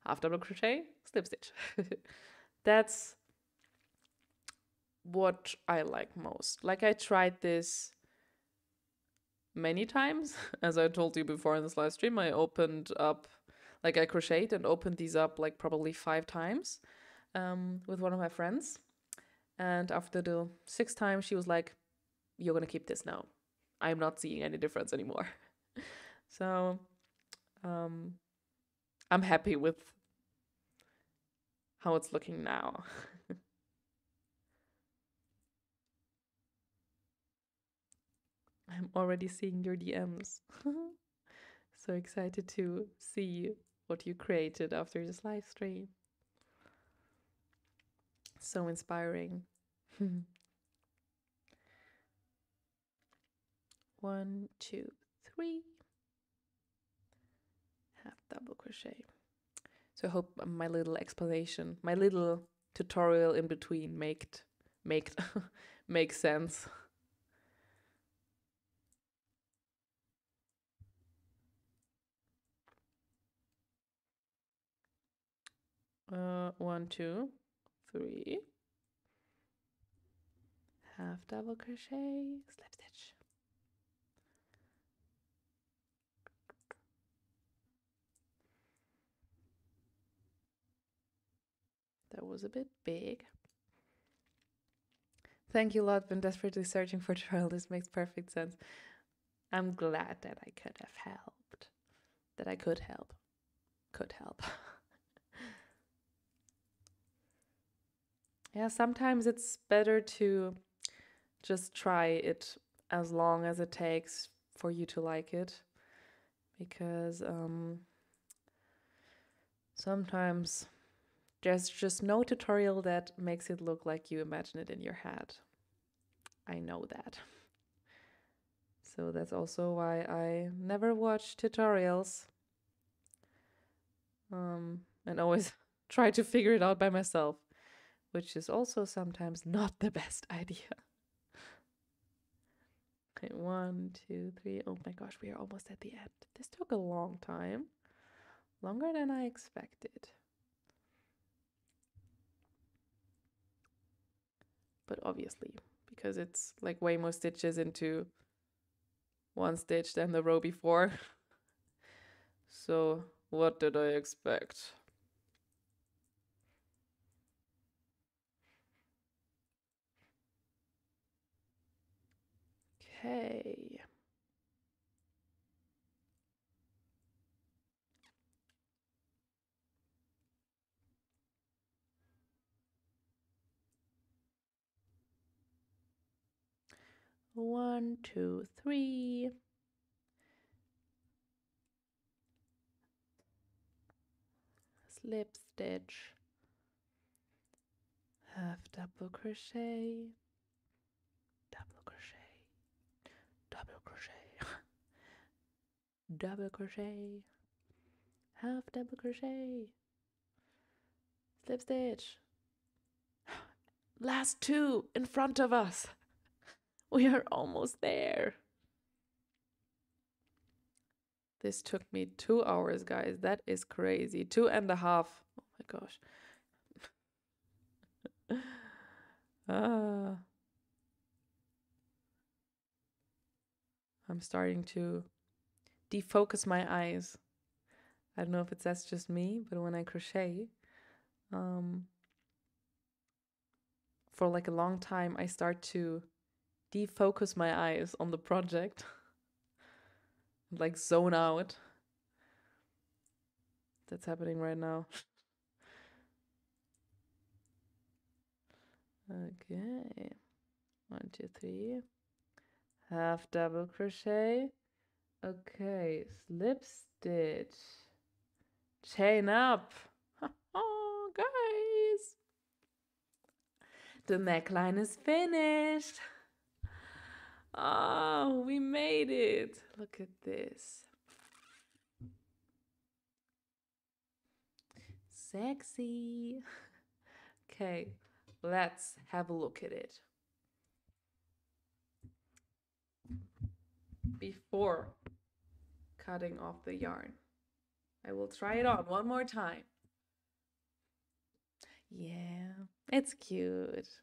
half double crochet, slip stitch. That's what I like most. Like, I tried this many times. As I told you before in this live stream, I opened up, like, I crocheted and opened these up like probably 5 times with one of my friends. And after the 6th time, she was like, "You're gonna keep this now. I'm not seeing any difference anymore." So I'm happy with how it's looking now. I'm already seeing your DMs. So excited to see what you created after this live stream. So inspiring. 1, 2, 3. Half double crochet. So I hope my little explanation, my little tutorial in between makes sense. 1, 2, 3. Half double crochet, slip stitch. That was a bit big. Thank you a lot. Been desperately searching for tutorial. This makes perfect sense. I'm glad that I could have helped. That I could help. Could help. Yeah, sometimes it's better to just try it as long as it takes for you to like it. Because sometimes there's just no tutorial that makes it look like you imagine it in your head. I know that. So that's also why I never watch tutorials. And always try to figure it out by myself, which is also sometimes not the best idea. Okay, 1, 2, 3. Oh my gosh, we are almost at the end. This took a long time. Longer than I expected. But obviously, because it's like way more stitches into one stitch than the row before. So what did I expect? Okay. One, two, three. Slip stitch. Half double crochet. Double crochet. Double crochet. Double crochet. Half double crochet. Slip stitch. Last 2 in front of us. We are almost there. This took me 2 hours, guys. That is crazy. 2.5. Oh my gosh. I'm starting to defocus my eyes. I don't know if that's just me, but when I crochet, for like a long time, I start to defocus my eyes on the project, like zone out. That's happening right now. Okay, 1, 2, 3. Half double crochet. Okay, slip stitch. Chain up. Oh, guys. The neckline is finished. Oh, we made it. Look at this. Sexy. Okay, let's have a look at it. Before cutting off the yarn, I will try it on one more time. Yeah, it's cute.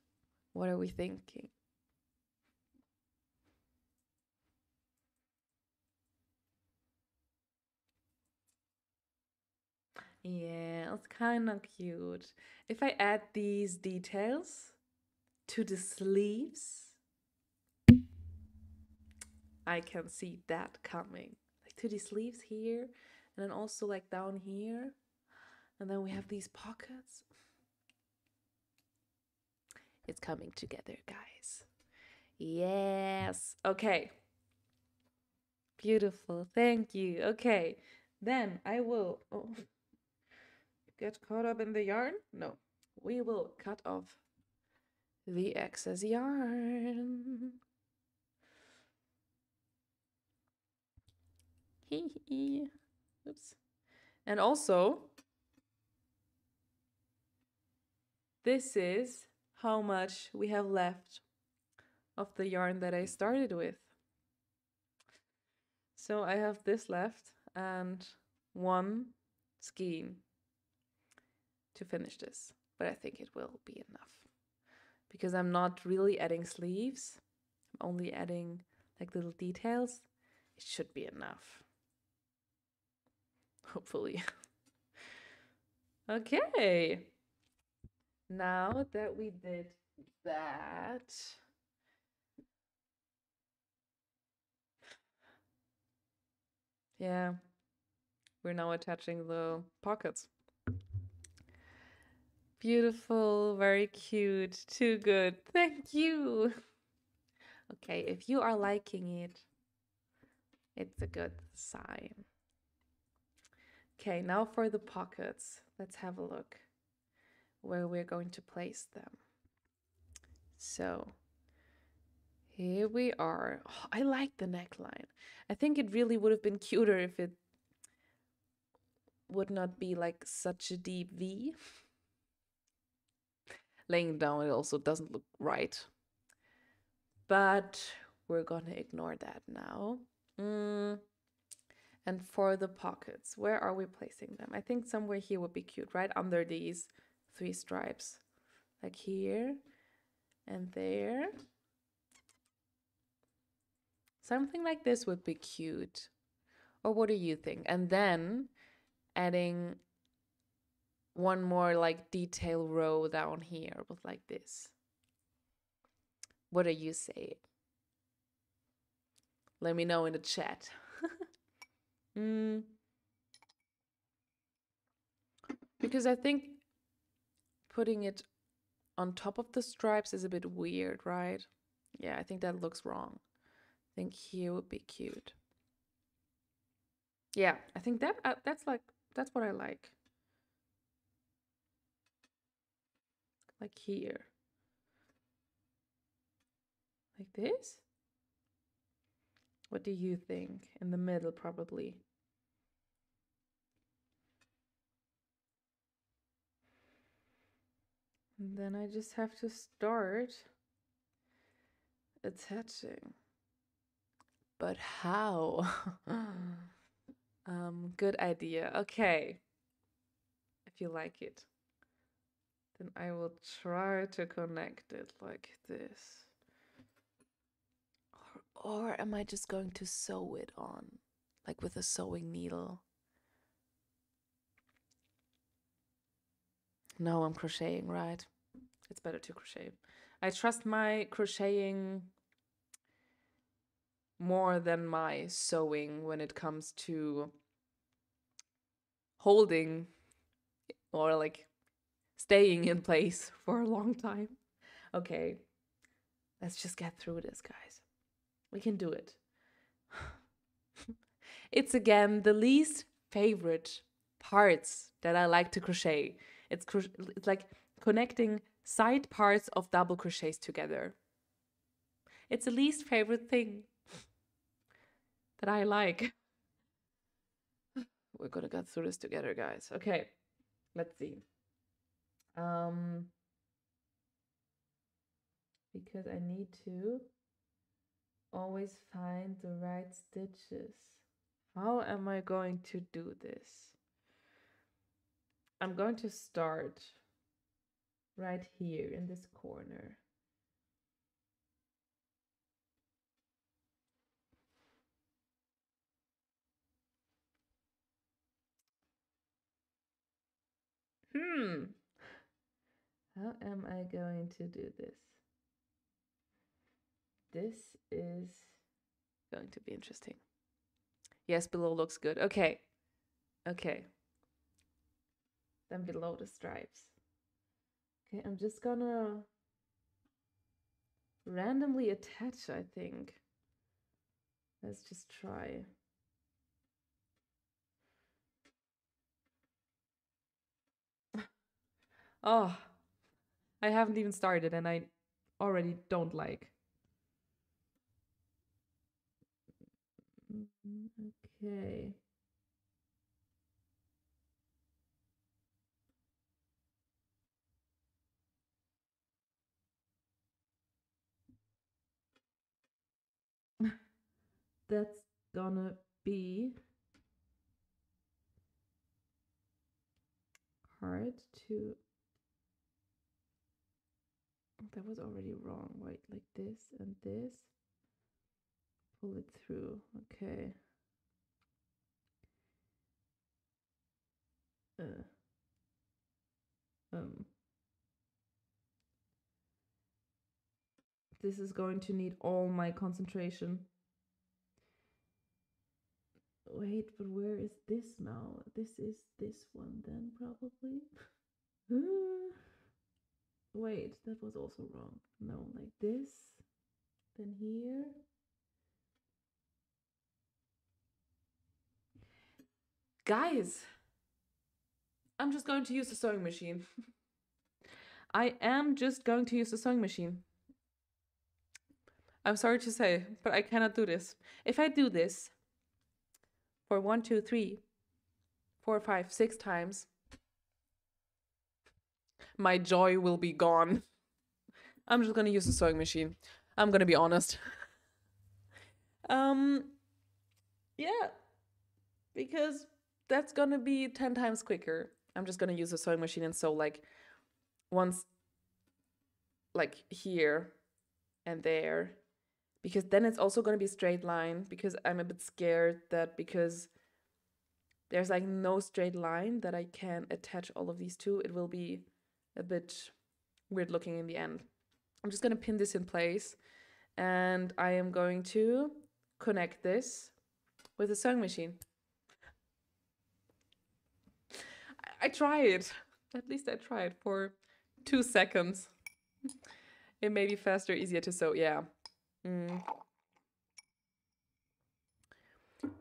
What are we thinking? Yeah, it's kind of cute. If I add these details to the sleeves, I can see that coming. Like to the sleeves here, and then also like down here. And then we have these pockets. It's coming together, guys. Yes. Okay. Beautiful. Thank you. Okay. Then I will get caught up in the yarn. No. We will cut off the excess yarn. Hee. Oops. And also, this is how much we have left of the yarn that I started with. So I have this left and one skein to finish this, but I think it will be enough because I'm not really adding sleeves. I'm only adding like little details. It should be enough. Hopefully. Okay. Now that we did that, yeah, we're now attaching the pockets. Beautiful, very cute, too good. Thank you. Okay, if you are liking it, it's a good sign. Okay, now for the pockets. Let's have a look where we're going to place them. So here we are. Oh, I like the neckline. I think it really would have been cuter if it would not be like such a deep V. Laying down, it also doesn't look right. But we're gonna ignore that now. And for the pockets, where are we placing them? I think somewhere here would be cute, right? Under these 3 stripes. Like here and there. Something like this would be cute. Or what do you think? And then adding one more like detail row down here with like this. What do you say? Let me know in the chat. Because I think putting it on top of the stripes is a bit weird, right? Yeah, I think that looks wrong. I think here would be cute. Yeah, I think that's what I like. Like here. Like this? What do you think? In the middle, probably. And then I just have to start attaching. But how? Good idea. Okay. If you like it, then I will try to connect it like this. Or am I just going to sew it on, like with a sewing needle? No, I'm crocheting, right? It's better to crochet. I trust my crocheting more than my sewing when it comes to holding or like staying in place for a long time. Okay, let's just get through this, guys. We can do it. It's again the least favorite parts that I like to crochet. It's like connecting side parts of double crochets together. It's the least favorite thing that I like. We're gonna get through this together, guys. Okay, let's see. Because I need to always find the right stitches. How am I going to do this? I'm going to start right here in this corner. How am I going to do this? This is going to be interesting. Yes, below looks good. Okay. Okay. Then below the stripes. Okay, I'm just gonna randomly attach, I think. Let's just try. Oh, I haven't even started and I already don't like. Okay. That's gonna be hard to. That was already wrong. Wait, like this and this. Pull it through. Okay. Uh, um. This is going to need all my concentration. Wait, but where is this now? This is this one then, probably. Wait, that was also wrong. No, like this, then here. Guys, I'm just going to use the sewing machine. I am just going to use the sewing machine. I'm sorry to say, but I cannot do this. If I do this for 1, 2, 3, 4, 5, 6 times, my joy will be gone. I'm just gonna use the sewing machine. I'm gonna be honest. Yeah, because that's gonna be 10 times quicker. I'm just gonna use the sewing machine and sew like once, like here and there, because then it's also gonna be a straight line, because I'm a bit scared that because there's like no straight line that I can attach all of these to, it will be a bit weird looking in the end. I'm just gonna pin this in place and I am going to connect this with a sewing machine. I tried. At least I tried for 2 seconds. It may be faster, easier to sew. Yeah.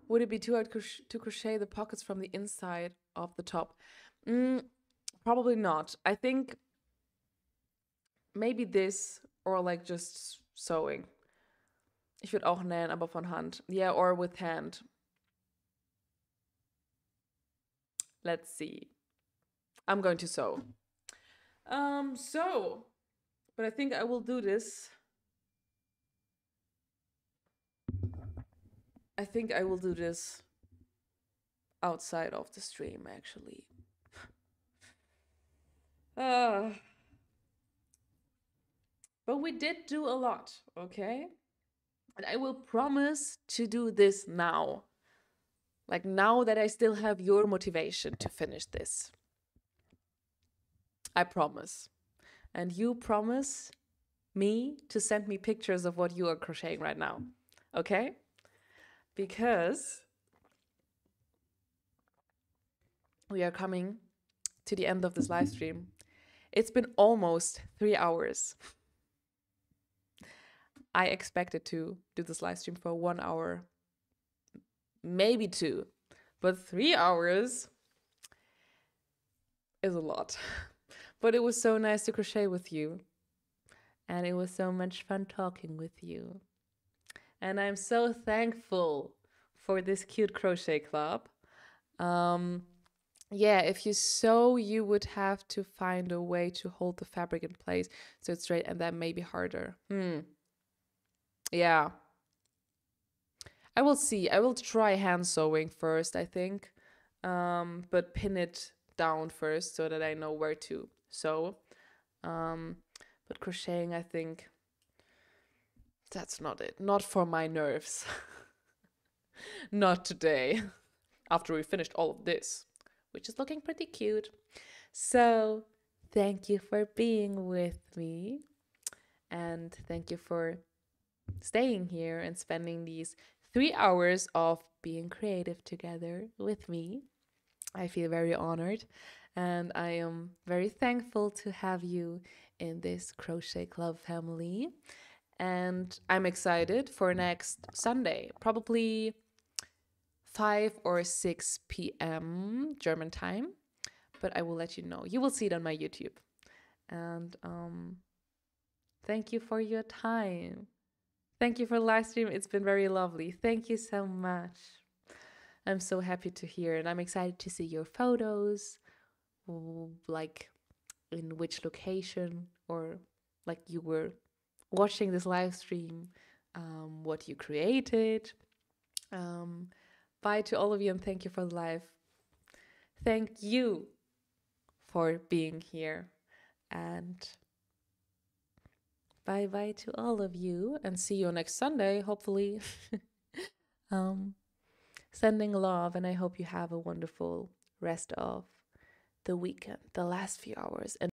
Would it be too hard to crochet the pockets from the inside of the top? Probably not. I think maybe this, or like just sewing. Ich würde auch nähen, aber von Hand. Yeah, or with hand. Let's see. I'm going to sew. But I think I will do this. I think I will do this outside of the stream, actually. But we did do a lot, okay? And I will promise to do this now. Like now that I still have your motivation to finish this. I promise. And you promise me to send me pictures of what you are crocheting right now. Okay? Because we are coming to the end of this live stream. It's been almost 3 hours. I expected to do this live stream for 1 hour, maybe 2, but 3 hours is a lot. But it was so nice to crochet with you. And it was so much fun talking with you. And I'm so thankful for this cute crochet club. Yeah, if you sew, you would have to find a way to hold the fabric in place so it's straight, and that may be harder. Yeah. I will see. I will try hand sewing first, I think. But pin it down first so that I know where to sew. But crocheting, I think that's not it. Not for my nerves. Not today. After we finished all of this, which is looking pretty cute. So, thank you for being with me, and thank you for staying here and spending these 3 hours of being creative together with me. I feel very honored, and I am very thankful to have you in this Crochet Club family. And I'm excited for next Sunday, probably 5 or 6 p.m. German time, but I will let you know. You will see it on my YouTube. And thank you for your time. Thank you for the live stream. It's been very lovely. Thank you so much. I'm so happy to hear, and I'm excited to see your photos, like in which location, or like you were watching this live stream, what you created. Bye to all of you, and thank you for the live. Thank you for being here, and bye bye to all of you, and see you next Sunday, hopefully. Sending love, and I hope you have a wonderful rest of the weekend, the last few hours. And